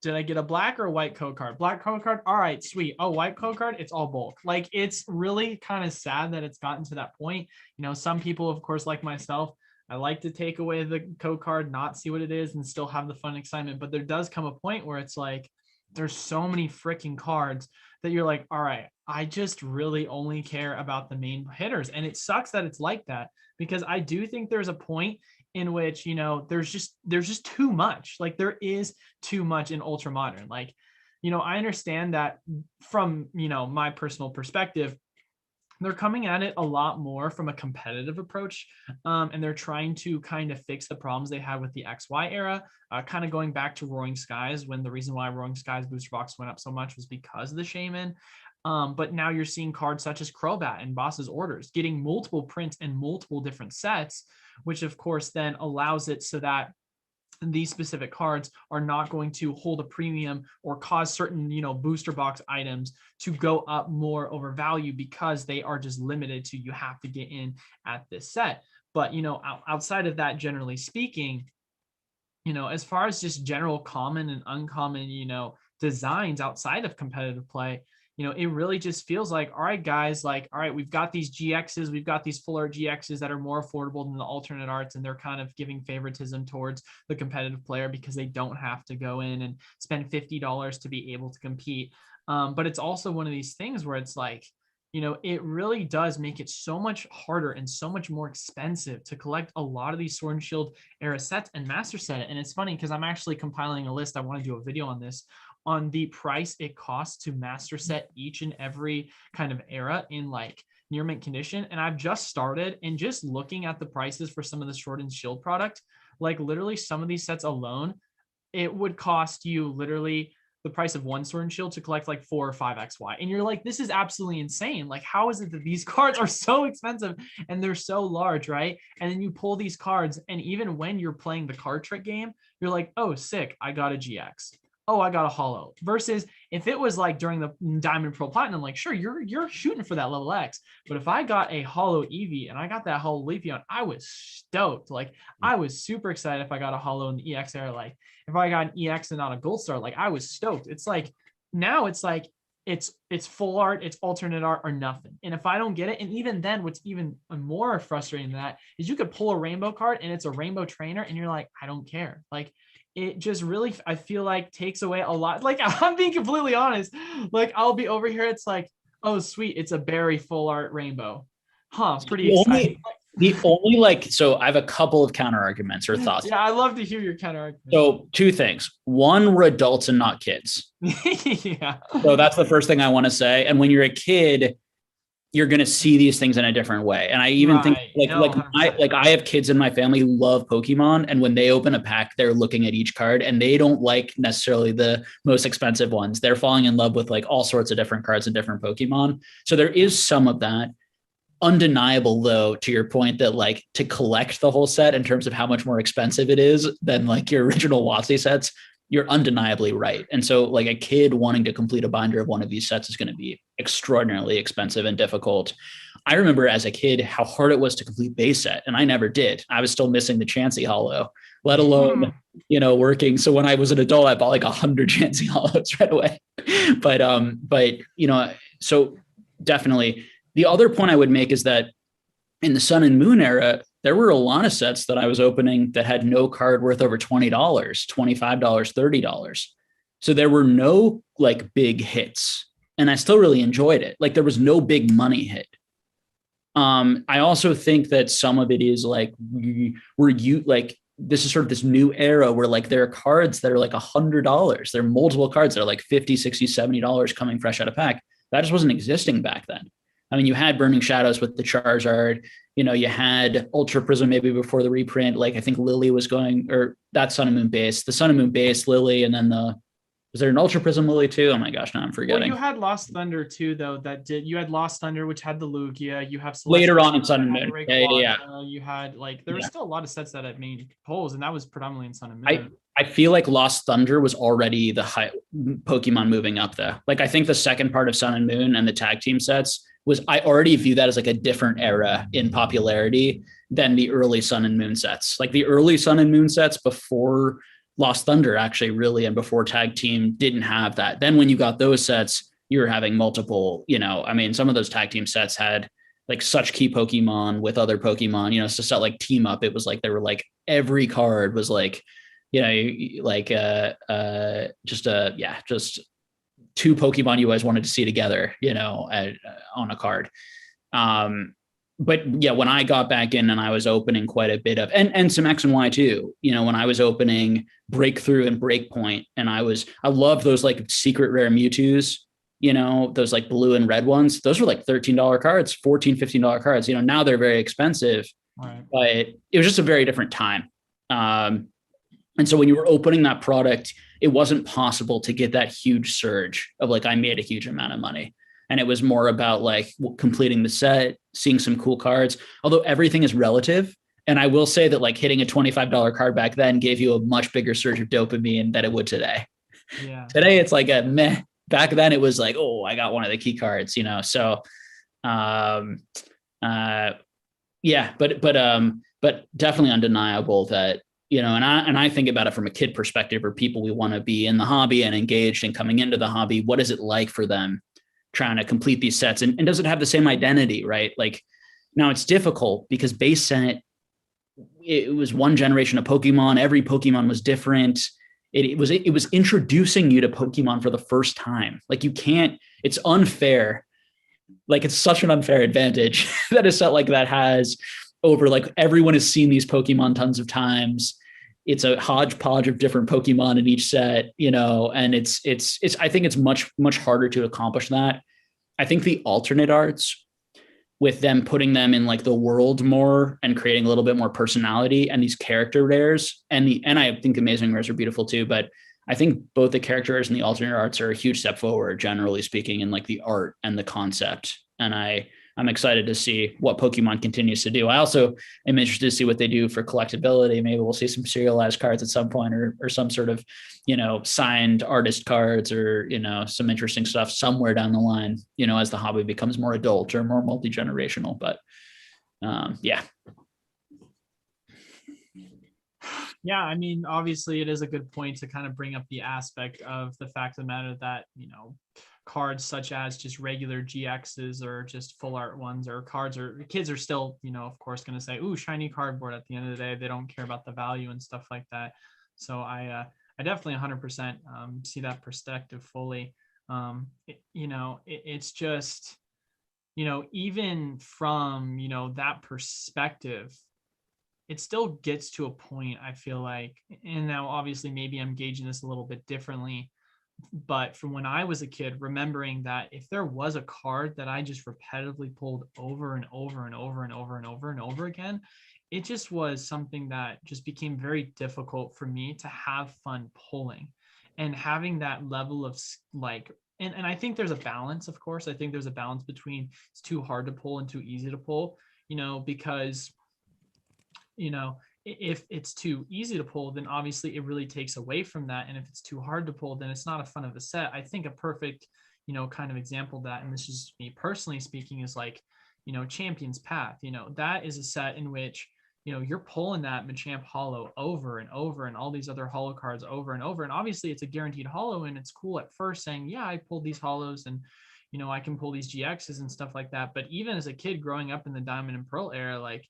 did I get a black or a white code card? Black code card. All right, sweet. Oh, white code card. It's all bulk. Like, it's really kind of sad that it's gotten to that point. Some people, of course, like myself, I like to take away the code card, not see what it is and still have the fun excitement. But there does come a point where it's like, there's so many freaking cards that you're like, all right, I just really only care about the main hitters. And it sucks that it's like that, because I do think there's a point in which, there's just too much. Like, there is too much in ultra modern. Like, I understand that from, my personal perspective, they're coming at it a lot more from a competitive approach. And they're trying to kind of fix the problems they had with the XY era, kind of going back to Roaring Skies, when the reason why Roaring Skies booster box went up so much was because of the Shaman. But now you're seeing cards such as Crobat and Boss's Orders getting multiple prints and multiple different sets, which of course then allows it so that these specific cards are not going to hold a premium or cause certain, booster box items to go up more over value because they are just limited to, you have to get in at this set. But, outside of that, generally speaking, as far as just general common and uncommon, designs outside of competitive play, it really just feels like, all right, guys, like, all right, we've got these GXs, we've got these full art GXs that are more affordable than the alternate arts, and they're kind of giving favoritism towards the competitive player because they don't have to go in and spend $50 to be able to compete. But it's also one of these things where it's like, it really does make it so much harder and so much more expensive to collect a lot of these Sword and Shield era sets and Master Set. And it's funny because I'm actually compiling a list. I want to do a video on this, on the price it costs to master set each and every kind of era in like near mint condition. And I've just started, and just looking at the prices for some of the Sword and Shield product, like literally some of these sets alone, it would cost you literally the price of one Sword and Shield to collect like 4 or 5 XY. And you're like, this is absolutely insane. Like, how is it that these cards are so expensive and they're so large, right? And then you pull these cards, and even when you're playing the card trick game, you're like, oh, sick, I got a GX. Oh, I got a holo. Versus if it was like during the Diamond, Pearl, Platinum, like, sure, you're shooting for that level X. But if I got a holo Eevee and I got that holo Leafeon, I was stoked. Like, I was super excited if I got a holo in the EX era. Like, if I got an EX and not a gold star, like, I was stoked. It's like, now it's like, it's full art, it's alternate art, or nothing. And if I don't get it, and even then, what's even more frustrating than that is you could pull a rainbow card and it's a rainbow trainer, and you're like, I don't care. Like, it just really, I feel like, takes away a lot. Like, I'm being completely honest. Like, I'll be over here, it's like, oh, sweet, it's a berry full art rainbow. Huh, pretty exciting. So I have a couple of counter arguments or thoughts. Yeah, I love to hear your counter arguments. So 2 things. One, we're adults and not kids. Yeah. So that's the first thing I want to say. And when you're a kid, you're going to see these things in a different way. And I even think I have kids in my family who love Pokemon. And when they open a pack, they're looking at each card and they don't like necessarily the most expensive ones. They're falling in love with like all sorts of different cards and different Pokemon. So there is some of that. Undeniable though, to your point that like to collect the whole set in terms of how much more expensive it is than like your original WotC sets, you're undeniably right. And so like a kid wanting to complete a binder of one of these sets is going to be extraordinarily expensive and difficult. I remember as a kid how hard it was to complete base set, and I never did. I was still missing the Chansey Hollow, let alone, working. So when I was an adult, I bought like 100 Chansey Hollows right away. But so definitely. The other point I would make is that in the Sun and Moon era, there were a lot of sets that I was opening that had no card worth over $20, $25, $30. So there were no like big hits, and I still really enjoyed it. Like there was no big money hit. I also think that some of it is like this is sort of this new era where like there are cards that are like $100. There are multiple cards that are like $50, $60, $70 coming fresh out of pack. That just wasn't existing back then. I mean, you had Burning Shadows with the Charizard, you had Ultra Prism maybe before the reprint. Like I think Lily was going, or that Sun and Moon base, the Sun and Moon base, Lily, and then was there an Ultra Prism Lily too? Oh my gosh, now I'm forgetting. Well, you had Lost Thunder too, though. You had Lost Thunder, which had the Lugia. You have later on in Sun and Moon. Yeah. You had there were still a lot of sets that had made polls, and that was predominantly in Sun and Moon. I feel like Lost Thunder was already the high Pokemon moving up though. Like I think the second part of Sun and Moon and the tag team sets I already view that as like a different era in popularity than the early Sun and Moon sets. Like the early Sun and Moon sets before Lost Thunder actually really, and before tag team didn't have that. Then when you got those sets, you were having multiple, some of those tag team sets had like such key Pokemon with other Pokemon, so set like team up. It was like, there were like every card was like, just two Pokemon you always wanted to see together, on a card. But yeah, when I got back in and I was opening quite a bit of, and some X and Y too, when I was opening Breakthrough and Breakpoint, and I love those like secret rare Mewtwo's, those like blue and red ones. Those were like $13 cards, $14, $15 cards. Now they're very expensive, right. But it was just a very different time. And so when you were opening that product, it wasn't possible to get that huge surge of like, I made a huge amount of money. And it was more about like completing the set, seeing some cool cards, although everything is relative. And I will say that like hitting a $25 card back then gave you a much bigger surge of dopamine than it would today. Yeah. Today it's like a meh. Back then it was like, oh, I got one of the key cards, So, but definitely undeniable that, and I think about it from a kid perspective, or people we want to be in the hobby and engaged and coming into the hobby. What is it like for them trying to complete these sets? And does it have the same identity, right? Like now it's difficult because base set, it was one generation of Pokemon. Every Pokemon was different. It was introducing you to Pokemon for the first time. Like it's unfair. Like it's such an unfair advantage that a set like that has over like everyone has seen these Pokemon tons of times. It's a hodgepodge of different Pokemon in each set, and it's I think it's much, much harder to accomplish that. I think the alternate arts, with them putting them in like the world more and creating a little bit more personality, and these character rares and I think amazing rares are beautiful too, but I think both the character rares and the alternate arts are a huge step forward, generally speaking, in like the art and the concept. And I'm excited to see what Pokemon continues to do. I also am interested to see what they do for collectability. Maybe we'll see some serialized cards at some point, or some sort of, signed artist cards, or, some interesting stuff somewhere down the line, as the hobby becomes more adult or more multi-generational. But yeah. Yeah, I mean, obviously it is a good point to kind of bring up the aspect of the fact of the matter that, cards such as just regular GXs or just full art ones, or cards, or kids are still, of course, going to say, ooh, shiny cardboard. At the end of the day, they don't care about the value and stuff like that. So I definitely 100% see that perspective fully. It's just, even from, that perspective, it still gets to a point, I feel like, and now obviously maybe I'm gauging this a little bit differently, but from when I was a kid, remembering that if there was a card that I just repetitively pulled over and over and over and over and over and over again, it just was something that just became very difficult for me to have fun pulling, and having that level of like, and I think there's a balance, of course. I think there's a balance between it's too hard to pull and too easy to pull, because, if it's too easy to pull, then obviously it really takes away from that. And if it's too hard to pull, then it's not a fun of a set. I think a perfect, kind of example of that, and this is me personally speaking, is like, Champion's Path. That is a set in which, you're pulling that Machamp holo over and over, and all these other holo cards over and over. And obviously it's a guaranteed holo, and it's cool at first saying, yeah, I pulled these holos, and I can pull these GXs and stuff like that. But even as a kid growing up in the Diamond and Pearl era, like,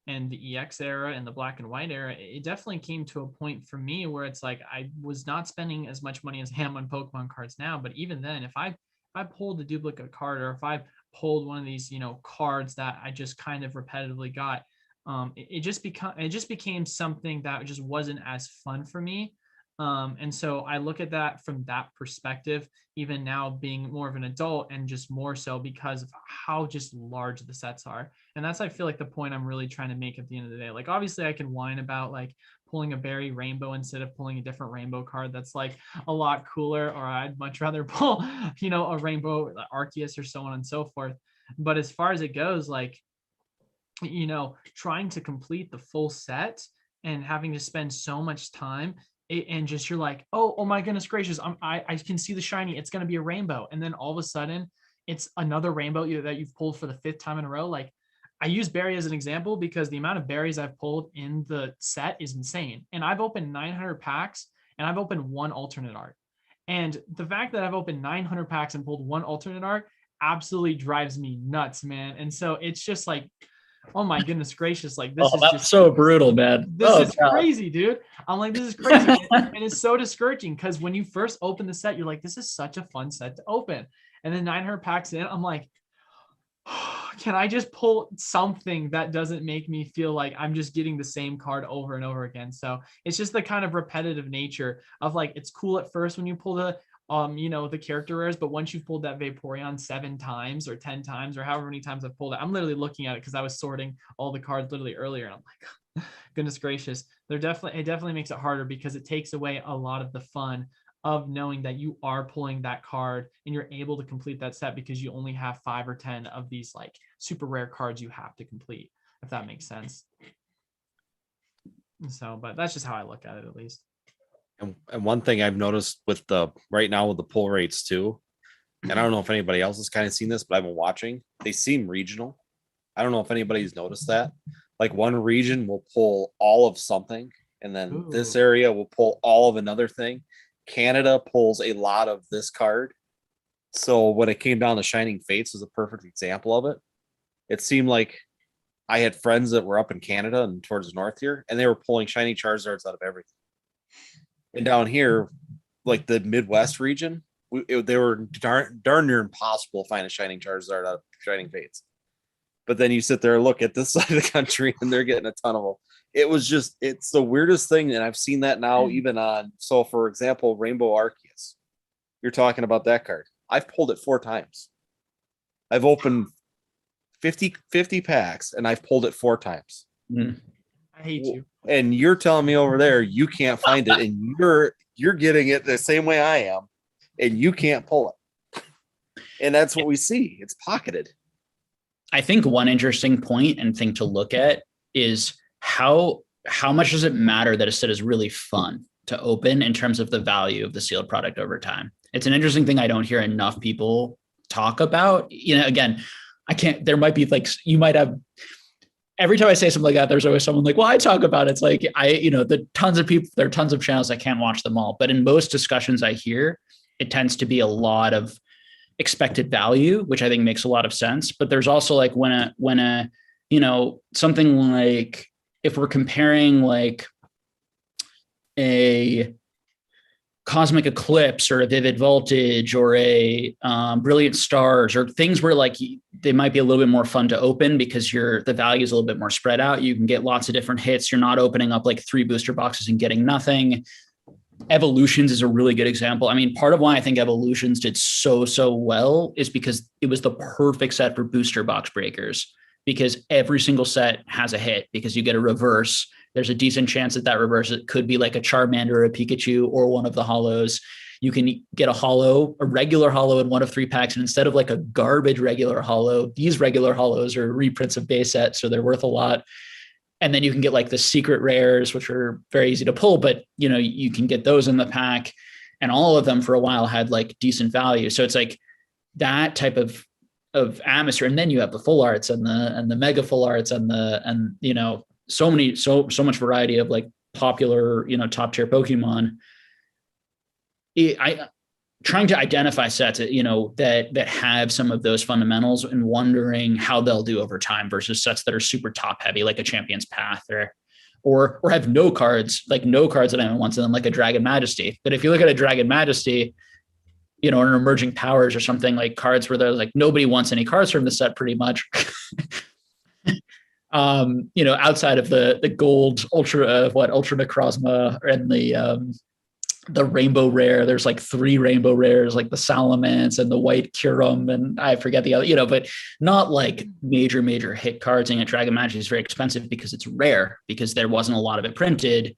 and the EX era and the Black and White era, it definitely came to a point for me where it's like I was not spending as much money as I am on Pokemon cards now. But even then, if I pulled a duplicate card, or if I pulled one of these, cards that I just kind of repetitively got, it just became something that just wasn't as fun for me. And so I look at that from that perspective, even now being more of an adult, and just more so because of how just large the sets are. And that's, I feel like, the point I'm really trying to make at the end of the day. Like, obviously I can whine about like pulling a Berry Rainbow instead of pulling a different rainbow card that's like a lot cooler, or I'd much rather pull, a Rainbow Arceus or so on and so forth. But as far as it goes, like, trying to complete the full set and having to spend so much time, and just, you're like, oh my goodness gracious, I can see the shiny, it's going to be a rainbow. And then all of a sudden it's another rainbow that you've pulled for the 5th time in a row. Like, I use Berry as an example because the amount of berries I've pulled in the set is insane. And I've opened 900 packs and I've opened 1 alternate art. And the fact that I've opened 900 packs and pulled 1 alternate art absolutely drives me nuts, man. And so it's just like, oh my goodness gracious, like, this is that's just so brutal, man. This is crazy, dude. I'm like, this is crazy. And it's so discouraging because when you first open the set, you're like, this is such a fun set to open. And then 900 packs in, I'm like, can I just pull something that doesn't make me feel like I'm just getting the same card over and over again? So it's just the kind of repetitive nature of, like, it's cool at first when you pull the the character rares, but once you've pulled that Vaporeon 7 times or 10 times or however many times I've pulled it, I'm literally looking at it because I was sorting all the cards literally earlier, and I'm like, goodness gracious, it definitely makes it harder because it takes away a lot of the fun of knowing that you are pulling that card and you're able to complete that set because you only have 5 or 10 of these like super rare cards you have to complete, if that makes sense. So, but that's just how I look at it, at least. And one thing I've noticed with right now with the pull rates too, and I don't know if anybody else has kind of seen this, but I've been watching, they seem regional. I don't know if anybody's noticed that. Like, one region will pull all of something, and then this area will pull all of another thing. Canada pulls a lot of this card. So when it came down to Shining Fates was a perfect example of it. It seemed like I had friends that were up in Canada and towards the north here, and they were pulling shiny Charizards out of everything. And down here, like the Midwest region, they were darn near impossible to find a Shining Charizard out of Shining Fates. But then you sit there and look at this side of the country, and they're getting a ton of them. It's the weirdest thing, and I've seen that now even on, so for example, Rainbow Arceus. You're talking about that card. I've pulled it 4 times. I've opened 50 packs, and I've pulled it 4 times. I hate you. And you're telling me over there you can't find it, and you're getting it the same way I am, and you can't pull it. And that's what we see. It's pocketed. I think one interesting point and thing to look at is how much does it matter that a set is really fun to open in terms of the value of the sealed product over time. It's an interesting thing I don't hear enough people talk about. Again, there might be like, you might have, every time I say something like that, there's always someone like, well, I talk about it. It's like, there are tons of channels. I can't watch them all, but in most discussions I hear, it tends to be a lot of expected value, which I think makes a lot of sense. But there's also like when something like, if we're comparing like a Cosmic Eclipse or a Vivid Voltage or a Brilliant Stars, or things where like they might be a little bit more fun to open because the value is a little bit more spread out. You can get lots of different hits. You're not opening up like 3 booster boxes and getting nothing. Evolutions is a really good example. I mean, part of why I think Evolutions did so well is because it was the perfect set for booster box breakers, because every single set has a hit, because you get a reverse. There's a decent chance that reverse, it could be like a Charmander or a Pikachu or one of the holos. You can get a regular holo in 1 of 3 packs. And instead of like a garbage regular holo, these regular holos are reprints of base sets, so they're worth a lot. and then you can get like the secret rares, which are very easy to pull, but you know, you can get those in the pack, and all of them for a while had like decent value. So it's like that type of atmosphere. And then you have the full arts and the mega full arts and you know, so much variety of like popular, you know, top tier Pokemon. I trying to identify sets, you know, that have some of those fundamentals and wondering how they'll do over time versus sets that are super top heavy, like a Champion's Path or have no cards that anyone wants in them, like a Dragon Majesty. But if you look at a Dragon Majesty, you know, or an Emerging Powers or something, like cards where there's like nobody wants any cards from the set pretty much. You know, outside of the gold ultra Necrozma and the rainbow rare, there's like 3 rainbow rares, like the Salamence and the white Kyurem, and I forget the other, you know, but not like major hit cards. And Dragon Majesty is very expensive because it's rare, because there wasn't a lot of it printed,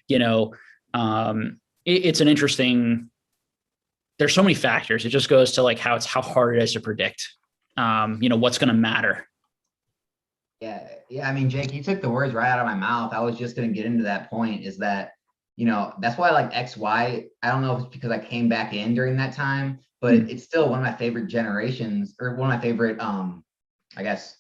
you know. It's an interesting, there's so many factors. It just goes to like how hard it is to predict, you know, what's going to matter. Yeah. I mean, Jake, you took the words right out of my mouth. I was just going to get into that point, is that, you know, that's why I like XY. I don't know if it's because I came back in during that time, but it's still one of my favorite generations, or one of my favorite, I guess,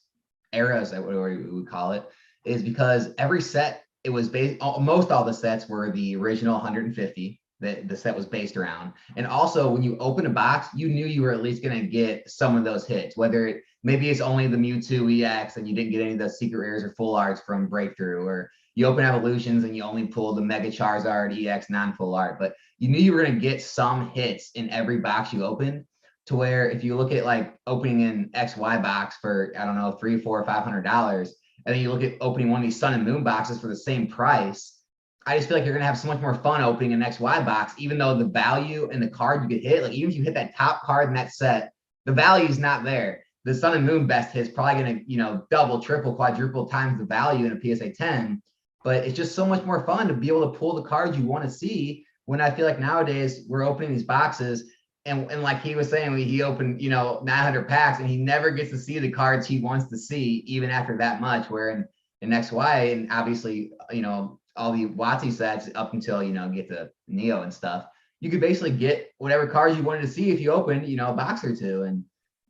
eras, whatever we would call it, is because every set, it was based, most all the sets were the original 150 that the set was based around. And also when you open a box, you knew you were at least going to get some of those hits, whether maybe it's only the Mewtwo EX and you didn't get any of the secret rares or full arts from Breakthrough, or you open Evolutions and you only pull the Mega Charizard EX non-full art, but you knew you were going to get some hits in every box you opened, to where if you look at like opening an XY box for, I don't know, $300, $400, $500, and then you look at opening one of these Sun and Moon boxes for the same price, I just feel like you're going to have so much more fun opening an XY box, even though the value and the card you could hit, like even if you hit that top card in that set, the value is not there. The Sun and Moon best hit's probably going to, you know, double, triple, quadruple times the value in a PSA 10. But it's just so much more fun to be able to pull the cards you want to see, when I feel like nowadays we're opening these boxes and like he was saying, he opened, you know, 900 packs and he never gets to see the cards he wants to see even after that much, where in XY, and obviously, you know, all the WotC sets up until, you know, get to Neo and stuff, you could basically get whatever cards you wanted to see if you opened, you know, a box or two. And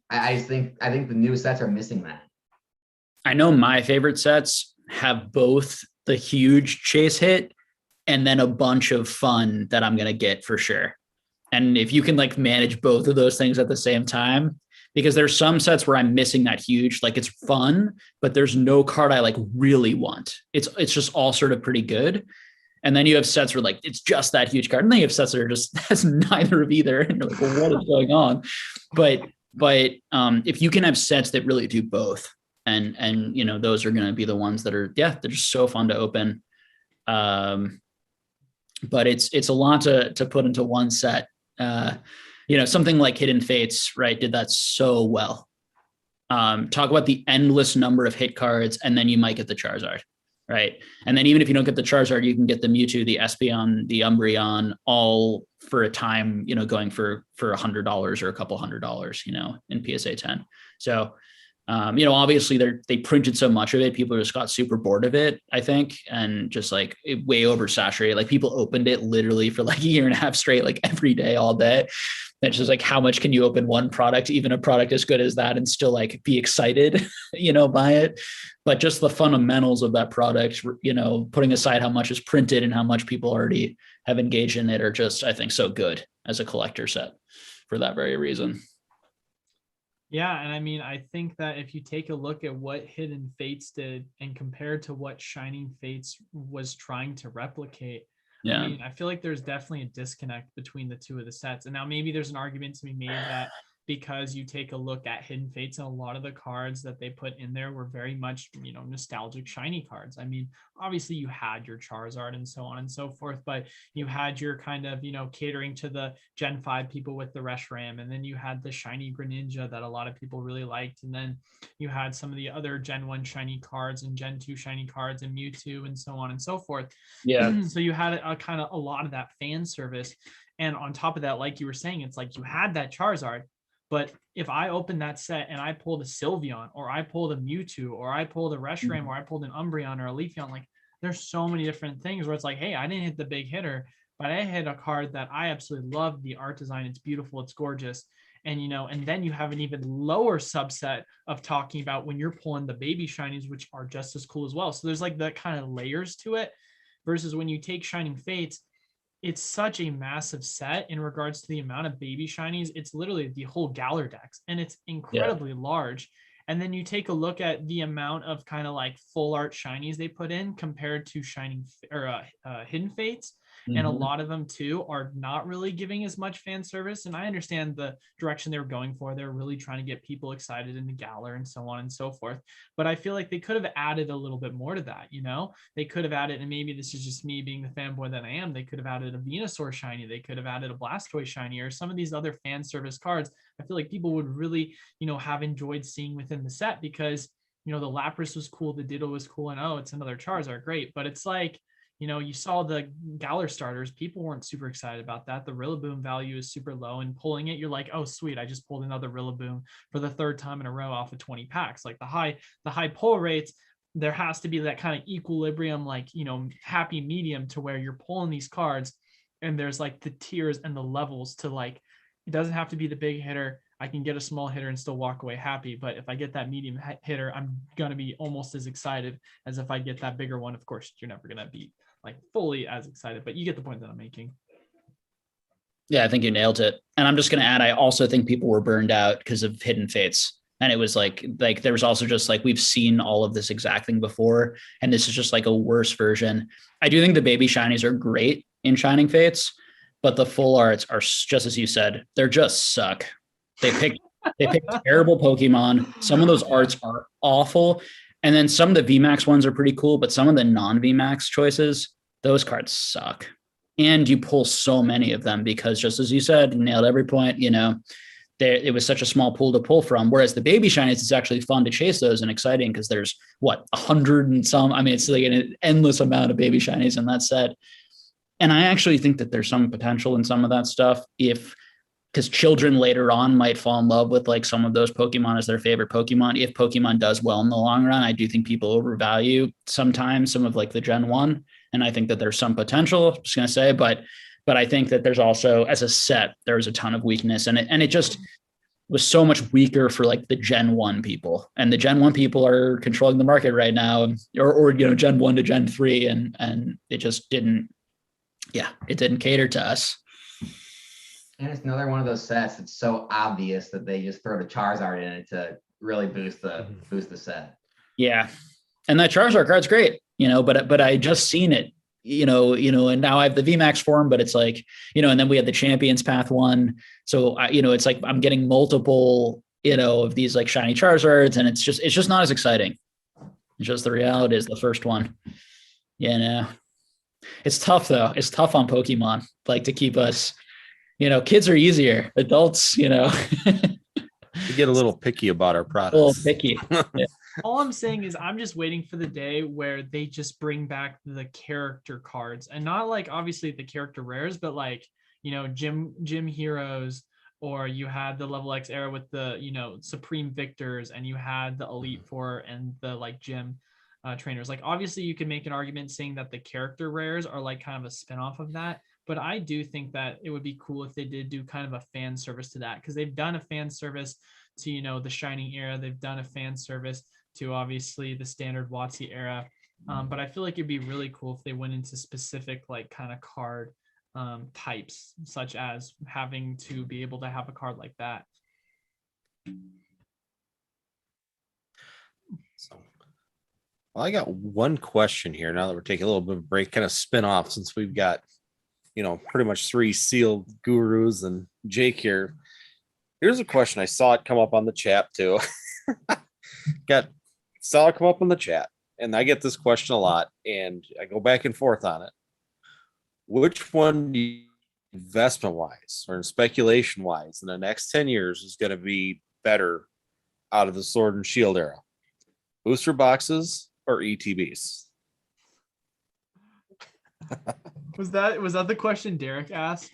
I think the new sets are missing that. I know my favorite sets have both the huge chase hit and then a bunch of fun that I'm going to get for sure. And if you can like manage both of those things at the same time, because there's some sets where I'm missing that huge, like it's fun, but there's no card I like really want. It's just all sort of pretty good. And then you have sets where like, it's just that huge card. And then you have sets that are just, that's neither of either. And you're like, well, what is going on? But if you can have sets that really do both, and you know, those are going to be the ones that are, they're just so fun to open. But it's a lot to put into one set. You know, something like Hidden Fates, right, did that so well. Talk about the endless number of hit cards, and then you might get the Charizard, right? And then even if you don't get the Charizard, you can get the Mewtwo, the Espeon, the Umbreon, all for a time, you know, going for $100 or a couple $100, you know, in PSA 10. So, you know, obviously they printed so much of it, people just got super bored of it, I think, and just like way oversaturated. Like people opened it literally for like a year and a half straight, like every day, all day. It's just like, how much can you open one product, even a product as good as that, and still like be excited, you know, by it. But just the fundamentals of that product, you know, putting aside how much is printed and how much people already have engaged in it, are just, I think, so good as a collector set for that very reason. Yeah, and I mean, I think that if you take a look at what Hidden Fates did and compared to what Shining Fates was trying to replicate, Yeah. I mean, I feel like there's definitely a disconnect between the two of the sets. And now maybe there's an argument to be made that because you take a look at Hidden Fates, and a lot of the cards that they put in there were very much, you know, nostalgic shiny cards. I mean, obviously you had your Charizard and so on and so forth, but you had your kind of, you know, catering to the Gen 5 people with the Reshiram, and then you had the shiny Greninja that a lot of people really liked, and then you had some of the other Gen 1 shiny cards and Gen 2 shiny cards and Mewtwo and so on and so forth. Yeah. So you had a kind of a lot of that fan service. And on top of that, like you were saying, it's like you had that Charizard, But if I open that set and I pulled a Sylveon, or I pulled a Mewtwo, or I pulled a Reshiram, or I pulled an Umbreon or a Leafeon, like there's so many different things where it's like, hey, I didn't hit the big hitter, but I hit a card that I absolutely love the art design. It's beautiful. It's gorgeous. And, and then you have an even lower subset of talking about when you're pulling the baby shinies, which are just as cool as well. So there's like that kind of layers to it versus when you take Shining Fates, it's such a massive set in regards to the amount of baby shinies. It's literally the whole Galar Dex, and it's incredibly large. And then you take a look at the amount of kind of like full art shinies they put in compared to Hidden Fates. And a lot of them too are not really giving as much fan service. And I understand the direction they were going for. They're really trying to get people excited in the Galar and so on and so forth. But I feel like they could have added a little bit more to that. They could have added, and maybe this is just me being the fanboy that I am, they could have added a Venusaur shiny. They could have added a Blastoise shiny, or some of these other fan service cards. I feel like people would really, have enjoyed seeing within the set, because, the Lapras was cool. The Ditto was cool. And it's another Charizard. Great. But it's like, you saw the Galar starters. People weren't super excited about that. The Rillaboom value is super low, and pulling it, you're like, oh, sweet, I just pulled another Rillaboom for the third time in a row off of 20 packs. Like the high pull rates, there has to be that kind of equilibrium, like, happy medium to where you're pulling these cards and there's like the tiers and the levels to, like, it doesn't have to be the big hitter. I can get a small hitter and still walk away happy. But if I get that medium hitter, I'm going to be almost as excited as if I get that bigger one. Of course, you're never going to be like fully as excited, but you get the point that I'm making. Yeah, I think you nailed it. And I'm just going to add, I also think people were burned out because of Hidden Fates. And it was like there was also just like, we've seen all of this exact thing before, and this is just like a worse version. I do think the baby shinies are great in Shining Fates, but the full arts are just as you said, they're just suck. They pick terrible Pokemon. Some of those arts are awful. And then some of the VMAX ones are pretty cool, but some of the non-VMAX choices, those cards suck. And you pull so many of them because, just as you said, you nailed every point, it was such a small pool to pull from. Whereas the baby shinies, it's actually fun to chase those and exciting because there's 100 and some. I mean, it's like an endless amount of baby shinies in that set. And I actually think that there's some potential in some of that stuff because children later on might fall in love with like some of those Pokemon as their favorite Pokemon. If Pokemon does well in the long run, I do think people overvalue sometimes some of like the Gen 1. And I think that there's some potential, just going to say, but I think that there's also, as a set, there's a ton of weakness, and it just was so much weaker for like the Gen 1 people, and the Gen 1 people are controlling the market right now, or Gen 1 to Gen 3. And it just didn't cater to us. And it's another one of those sets that's so obvious that they just throw the Charizard in it to really boost the set. Yeah. And that Charizard card's great, but I just seen it, and now I have the VMAX form, but it's like, and then we had the Champions Path one. So, it's like I'm getting multiple, of these like shiny Charizards, and it's just not as exciting. It's just the reality is the first one. It's tough though. It's tough on Pokemon, like to keep us, kids are easier. Adults, We get a little picky about our products. A little picky. Yeah. All I'm saying is I'm just waiting for the day where they just bring back the character cards, and not like obviously the character rares, but like, gym heroes, or you had the level X era with the, Supreme Victors, and you had the Elite Four and the like gym trainers. Like obviously you can make an argument saying that the character rares are like kind of a spinoff of that. But I do think that it would be cool if they did do kind of a fan service to that, because they've done a fan service to, the Shining era. They've done a fan service to obviously the standard WotC era. But I feel like it'd be really cool if they went into specific like kind of card types, such as having to be able to have a card like that. So, well, I got one question here now that we're taking a little bit of a break, kind of spin off, since we've got, pretty much three sealed gurus and Jake here. Here's a question. I saw it come up on the chat too. Saw it come up on the chat, and I get this question a lot, and I go back and forth on it. Which one do you, investment wise or speculation wise, in the next 10 years is going to be better out of the Sword and Shield era? Booster boxes or ETBs? Was that the question Derek asked?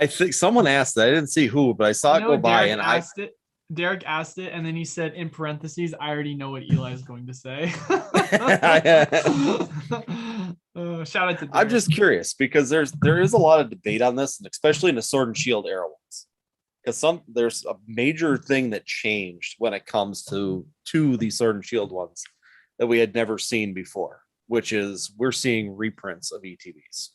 I think someone asked that. I didn't see who, but I saw it You go know, by, Derek and asked it. Derek asked it, and then he said in parentheses, "I already know what Eli's going to say." Shout out to Derek. I'm just curious because there is a lot of debate on this, and especially in the Sword and Shield era ones, because there's a major thing that changed when it comes to the Sword and Shield ones that we had never seen before, which is we're seeing reprints of ETBs.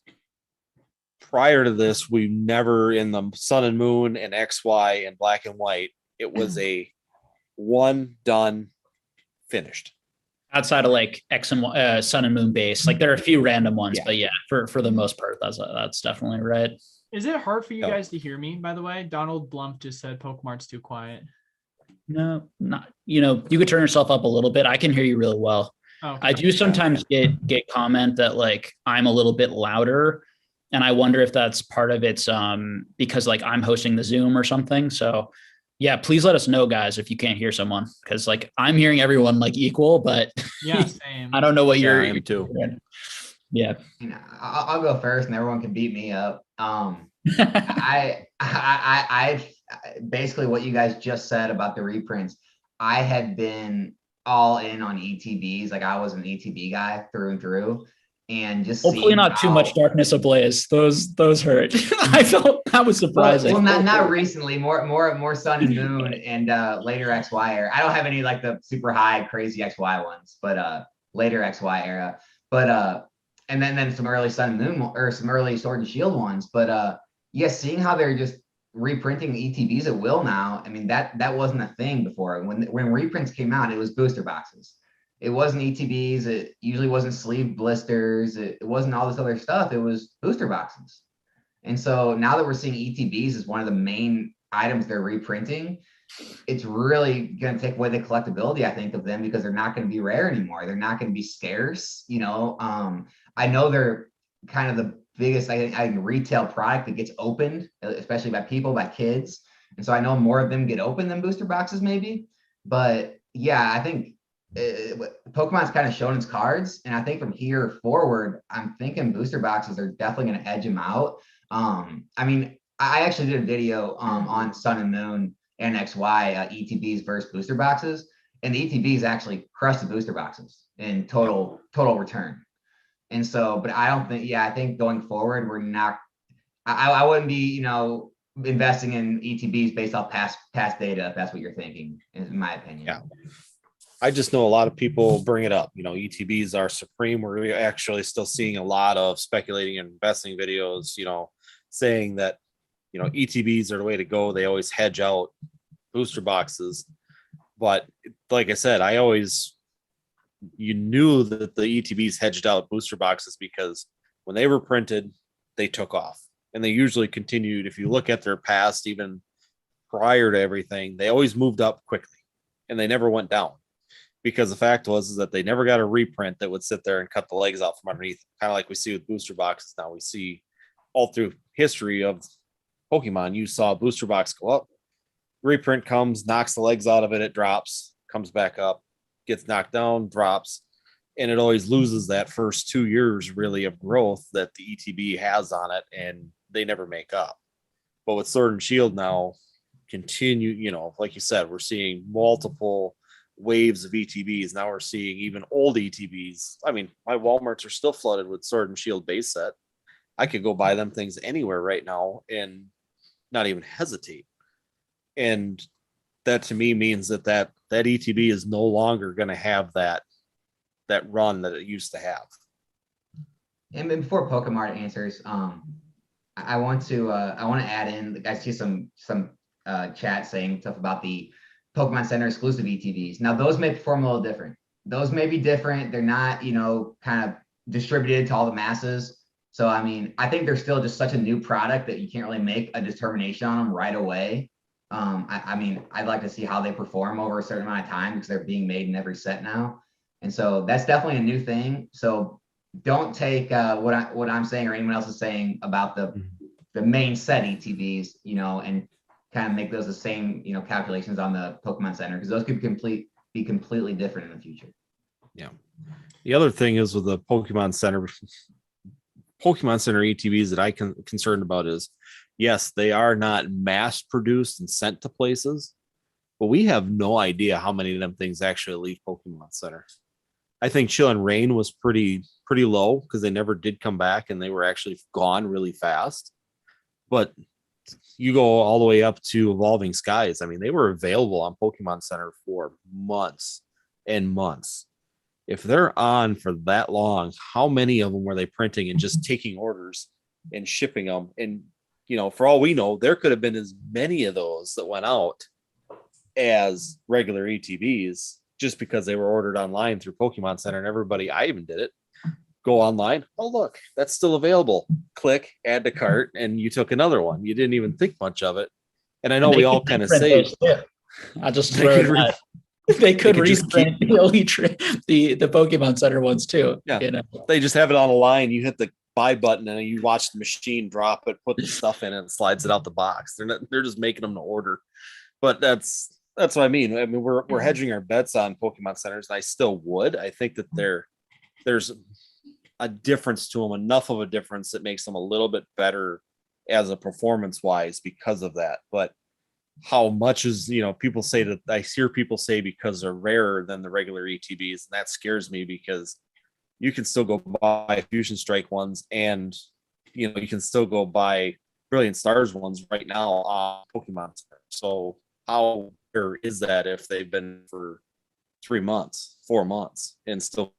Prior to this, we never in the Sun and Moon and XY and Black and White, it was a one done finished. Outside of like X and Sun and Moon base, like there are a few random ones, Yeah. but yeah, for the most part, that's definitely right. Is it hard for you No. guys to hear me? By the way, Donald Blump just said Pokemart's too quiet. No, not, you could turn yourself up a little bit. I can hear you really well. Oh, I do sometimes get comment that like I'm a little bit louder, and I wonder if that's part of it's because like I'm hosting the Zoom or something. So yeah, please let us know, guys, if you can't hear someone, because like I'm hearing everyone like equal, but Yeah, same. I don't know what Yeah, you're I am too. Yeah. You know, I'll go first, and everyone can beat me up. I basically what you guys just said about the reprints. I had been all in on ETBs, like I was an ETB guy through and through, and just Hopefully seeing not too how- much Darkness Ablaze. Those hurt. I felt that was surprising. Well, not recently. More Sun and Moon and later XY era. I don't have any like the super high crazy XY ones, but later XY era. But and then some early Sun and Moon or some early Sword and Shield ones. But yeah, seeing how they're just reprinting ETBs at will now. I mean that wasn't a thing before. When reprints came out, it was booster boxes. It wasn't ETBs. It usually wasn't sleeve blisters. It wasn't all this other stuff. It was booster boxes. And so now that we're seeing ETBs as one of the main items they're reprinting, it's really going to take away the collectability, I think, of them because they're not going to be rare anymore. They're not going to be scarce. I know they're kind of the biggest retail product that gets opened, especially by people, by kids. And so I know more of them get open than booster boxes maybe. But yeah, I think Pokemon's kind of shown its cards. And I think from here forward, I'm thinking booster boxes are definitely going to edge them out. I mean, I actually did a video on Sun and Moon and XY ETBs versus booster boxes, and the ETBs actually crushed the booster boxes in total return. And so, but I don't think, I think going forward, we're not, I wouldn't be, investing in ETBs based off past data, if that's what you're thinking, in my opinion. Yeah. I just know a lot of people bring it up. ETBs are supreme. We're actually still seeing a lot of speculating and investing videos, saying that, ETBs are the way to go. They always hedge out booster boxes. But like I said, you knew that the ETBs hedged out booster boxes because when they were printed, they took off. And they usually continued. If you look at their past, even prior to everything, they always moved up quickly and they never went down. Because the fact is that they never got a reprint that would sit there and cut the legs out from underneath, kind of like we see with booster boxes. Now we see all through history of Pokemon, you saw a booster box go up, reprint comes, knocks the legs out of it, it drops, comes back up, gets knocked down, drops, and it always loses that first 2 years really of growth that the ETB has on it, and they never make up. But with Sword and Shield now, continue, like you said, we're seeing multiple waves of ETBs. Now we're seeing even old ETBs. I mean, my Walmarts are still flooded with Sword and Shield base set. I could go buy them things anywhere right now and not even hesitate. And that to me means that ETB is no longer going to have that run that it used to have. And before Pokemart answers, I want to add in. I see some chat saying stuff about the Pokemon Center exclusive ETBs. Now those may perform a little different. Those may be different. They're not, kind of distributed to all the masses. So I mean, I think they're still just such a new product that you can't really make a determination on them right away. I mean, I'd like to see how they perform over a certain amount of time because they're being made in every set now. And so that's definitely a new thing. So don't take what I'm saying or anyone else is saying about the main set ETBs, and kind of make those the same, calculations on the Pokemon Center, because those could be completely different in the future. Yeah. The other thing is with the Pokemon Center ETBs that I'm concerned about is yes, they are not mass produced and sent to places, but we have no idea how many of them things actually leave Pokemon Center. I think Chill and Rain was pretty low because they never did come back and they were actually gone really fast. But you go all the way up to Evolving Skies. I mean, they were available on Pokemon Center for months and months. If they're on for that long, how many of them were they printing and just taking orders and shipping them? And, you know, for all we know, there could have been as many of those that went out as regular ETBs just because they were ordered online through Pokemon Center, and everybody, I even did it. Go online. Oh, look, that's still available. Click, add to cart, and you took another one. You didn't even think much of it. And I know And we they all could kind of reprint say those too. I'll just they throw could re- that. They could could just reprint the Pokemon Center ones too. Yeah. You know? they just have it on a line. You hit the buy button and you watch the machine drop it, put the stuff in it, and slides it out the box. They're just making them to order. But that's what I mean. I mean, we're hedging our bets on Pokemon Centers, and I still would. I think that there's a difference to them, enough of a difference that makes them a little bit better as a performance wise because of that. But how much is, you know, people say that, I hear people say because they're rarer than the regular ETBs, and that scares me because you can still go buy Fusion Strike ones, and you know, you can still go buy Brilliant Stars ones right now on Pokemon Center. So how rare is that if they've been for 3 months, 4 months, and still?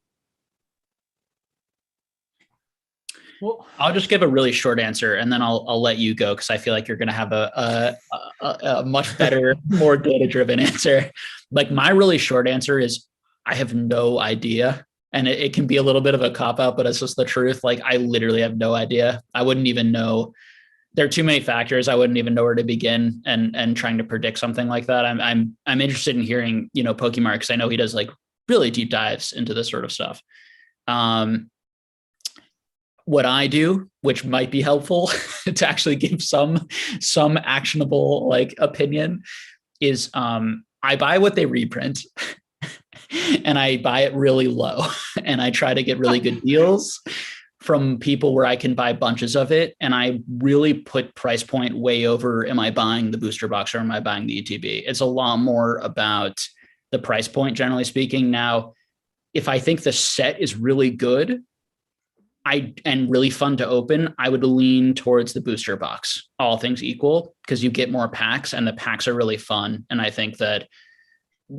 Well, I'll just give a really short answer, and then I'll let you go because I feel like you're going to have a much better, more data driven answer. Like my really short answer is I have no idea, and it can be a little bit of a cop out, but it's just the truth. Like I literally have no idea. I wouldn't even know. There are too many factors. I wouldn't even know where to begin, and trying to predict something like that. I'm interested in hearing, you know, Pokemon, because I know he does like really deep dives into this sort of stuff. What I do, which might be helpful to actually give some actionable like opinion, is I buy what they reprint and I buy it really low, and I try to get really good deals from people where I can buy bunches of it. And I really put price point way over, am I buying the booster box or am I buying the ETB? It's a lot more about the price point, generally speaking. Now, if I think the set is really good, and really fun to open, I would lean towards the booster box, all things equal, because you get more packs and the packs are really fun. And I think that,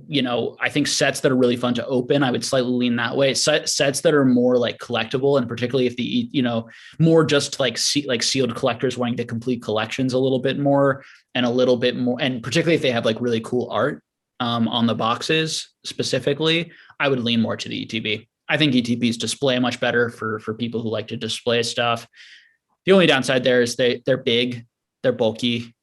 you know, I think sets that are really fun to open, I would slightly lean that way. Sets that are more like collectible, and particularly if the, you know, more just like sealed collectors wanting to complete collections a little bit more, and particularly if they have like really cool art on the boxes specifically, I would lean more to the ETB. I think ETBs display much better for people who like to display stuff. The only downside there is they're big, they're bulky.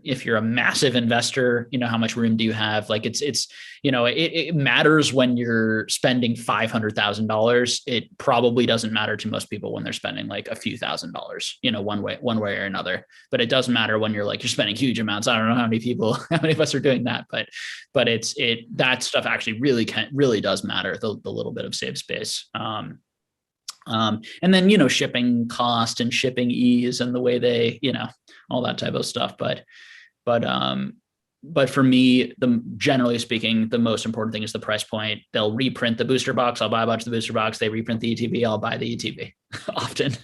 If you're a massive investor, you know, how much room do you have? Like it's, you know, it matters when you're spending $500,000. It probably doesn't matter to most people when they're spending like a few $1,000s, you know, one way or another. But it does matter when you're spending huge amounts. I don't know how many of us are doing that, but that stuff actually really does matter. The little bit of save space. And then, you know, shipping cost and shipping ease and the way they, you know, all that type of stuff. But for me, generally speaking, the most important thing is the price point. They'll reprint the booster box. I'll buy a bunch of the booster box. They reprint the ETB. I'll buy the ETB often.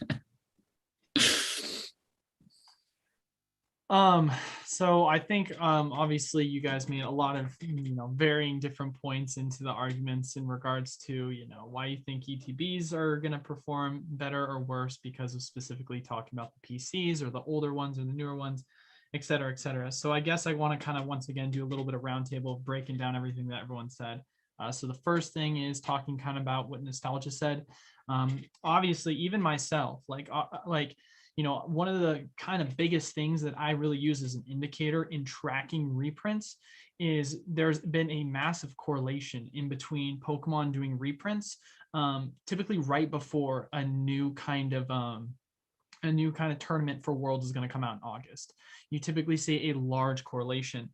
So I think obviously you guys made a lot of, you know, varying different points into the arguments in regards to, you know, why you think ETBs are going to perform better or worse because of specifically talking about the PCs or the older ones or the newer ones, et cetera, et cetera. So I guess I want to kind of once again do a little bit of roundtable of breaking down everything that everyone said. So the first thing is talking kind of about what Nostalgia said. Obviously, even myself, you know, one of the kind of biggest things that I really use as an indicator in tracking reprints is there's been a massive correlation in between Pokemon doing reprints, typically right before a new kind of tournament for Worlds is going to come out in August. You typically see a large correlation.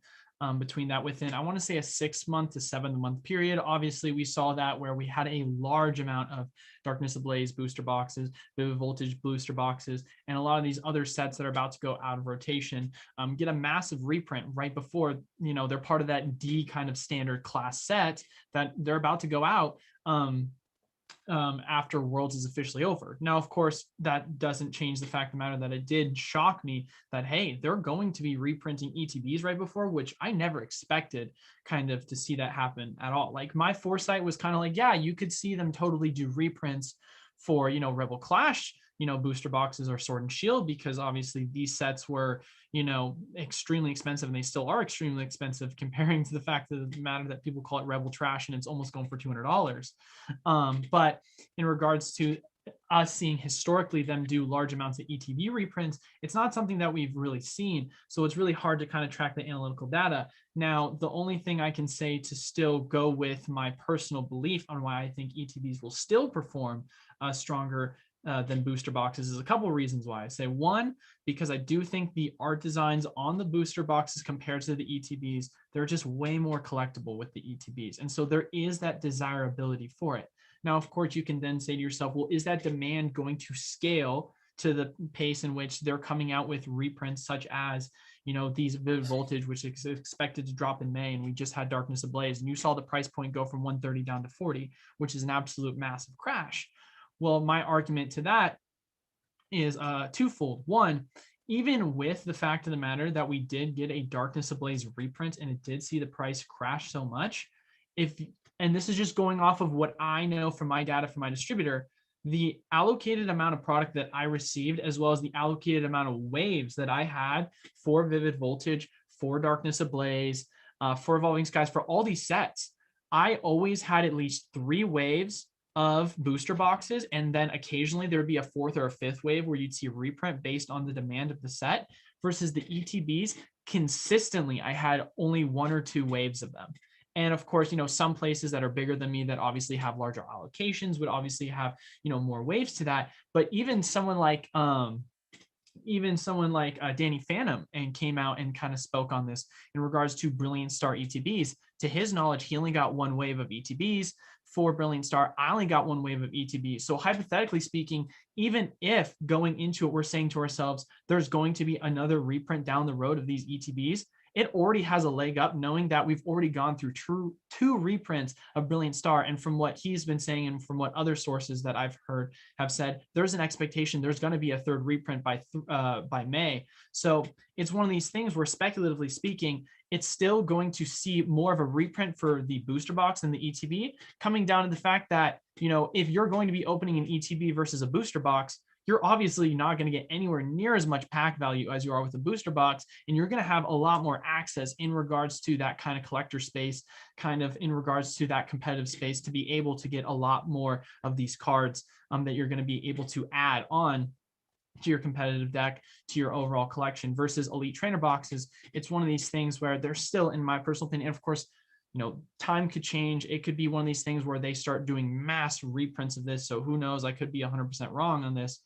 between that within, I want to say, a 6 month to 7 month period. Obviously, we saw that where we had a large amount of Darkness Ablaze booster boxes, Vivid Voltage booster boxes, and a lot of these other sets that are about to go out of rotation get a massive reprint right before, they're part of that D kind of standard class set that they're about to go out. After Worlds is officially over. Now, of course, that doesn't change the fact of the matter that it did shock me that, hey, they're going to be reprinting ETBs right before, which I never expected kind of to see that happen at all. Like, my foresight was kind of like, yeah, you could see them totally do reprints for, Rebel Clash, booster boxes or Sword and Shield, because obviously these sets were, extremely expensive, and they still are extremely expensive comparing to the fact of the matter that people call it Rebel trash and it's almost going for $200. But in regards to us seeing historically them do large amounts of ETB reprints, it's not something that we've really seen. So it's really hard to kind of track the analytical data. Now, the only thing I can say to still go with my personal belief on why I think ETBs will still perform stronger than booster boxes is a couple of reasons why. I say, one, because I do think the art designs on the booster boxes compared to the ETBs, they're just way more collectible with the ETBs. And so there is that desirability for it. Now, of course, you can then say to yourself, well, is that demand going to scale to the pace in which they're coming out with reprints such as, these Vivid Voltage, which is expected to drop in May, and we just had Darkness Ablaze, and you saw the price point go from 130 down to 40, which is an absolute massive crash. Well, my argument to that is twofold. One, even with the fact of the matter that we did get a Darkness Ablaze reprint and it did see the price crash so much, and this is just going off of what I know from my data from my distributor, the allocated amount of product that I received, as well as the allocated amount of waves that I had for Vivid Voltage, for Darkness Ablaze, for Evolving Skies, for all these sets, I always had at least 3 waves of booster boxes, and then occasionally there would be a 4th or a 5th wave where you'd see a reprint based on the demand of the set, versus the ETBs. Consistently, I had only 1 or 2 waves of them. And of course, some places that are bigger than me that obviously have larger allocations would obviously have, more waves to that. But even someone like Danny Phantom and came out and kind of spoke on this in regards to Brilliant Star ETBs. To his knowledge, he only got 1 wave of ETBs for Brilliant Star. I only got 1 wave of ETBs. So hypothetically speaking, even if going into it, we're saying to ourselves, there's going to be another reprint down the road of these ETBs, it already has a leg up knowing that we've already gone through 2 reprints of Brilliant Star. And from what he's been saying and from what other sources that I've heard have said, there's an expectation there's going to be a 3rd reprint by May. So it's one of these things where, speculatively speaking, it's still going to see more of a reprint for the booster box than the ETB, coming down to the fact that, if you're going to be opening an ETB versus a booster box, you're obviously not going to get anywhere near as much pack value as you are with a booster box. And you're going to have a lot more access in regards to that kind of collector space, kind of in regards to that competitive space, to be able to get a lot more of these cards that you're going to be able to add on to your competitive deck, to your overall collection, versus elite trainer boxes. It's one of these things where they're still, in my personal opinion, and of course, time could change. It could be one of these things where they start doing mass reprints of this. So who knows? I could be 100% wrong on this.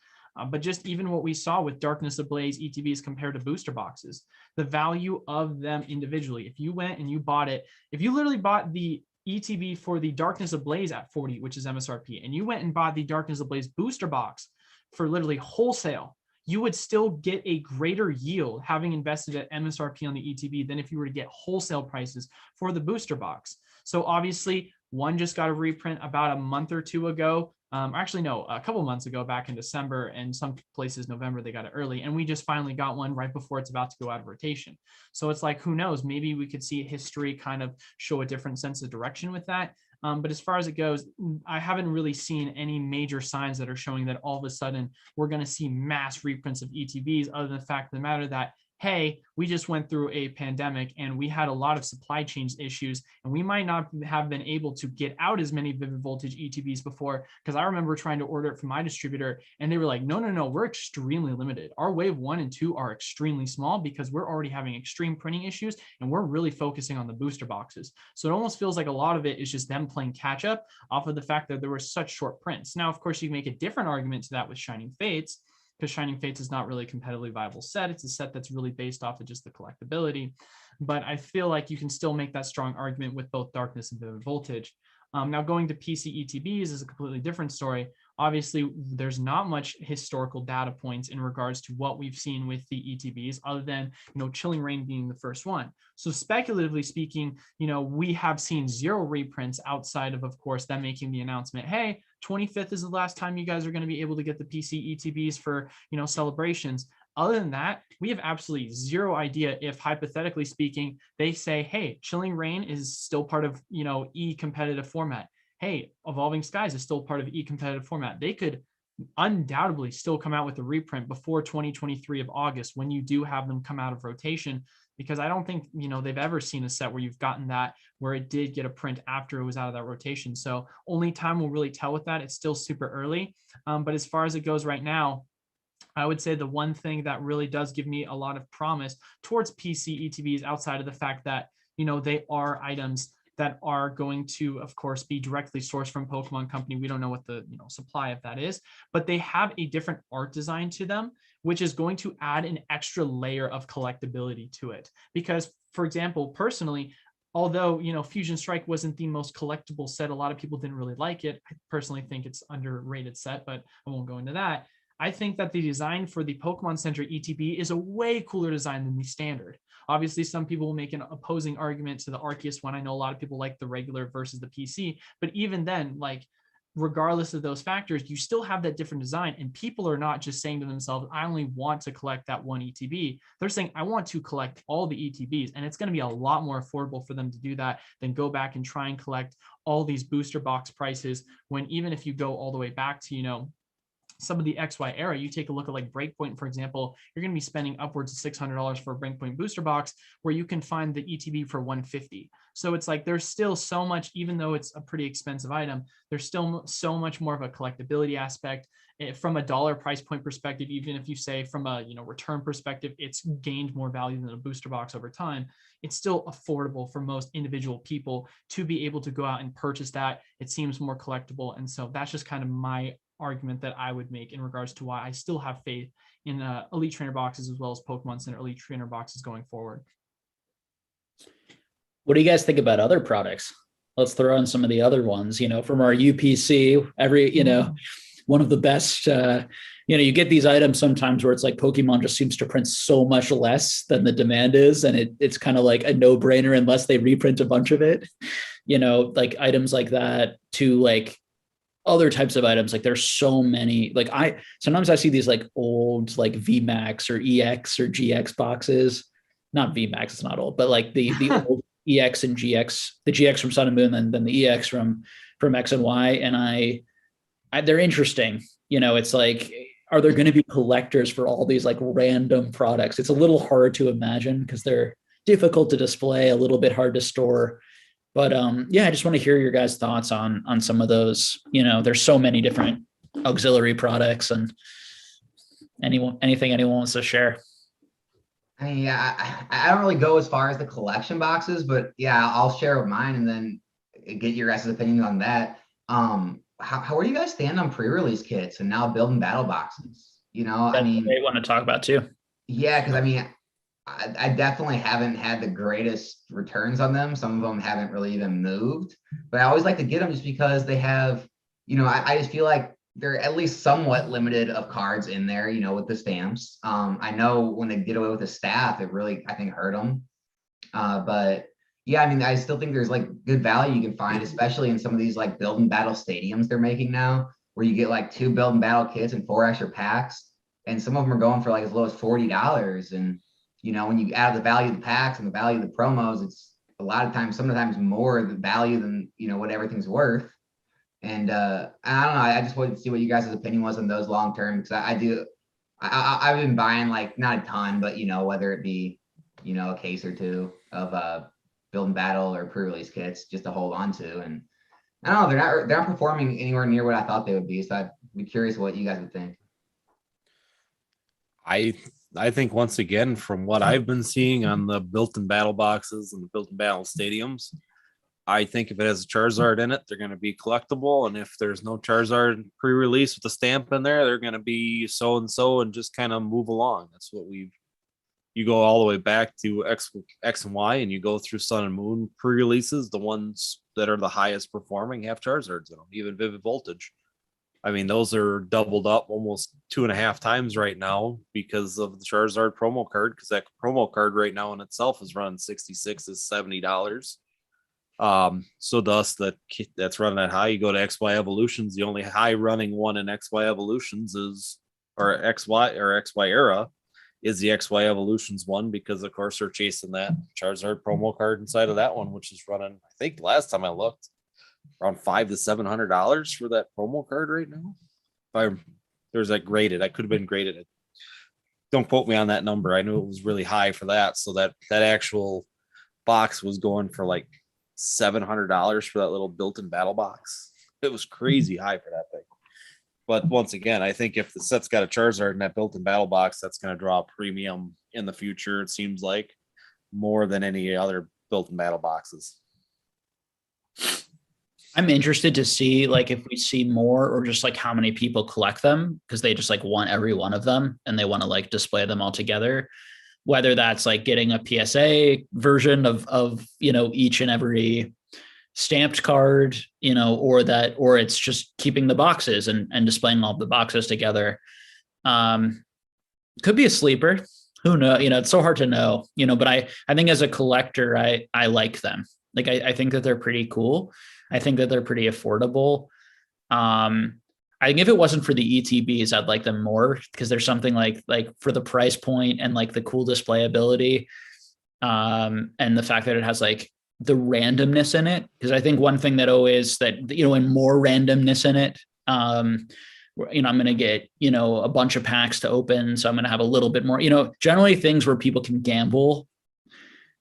But just even what we saw with Darkness Ablaze ETBs compared to booster boxes, the value of them individually. If you went and you bought it, if you literally bought the ETB for the Darkness Ablaze at 40, which is MSRP, and you went and bought the Darkness Ablaze booster box for literally wholesale, you would still get a greater yield having invested at MSRP on the ETB than if you were to get wholesale prices for the booster box. So obviously, one just got a reprint about a month or 2 ago. Actually, no, a couple months ago, back in December, and some places November, they got it early. And we just finally got one right before it's about to go out of rotation. So it's like, who knows, maybe we could see history kind of show a different sense of direction with that. But as far as it goes, I haven't really seen any major signs that are showing that all of a sudden we're going to see mass reprints of ETBs, other than the fact of the matter that, hey, we just went through a pandemic and we had a lot of supply chain issues, and we might not have been able to get out as many Vivid Voltage ETBs before, because I remember trying to order it from my distributor and they were like, no, we're extremely limited. Our wave 1 and 2 are extremely small because we're already having extreme printing issues and we're really focusing on the booster boxes. So it almost feels like a lot of it is just them playing catch up off of the fact that there were such short prints. Now, of course, you can make a different argument to that with Shining Fates, because Shining Fates is not really a competitively viable set. It's a set that's really based off of just the collectability. But I feel like you can still make that strong argument with both Darkness and Vivid Voltage. Now going to PC ETBs is a completely different story. Obviously, there's not much historical data points in regards to what we've seen with the ETBs, other than Chilling Reign being the first one. So speculatively speaking, we have seen 0 reprints outside of course, them making the announcement, hey, 25th is the last time you guys are going to be able to get the PC ETBs for celebrations. Other than that, we have absolutely 0 idea if, hypothetically speaking, they say, hey, Chilling Reign is still part of, e-competitive format. Hey, Evolving Skies is still part of e-competitive format. They could undoubtedly still come out with a reprint before 2023 of August, when you do have them come out of rotation, because I don't think, they've ever seen a set where you've gotten that, where it did get a print after it was out of that rotation. So only time will really tell with that. It's still super early. But as far as it goes right now, I would say the one thing that really does give me a lot of promise towards PC ETBs, outside of the fact that, they are items that are going to, of course, be directly sourced from Pokemon Company. We don't know what the supply of that is, but they have a different art design to them, which is going to add an extra layer of collectability to it. Because, for example, personally, although Fusion Strike wasn't the most collectible set, a lot of people didn't really like it. I personally think it's underrated set, but I won't go into that. I think that the design for the Pokemon Center ETB is a way cooler design than the standard. Obviously, some people will make an opposing argument to the Arceus one. I know a lot of people like the regular versus the PC, but even then, regardless of those factors, you still have that different design, and people are not just saying to themselves, I only want to collect that one ETB. They're saying, I want to collect all the ETBs, and it's going to be a lot more affordable for them to do that than go back and try and collect all these booster box prices, when even if you go all the way back to, some of the XY era, you take a look at Breakpoint, for example, you're going to be spending upwards of $600 for a Breakpoint booster box, where you can find the ETB for $150. So it's there's still so much, even though it's a pretty expensive item, there's still so much more of a collectability aspect. From a dollar price point perspective, even if you say from a return perspective, it's gained more value than a booster box over time, it's still affordable for most individual people to be able to go out and purchase that. It seems more collectible. And so that's just kind of my argument that I would make in regards to why I still have faith in Elite Trainer boxes, as well as Pokemon Center Elite Trainer boxes going forward. What do you guys think about other products? Let's throw in some of the other ones, from our UPC, one of the best, you get these items sometimes where it's Pokemon just seems to print so much less than the demand is. And it's kind of like a no brainer unless they reprint a bunch of it, items like that, to other types of items. There's so many, sometimes I see these old VMAX or EX or GX boxes, not VMAX, it's not old, but the old EX and GX, the GX from Sun and Moon, and then the EX from X and Y. And I they're interesting. It's are there going to be collectors for all these random products? It's a little hard to imagine because they're difficult to display, a little bit hard to store. But I just want to hear your guys' thoughts on some of those. There's so many different auxiliary products, and anything anyone wants to share. I don't really go as far as the collection boxes, but I'll share with mine and then get your guys' opinion on that. Where do you guys stand on pre-release kits and now building battle boxes? They want to talk about too. Yeah, because I definitely haven't had the greatest returns on them. Some of them haven't really even moved, but I always like to get them just because they have, I just feel like they're at least somewhat limited of cards in there, with the stamps. I know when they get away with the staff, it really, I think, hurt them. But I still think there's good value you can find, especially in some of these build and battle stadiums they're making now, where you get 2 build and battle kits and 4 extra packs. And some of them are going for as low as $40. And when you add the value of the packs and the value of the promos, it's a lot of times, sometimes more the value than, what everything's worth. And I don't know. I just wanted to see what you guys' opinion was on those long term, because I've been buying not a ton, but whether it be a case or two of build and battle or pre-release kits just to hold on to. And I don't know, they're not performing anywhere near what I thought they would be. So I'd be curious what you guys would think. I think, once again, from what I've been seeing on the built-in battle boxes and the built-in battle stadiums, I think if it has a Charizard in it, they're going to be collectible. And if there's no Charizard pre-release with the stamp in there, they're going to be so and so and just kind of move along. That's what you go all the way back to X and Y, and you go through Sun and Moon pre-releases. The ones that are the highest performing have Charizards in them, even Vivid Voltage. I mean, those are doubled up almost 2.5 times right now because of the Charizard promo card. Because that promo card right now in itself is running 66 is $70. So thus that's running that high. You go to XY Evolutions, the only high running one in XY Evolutions is, or XY era is the XY Evolutions one, because of course they're chasing that Charizard promo card inside of that one, which is running, I think last time I looked, around $500 to $700 for that promo card right now. There's that graded, I could have been graded. Don't quote me on that number. I knew it was really high for that. So that actual box was going for like $700 for that little built-in battle box. It was crazy high for that thing. But once again, I think if the set's got a Charizard in that built-in battle box, that's going to draw a premium in the future. It seems like more than any other built-in battle boxes. I'm interested to see like if we see more or just like how many people collect them, because they just like want every one of them and they want to like display them all together. Whether that's like getting a PSA version of each and every stamped card, or it's just keeping the boxes and displaying all the boxes together. Could be a sleeper. Who knows? It's so hard to know, but I think as a collector, I like them. Like, I think that they're pretty cool. I think that they're pretty affordable. I think if it wasn't for the ETBs, I'd like them more, because there's something like for the price point and like the cool display ability, and the fact that it has like the randomness in it. Because I think one thing that always and more randomness in it, I'm going to get, a bunch of packs to open. So I'm going to have a little bit more, generally things where people can gamble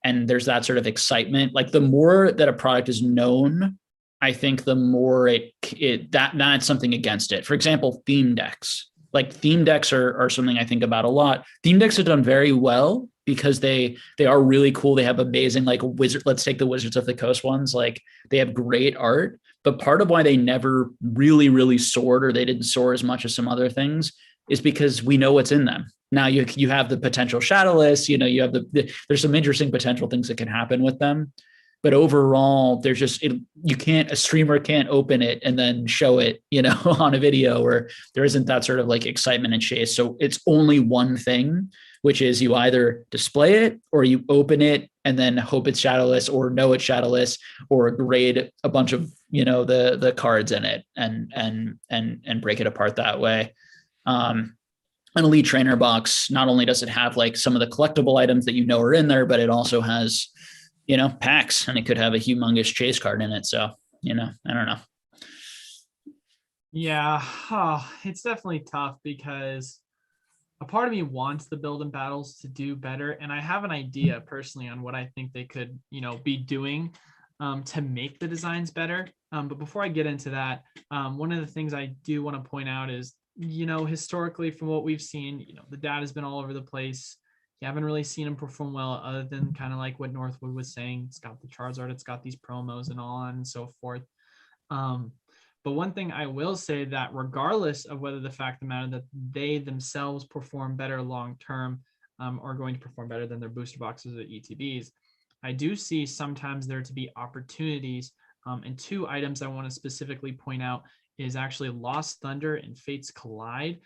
and there's that sort of excitement. Like the more that a product is known, I think the more that's something against it. For example, theme decks. Like theme decks are something I think about a lot. Theme decks have done very well because they are really cool. They have amazing like wizard. Let's take the Wizards of the Coast ones. Like they have great art, but part of why they never really soared, or they didn't soar as much as some other things, is because we know what's in them. Now you have the potential shadowless. You have there's some interesting potential things that can happen with them. But overall, there's just a streamer can't open it and then show it, on a video, where there isn't that sort of like excitement and chase. So it's only one thing, which is you either display it or you open it and then hope it's shadowless, or know it's shadowless, or grade a bunch of the cards in it and break it apart that way. An Elite Trainer box, not only does it have like some of the collectible items that are in there, but it also has packs, and it could have a humongous chase card in it. So, I don't know. Yeah, it's definitely tough, because a part of me wants the build and battles to do better. And I have an idea personally on what I think they could, be doing to make the designs better. But before I get into that, one of the things I do want to point out is, historically from what we've seen, the data has been all over the place. You haven't really seen him perform well, other than kind of like what Northwood was saying. It's got the Charizard, it's got these promos and on and so forth. But one thing I will say, that regardless of whether the fact of the matter that they themselves perform better long-term, are going to perform better than their booster boxes or ETBs, I do see sometimes there to be opportunities. And two items I want to specifically point out is actually Lost Thunder and Fates Collide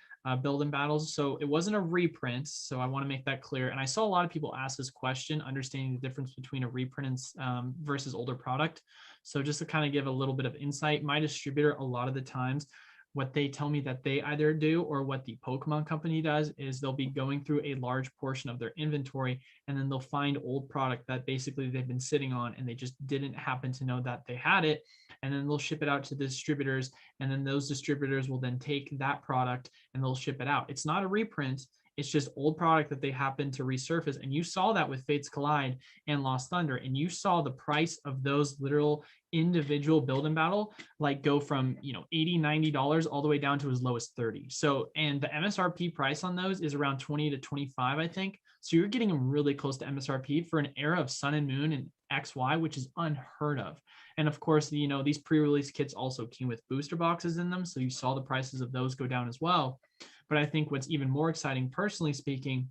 build and battles. So it wasn't a reprint, so I want to make that clear. And I saw a lot of people ask this question, understanding the difference between a reprint and versus older product. So just to kind of give a little bit of insight, my distributor, a lot of the times, what they tell me that they either do, or what the Pokemon company does, is they'll be going through a large portion of their inventory, and then they'll find old product that basically they've been sitting on and they just didn't happen to know that they had it. And then they'll ship it out to the distributors, and then those distributors will then take that product and they'll ship it out. It's not a reprint. It's just old product that they happen to resurface. And you saw that with Fates Collide and Lost Thunder. And you saw the price of those literal individual build and battle like go from $80, $90 all the way down to as low as $30. So, and the MSRP price on those is around 20 to 25, I think. So you're getting them really close to MSRP for an era of Sun and Moon and XY, which is unheard of. And of course, these pre-release kits also came with booster boxes in them. So you saw the prices of those go down as well. But I think what's even more exciting, personally speaking,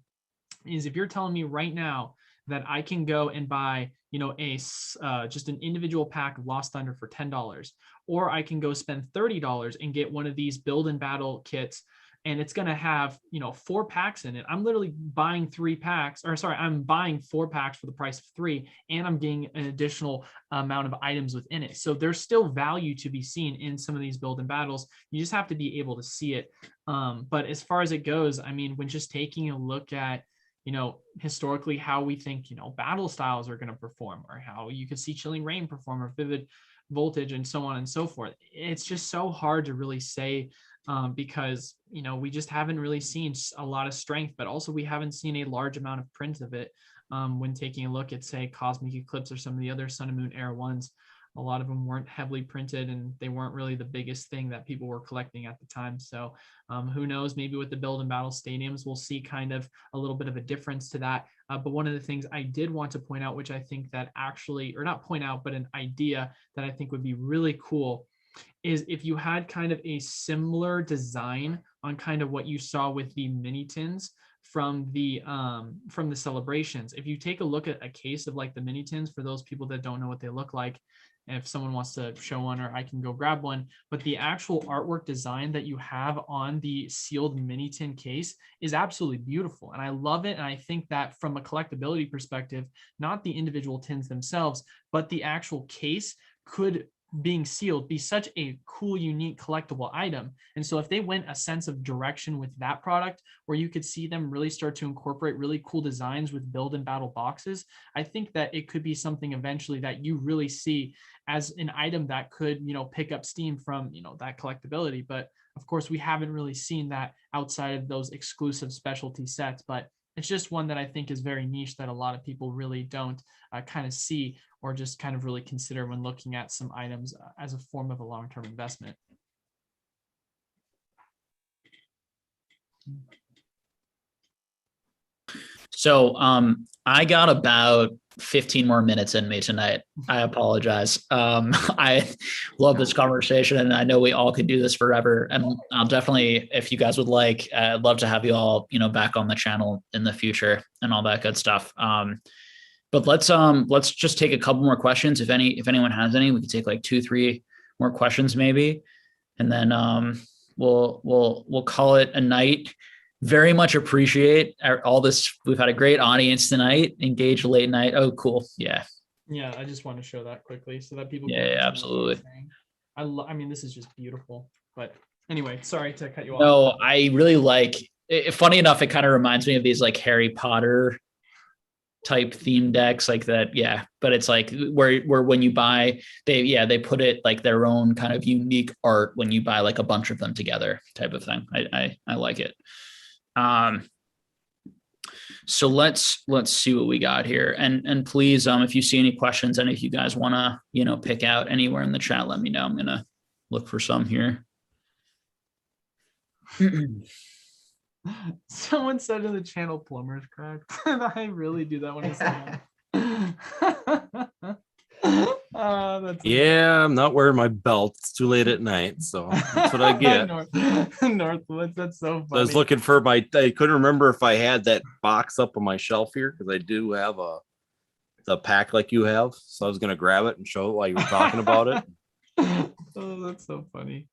is if you're telling me right now that I can go and buy, just an individual pack of Lost Thunder for $10, or I can go spend $30 and get one of these build and battle kits, and it's going to have, 4 packs in it. I'm literally buying I'm buying 4 packs for the price of 3, and I'm getting an additional amount of items within it. So there's still value to be seen in some of these build and battles. You just have to be able to see it. But as far as it goes, I mean, when just taking a look at, historically how we think, battle styles are going to perform, or how you could see Chilling Reign perform, or Vivid Voltage, and so on and so forth. It's just so hard to really say, because, we just haven't really seen a lot of strength, but also we haven't seen a large amount of print of it. When taking a look at, say, Cosmic Eclipse or some of the other Sun and Moon era ones, a lot of them weren't heavily printed, and they weren't really the biggest thing that people were collecting at the time. So who knows, maybe with the build and battle stadiums, we'll see kind of a little bit of a difference to that. But one of the things I did want to point out, which I think that actually, or not point out, but an idea that I think would be really cool, is if you had kind of a similar design on kind of what you saw with the mini tins from the celebrations. If you take a look at a case of like the mini tins, for those people that don't know what they look like, if someone wants to show one, or I can go grab one, but the actual artwork design that you have on the sealed mini tin case is absolutely beautiful. And I love it. And I think that from a collectability perspective, not the individual tins themselves, but the actual case could, being sealed, be such a cool, unique collectible item. And so if they went a sense of direction with that product, where you could see them really start to incorporate really cool designs with build and battle boxes, I think that it could be something eventually that you really see as an item that could, pick up steam from, that collectability. But of course, we haven't really seen that outside of those exclusive specialty sets. But it's just one that I think is very niche, that a lot of people really don't kind of see, or just kind of really consider when looking at some items as a form of a long-term investment. So I got about 15 more minutes in me tonight. I apologize. I love this conversation, and I know we all could do this forever. And I'll definitely, if you guys would like, I'd love to have you all, back on the channel in the future and all that good stuff. But let's just take a couple more questions. If anyone has any, we can take like 2-3 more questions maybe, and then we'll call it a night. Very much appreciate all this. We've had a great audience tonight. Engage late night. Oh, cool. Yeah. Yeah, I just want to show that quickly so that people. Yeah, absolutely. I mean, this is just beautiful. But anyway, sorry to cut you off. No, I really like it. Funny enough, it kind of reminds me of these like Harry Potter type theme decks like that. Yeah. But it's like where when you buy, they put it like their own kind of unique art when you buy like a bunch of them together type of thing. I like it. So let's see what we got here. And please, if you see any questions, and if you guys want to, pick out anywhere in the chat, let me know. I'm going to look for some here. Someone said in the channel, plumber's cracked. And I really do that when I say that. Yeah, I'm not wearing my belt. It's too late at night, so that's what I get. Northwoods, that's so funny. I was looking for I couldn't remember if I had that box up on my shelf here, because I do have the pack like you have. So I was gonna grab it and show it while you were talking about it. Oh, that's so funny.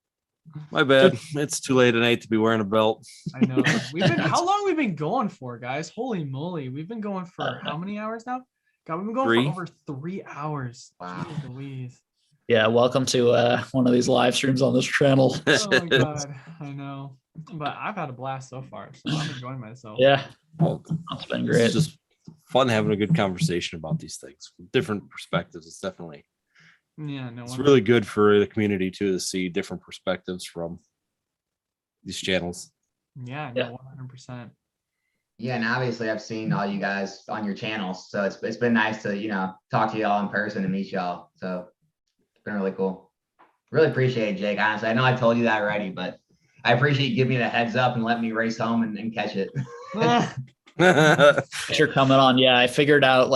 My bad. It's too late at night to be wearing a belt. I know. How long we've been going for, guys? Holy moly. We've been going for how many hours now? God, we've been going for over 3 hours. Wow. Jeez Louise. Yeah, welcome to one of these live streams on this channel. Oh my God, I know. But I've had a blast so far, so I'm enjoying myself. Yeah, Well, it's been great. it's just fun having a good conversation about these things from different perspectives. It's definitely it's really good for the community too to see different perspectives from these channels. Yeah, Yeah. no, 100%. Yeah, and obviously I've seen all you guys on your channels, so it's been nice to talk to y'all in person and meet y'all. So it's been really cool. Really appreciate it, Jake. Honestly, I know I told you that already, but I appreciate you giving me the heads up and letting me race home and catch it. You're coming on. Yeah, I figured out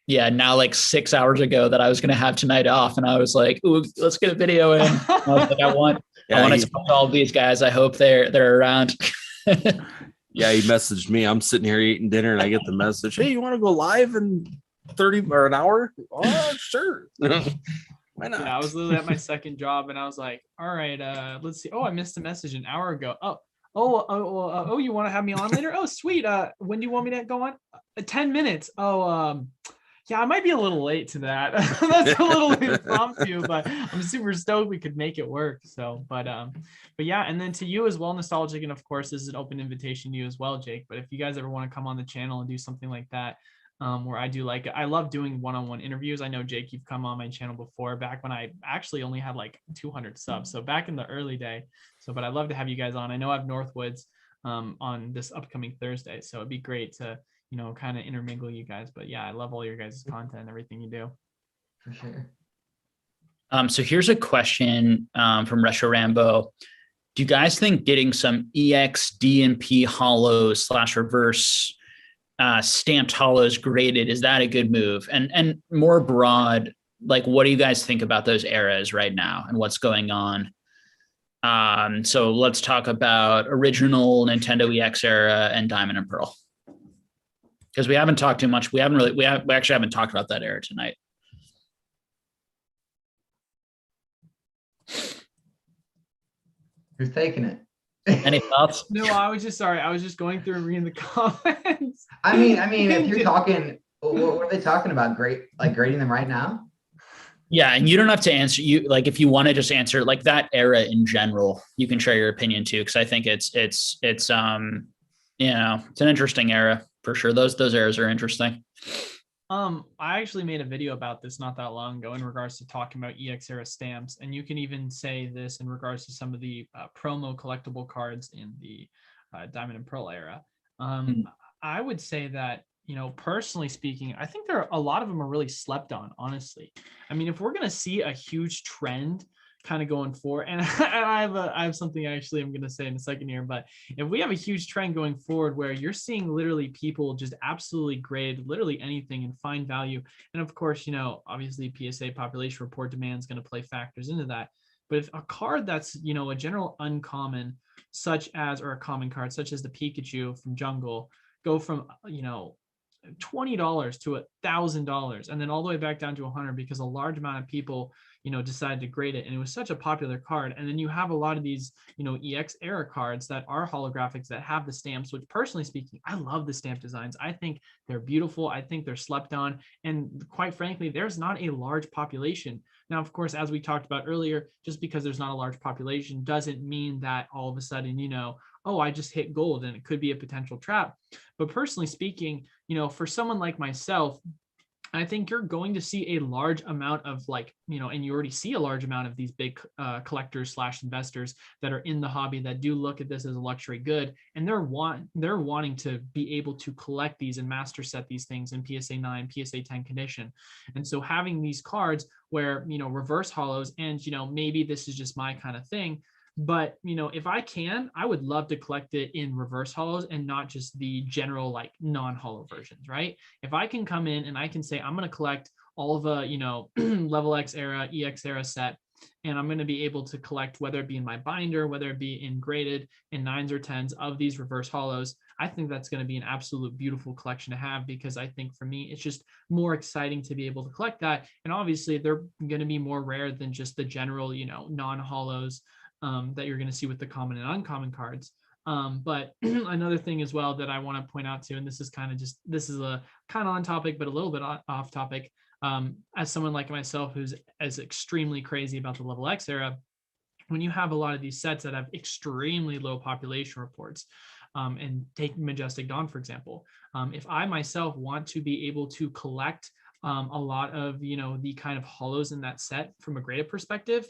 now 6 hours ago that I was going to have tonight off, and I was like, "Ooh, let's get a video in." I was like, I want to talk to all these guys. I hope they're around. Yeah, he messaged me. I'm sitting here eating dinner, and I get the message, "Hey, you want to go live in 30 or an hour?" Oh, sure. Why not? Yeah, I was literally at my second job, and I was like, "All right, let's see. Oh, I missed a message an hour ago. Oh, you want to have me on later? Oh, sweet. When do you want me to go on? 10 minutes. Oh, yeah, I might be a little late to that. That's a little impromptu, but I'm super stoked we could make it work. So, but yeah, and then to you as well, Nostalgic, and of course, this is an open invitation to you as well, Jake. But if you guys ever want to come on the channel and do something like that, where I do I love doing one-on-one interviews. I know, Jake, you've come on my channel before, back when I actually only had 200 subs. So back in the early day. So, but I'd love to have you guys on. I know I have Northwoods on this upcoming Thursday. So it'd be great to, kind of intermingle you guys. But yeah, I love all your guys' content and everything you do. For sure. So here's a question from Retro Rambo. Do you guys think getting some EX DMP hollows / reverse stamped hollows graded, is that a good move? And more broad, what do you guys think about those eras right now and what's going on? So let's talk about original Nintendo EX era and Diamond and Pearl, because we haven't talked too much. We actually haven't talked about that era tonight. Who's taking it? Any thoughts? No, I was just going through and reading the comments. I mean, if you're talking, what are they talking about? Grading them right now? Yeah, and you don't have to answer. If you want to just answer that era in general, you can share your opinion too, because I think it's an interesting era for sure. Those eras are interesting. I actually made a video about this not that long ago in regards to talking about EX era stamps, and you can even say this in regards to some of the promo collectible cards in the Diamond and Pearl era. I would say that, personally speaking, I think a lot of them are really slept on, honestly. I mean, if we're going to see a huge trend kind of going forward, and I have something actually I'm going to say in a second here, but if we have a huge trend going forward where you're seeing literally people just absolutely grade literally anything and find value, and of course, obviously PSA population report demand is going to play factors into that. But if a card that's, a general uncommon, or a common card, such as the Pikachu from Jungle, go from, $20 to $1,000 and then all the way back down to 100 because a large amount of people decided to grade it, and it was such a popular card. And then you have a lot of these EX era cards that are holographics that have the stamps, which personally speaking, I love the stamp designs. I think they're beautiful. I think they're slept on, and quite frankly, there's not a large population. Now, of course, as we talked about earlier, just because there's not a large population doesn't mean that all of a sudden, oh, I just hit gold and it could be a potential trap. But personally speaking, for someone like myself, I think you're going to see a large amount of and you already see a large amount of these big collectors / investors that are in the hobby that do look at this as a luxury good, and they're wanting to be able to collect these and master set these things in PSA 9, PSA 10 condition. And so having these cards where, reverse hollows, and, maybe this is just my kind of thing, but, if I can, I would love to collect it in reverse hollows and not just the general non-hollow versions, right? If I can come in and I can say, I'm going to collect all of a, level X era, EX era set, and I'm going to be able to collect, whether it be in my binder, whether it be in graded in 9s or 10s of these reverse hollows, I think that's going to be an absolute beautiful collection to have, because I think for me, it's just more exciting to be able to collect that. And obviously they're going to be more rare than just the general, non-hollows that you're going to see with the common and uncommon cards. But another thing as well that I want to point out too, and this is a kind of on topic, but a little bit off topic. As someone like myself who's as extremely crazy about the level X era, when you have a lot of these sets that have extremely low population reports, and take Majestic Dawn, for example, if I myself want to be able to collect a lot of, the kind of hollows in that set from a graded perspective,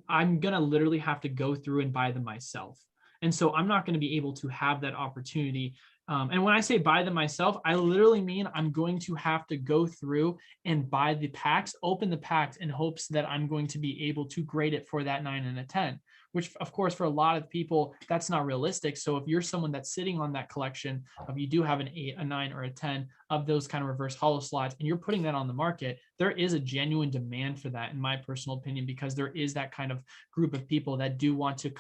I'm going to literally have to go through and buy them myself. And so I'm not going to be able to have that opportunity. And when I say buy them myself, I literally mean I'm going to have to go through and buy the packs, open the packs in hopes that I'm going to be able to grade it for that 9 and a 10. which of course for a lot of people that's not realistic. So if you're someone that's sitting on that collection of, you do have an 8, a 9, or a 10 of those kind of reverse hollow slots, and you're putting that on the market, there is a genuine demand for that, in my personal opinion, because there is that kind of group of people that do want to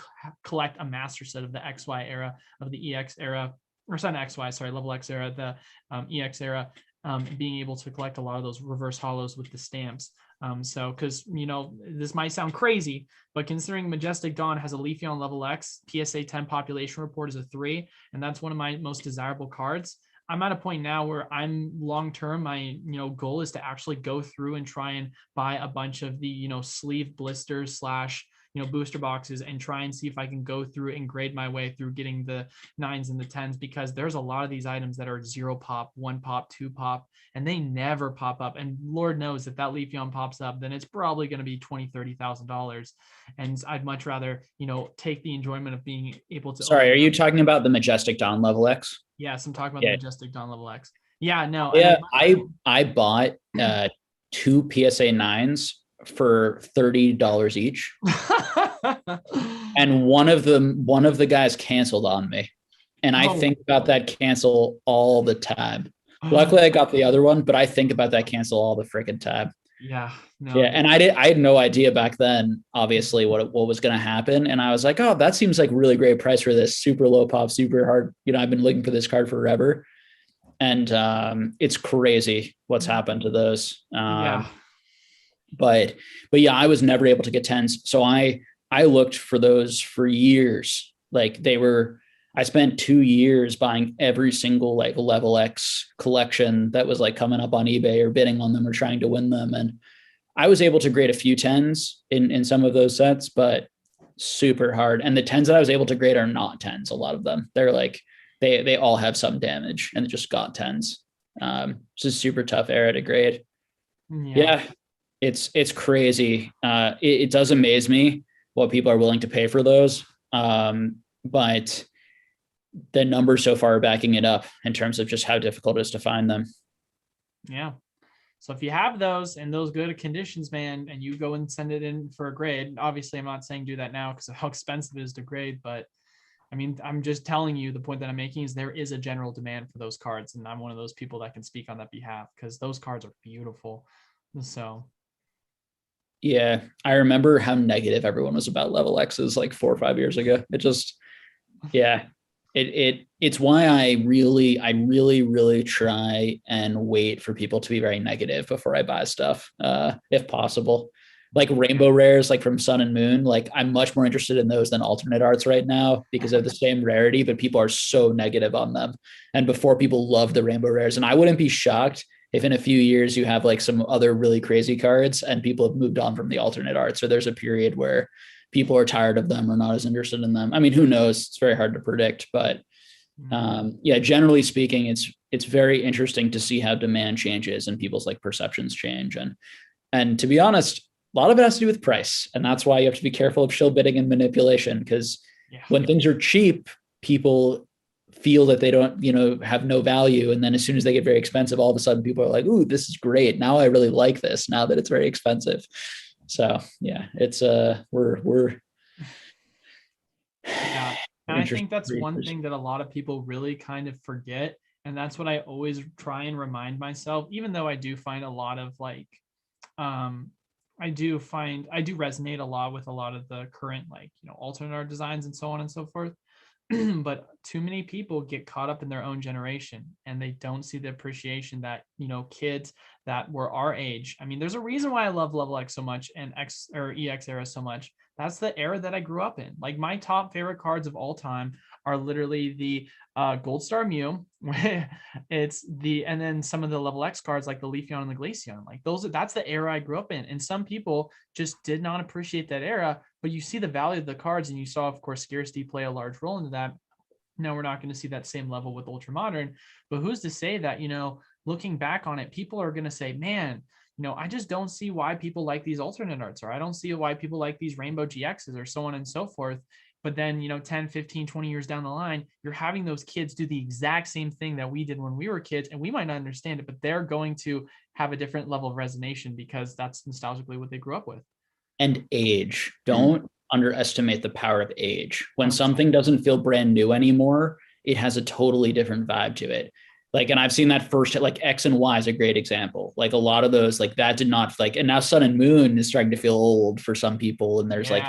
collect a master set of the XY era, of the EX era, or it's not XY, sorry, level X era, the EX era, being able to collect a lot of those reverse hollows with the stamps. So, because, you know, this might sound crazy, but considering Majestic Dawn has a Leafeon level X, PSA 10 population report is a 3, and that's one of my most desirable cards. I'm at a point now where I'm long-term, my, goal is to actually go through and try and buy a bunch of the, sleeve blisters / booster boxes, and try and see if I can go through and grade my way through getting the 9s and the 10s, because there's a lot of these items that are 0 pop, 1 pop, 2 pop, and they never pop up. And Lord knows if that Leafeon pops up, then it's probably going to be $20,000-$30,000. And I'd much rather, take the enjoyment of being able to. Sorry, are you talking about the Majestic Dawn level X? Yes, I'm talking about the Majestic Dawn level X. Yeah, no. Yeah, I bought 2 PSA 9s for $30 each. And one of the guys canceled on me. And I think about that cancel all the time. Luckily I got the other one, but I think about that cancel all the freaking time. Yeah. No. Yeah. And I had no idea back then, obviously, what was going to happen. And I was like, oh, that seems like really great price for this super low pop, super hard. I've been looking for this card forever. And it's crazy what's happened to those. Yeah. But yeah, I was never able to get 10s. So I looked for those for years. Like I spent 2 years buying every single like level X collection that was like coming up on eBay, or bidding on them, or trying to win them. And I was able to grade a few 10s in some of those sets, but super hard. And the 10s that I was able to grade are not 10s. A lot of them, they're like, they all have some damage, and it just got 10s. It's a super tough era to grade. Yeah. It's crazy. It does amaze me what people are willing to pay for those. But the numbers so far are backing it up in terms of just how difficult it is to find them. Yeah. So if you have those in those good conditions, man, and you go and send it in for a grade, obviously I'm not saying do that now because of how expensive it is to grade, but I mean, I'm just telling you, the point that I'm making is there is a general demand for those cards. And I'm one of those people that can speak on that behalf, because those cards are beautiful. So. Yeah. I remember how negative everyone was about level X's like 4 or 5 years ago. It just, yeah, it's why I really try and wait for people to be very negative before I buy stuff, if possible. Like rainbow rares, like from Sun and Moon, like I'm much more interested in those than alternate arts right now, because they're the same rarity, but people are so negative on them. And before, people love the rainbow rares, and I wouldn't be shocked if in a few years you have like some other really crazy cards and people have moved on from the alternate arts, or there's a period where people are tired of them or not as interested in them. I mean, who knows? It's very hard to predict, but yeah, generally speaking, it's very interesting to see how demand changes and people's like perceptions change. And to be honest, a lot of it has to do with price. And that's why you have to be careful of shill bidding and manipulation, because when things are cheap, people feel that they don't, have no value. And then as soon as they get very expensive, all of a sudden people are like, ooh, this is great. Now I really like this now that it's very expensive. So yeah, it's we're yeah. And I think that's one thing that a lot of people really kind of forget. And that's what I always try and remind myself, even though I do find a lot of like, I do resonate a lot with a lot of the current, like, alternate art designs and so on and so forth. But too many people get caught up in their own generation, and they don't see the appreciation that, kids that were our age. I mean, there's a reason why I love level X so much and X or EX era so much. That's the era that I grew up in. Like, my top favorite cards of all time are literally the Gold Star Mew. And then some of the level X cards like the Leafeon and the Glaceon. Like that's the era I grew up in. And some people just did not appreciate that era, but you see the value of the cards, and you saw, of course, scarcity play a large role into that. Now we're not going to see that same level with Ultra Modern, but who's to say that, looking back on it, people are going to say, man, I just don't see why people like these alternate arts, or I don't see why people like these Rainbow GXs, or so on and so forth. But then, 10, 15, 20 years down the line, you're having those kids do the exact same thing that we did when we were kids, and we might not understand it, but they're going to have a different level of resonation because that's nostalgically what they grew up with. And age. Don't underestimate the power of age. When something doesn't feel brand new anymore, it has a totally different vibe to it. Like, and I've seen that first, like X and Y is a great example. Like a lot of those, like that did not like, and now Sun and Moon is starting to feel old for some people. And there's like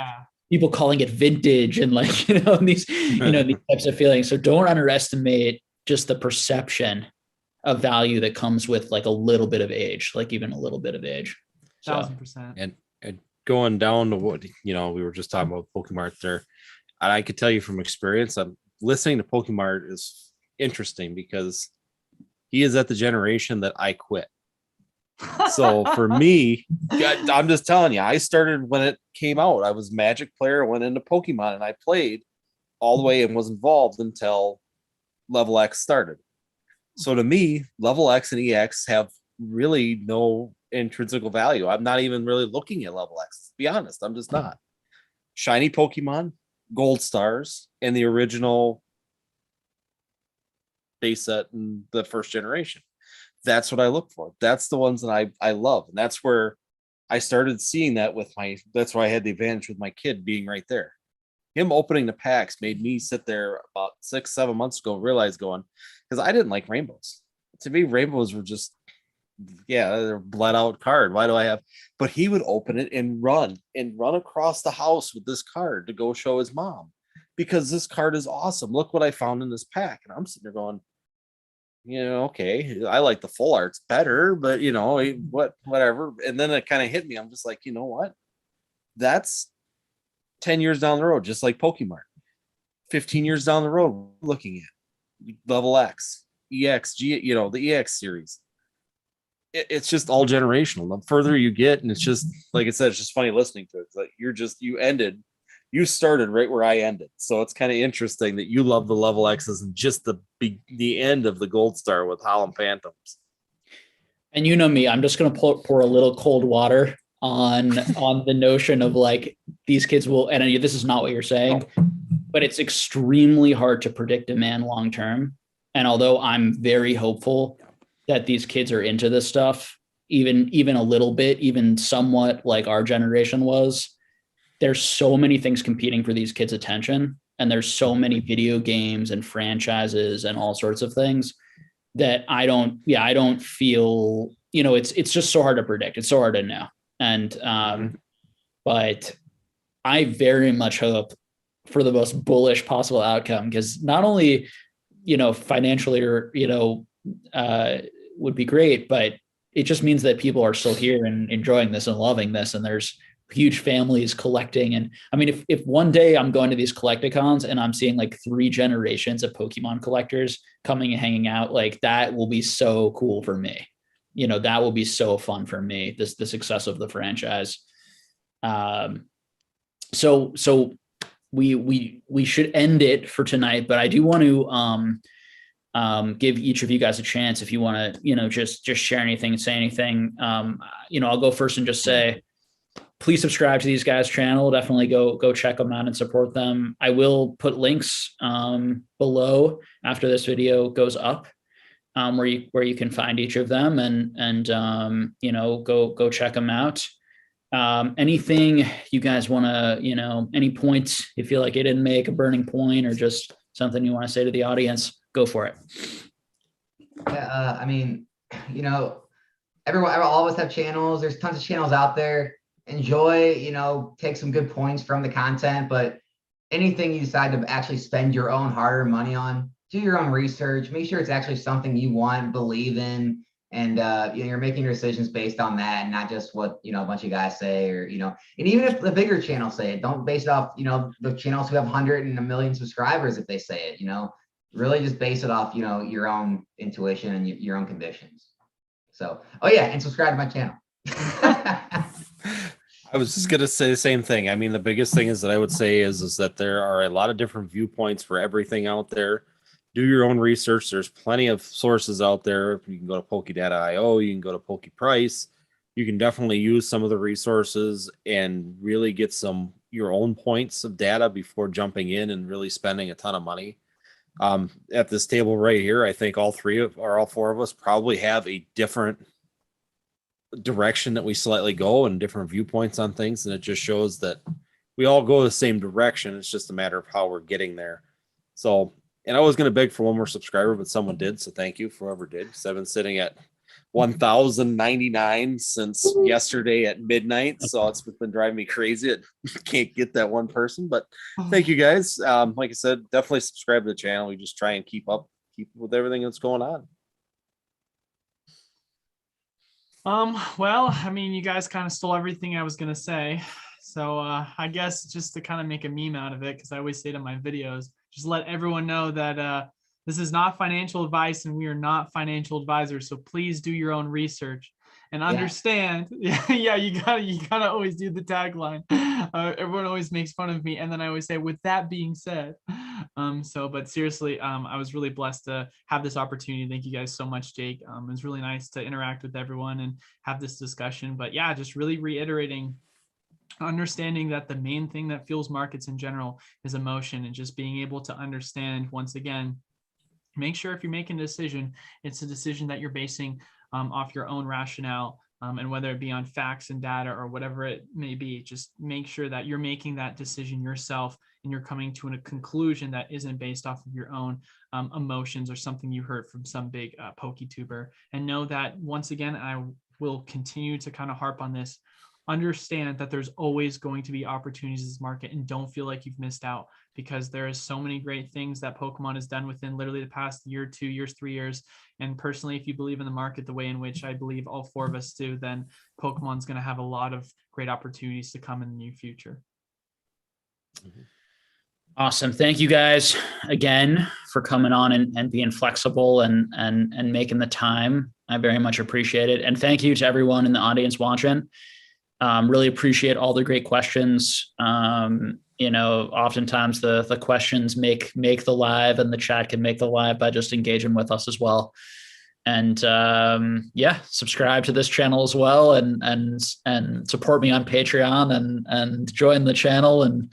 people calling it vintage and like, these, these types of feelings. So don't underestimate just the perception of value that comes with like a little bit of age, like even a little bit of age. 1000%. And going down to what, we were just talking about Pokemart there. And I could tell you from experience, I'm listening to Pokemart is interesting because he is at the generation that I quit. So for me, I'm just telling you, I started when it came out. I was Magic player, went into Pokemon, and I played all the way and was involved until Level X started. So to me, Level X and EX have really no intrinsic value. I'm not even really looking at Level X. To be honest, I'm just not. Shiny Pokemon, Gold Stars, and the original base set in the first generation. That's what I look for. That's the ones that I love. And that's where I started seeing that that's why I had the advantage with my kid being right there. Him opening the packs made me sit there about 6-7 months ago, realize going, because I didn't like rainbows. To me, rainbows were just, they're bled out card. Why do I have? But he would open it and run across the house with this card to go show his mom because this card is awesome. Look what I found in this pack. And I'm sitting there going, okay, I like the full arts better, but whatever. And then it kind of hit me. I'm just like, you know what? That's 10 years down the road, just like Pokemart. 15 years down the road, looking at Level X, EX, the EX series. It's just all generational. The further you get, and it's just like I said, it's just funny listening to it. It's like you started right where I ended. So it's kind of interesting that you love the Level X's and just the end of the Gold Star with Holland Phantoms. And you know me, I'm just going to pour a little cold water on the notion of like these kids will, and this is not what you're saying, but it's extremely hard to predict demand long term. And although I'm very hopeful that these kids are into this stuff, even a little bit, even somewhat like our generation was, there's so many things competing for these kids' attention. And there's so many video games and franchises and all sorts of things that I don't feel, it's just so hard to predict. It's so hard to know. And, but I very much hope for the most bullish possible outcome, because not only, financially or, would be great, but it just means that people are still here and enjoying this and loving this. And there's huge families collecting. And I mean, if one day I'm going to these collecticons and I'm seeing like 3 generations of Pokemon collectors coming and hanging out, like that will be so cool for me. That will be so fun for me, the success of the franchise. So we should end it for tonight, but I do want to give each of you guys a chance if you want to, just share anything and say anything. I'll go first and just say, please subscribe to these guys' channel. Definitely go check them out and support them. I will put links below after this video goes up, where you can find each of them and go check them out. Anything you guys want to, any points you feel like you didn't make, a burning point, or just something you want to say to the audience, go for it. Yeah, everyone, all of us have channels. There's tons of channels out there. Enjoy, take some good points from the content, but anything you decide to actually spend your own hard-earned money on, do your own research, make sure it's actually something you want, believe in, and you're making your decisions based on that and not just what a bunch of guys say, or and even if the bigger channels say it, don't base it off the channels who have 100 and 1 million subscribers if they say it. Really just base it off your own intuition and your own convictions. So and subscribe to my channel. I was just gonna say the same thing. I mean, the biggest thing is that I would say is that there are a lot of different viewpoints for everything out there. Do your own research. There's plenty of sources out there. You can go to Pokedata.io, you can go to PokePrice. You can definitely use some of the resources and really get your own points of data before jumping in and really spending a ton of money. At this table right here, I think all 4 of us probably have a different direction that we slightly go and different viewpoints on things, and it just shows that we all go the same direction. It's just a matter of how we're getting there. So, and I was going to beg for one more subscriber, but someone did. So thank you for whoever did. Because I've been sitting at 1,099 since yesterday at midnight. So it's been driving me crazy. I can't get that one person, but thank you guys. Like I said, definitely subscribe to the channel. We just try and keep up with everything that's going on. Well, I mean, you guys kind of stole everything I was going to say. So I guess just to kind of make a meme out of it, because I always say it in my videos, just let everyone know that this is not financial advice and we are not financial advisors. So please do your own research and understand. Yeah, you gotta always do the tagline. Everyone always makes fun of me. And then I always say, with that being said, but seriously, I was really blessed to have this opportunity. Thank you guys so much, Jake. It was really nice to interact with everyone and have this discussion. But yeah, just really reiterating, understanding that the main thing that fuels markets in general is emotion, and just being able to understand, once again, make sure if you're making a decision, it's a decision that you're basing off your own rationale, and whether it be on facts and data or whatever it may be, just make sure that you're making that decision yourself and you're coming to a conclusion that isn't based off of your own emotions or something you heard from some big PokeTuber. And know that, once again, I will continue to kind of harp on this, understand that there's always going to be opportunities in this market, and don't feel like you've missed out, because there is so many great things that Pokemon has done within literally the past year, 2 years, 3 years. And personally, if you believe in the market the way in which I believe all four of us do, then Pokemon's going to have a lot of great opportunities to come in the near future. Awesome. Thank you guys again for coming on and being flexible and making the time. I very much appreciate it. And thank you to everyone in the audience watching. Really appreciate all the great questions. Oftentimes the questions make the live, and the chat can make the live by just engaging with us as well. And subscribe to this channel as well, and support me on Patreon, and join the channel, and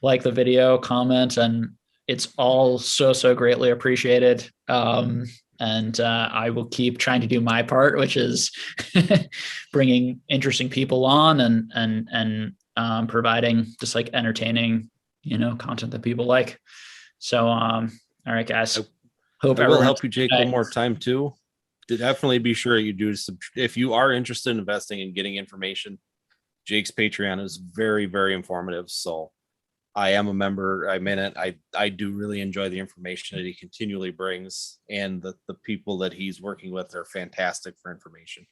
like the video, comment, and it's all so greatly appreciated. And I will keep trying to do my part, which is bringing interesting people on and providing just like entertaining, content that people like. So, all right, guys. Hope I will help you, Jake, one more time too. Definitely be sure you do. If you are interested in investing and getting information, Jake's Patreon is very, very informative. So I am a member. I'm in it. I do really enjoy the information that he continually brings, and the people that he's working with are fantastic for information.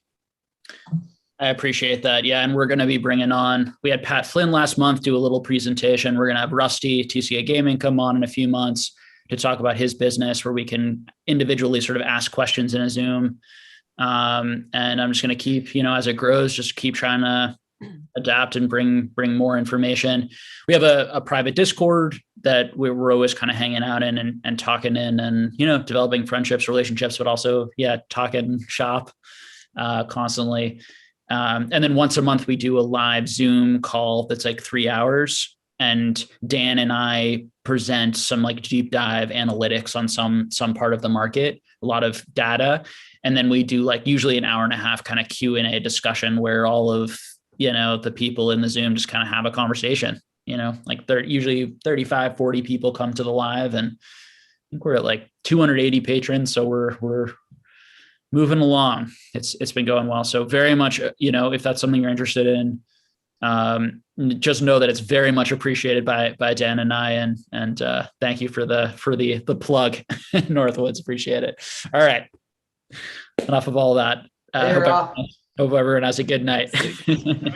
I appreciate that. Yeah. And we're going to be bringing on, we had Pat Flynn last month do a little presentation. We're going to have Rusty, TCA Gaming, come on in a few months to talk about his business, where we can individually sort of ask questions in a Zoom. And I'm just going to keep, as it grows, just keep trying to adapt and bring more information. We have a private Discord that we're always kind of hanging out in and talking in, and developing friendships, relationships, but also talking shop constantly. And then once a month we do a live Zoom call that's like 3 hours, and Dan and I present some like deep dive analytics on some part of the market, a lot of data, and then we do like usually an hour and a half kind of Q&A discussion where all of the people in the Zoom just kind of have a conversation. Like usually 35, 40 people come to the live, and I think we're at like 280 patrons. So we're moving along. It's been going well. So very much, if that's something you're interested in, just know that it's very much appreciated by Dan and I, and thank you for the plug. Northwoods, appreciate it. All right. Enough of all that. Hope everyone has a good night.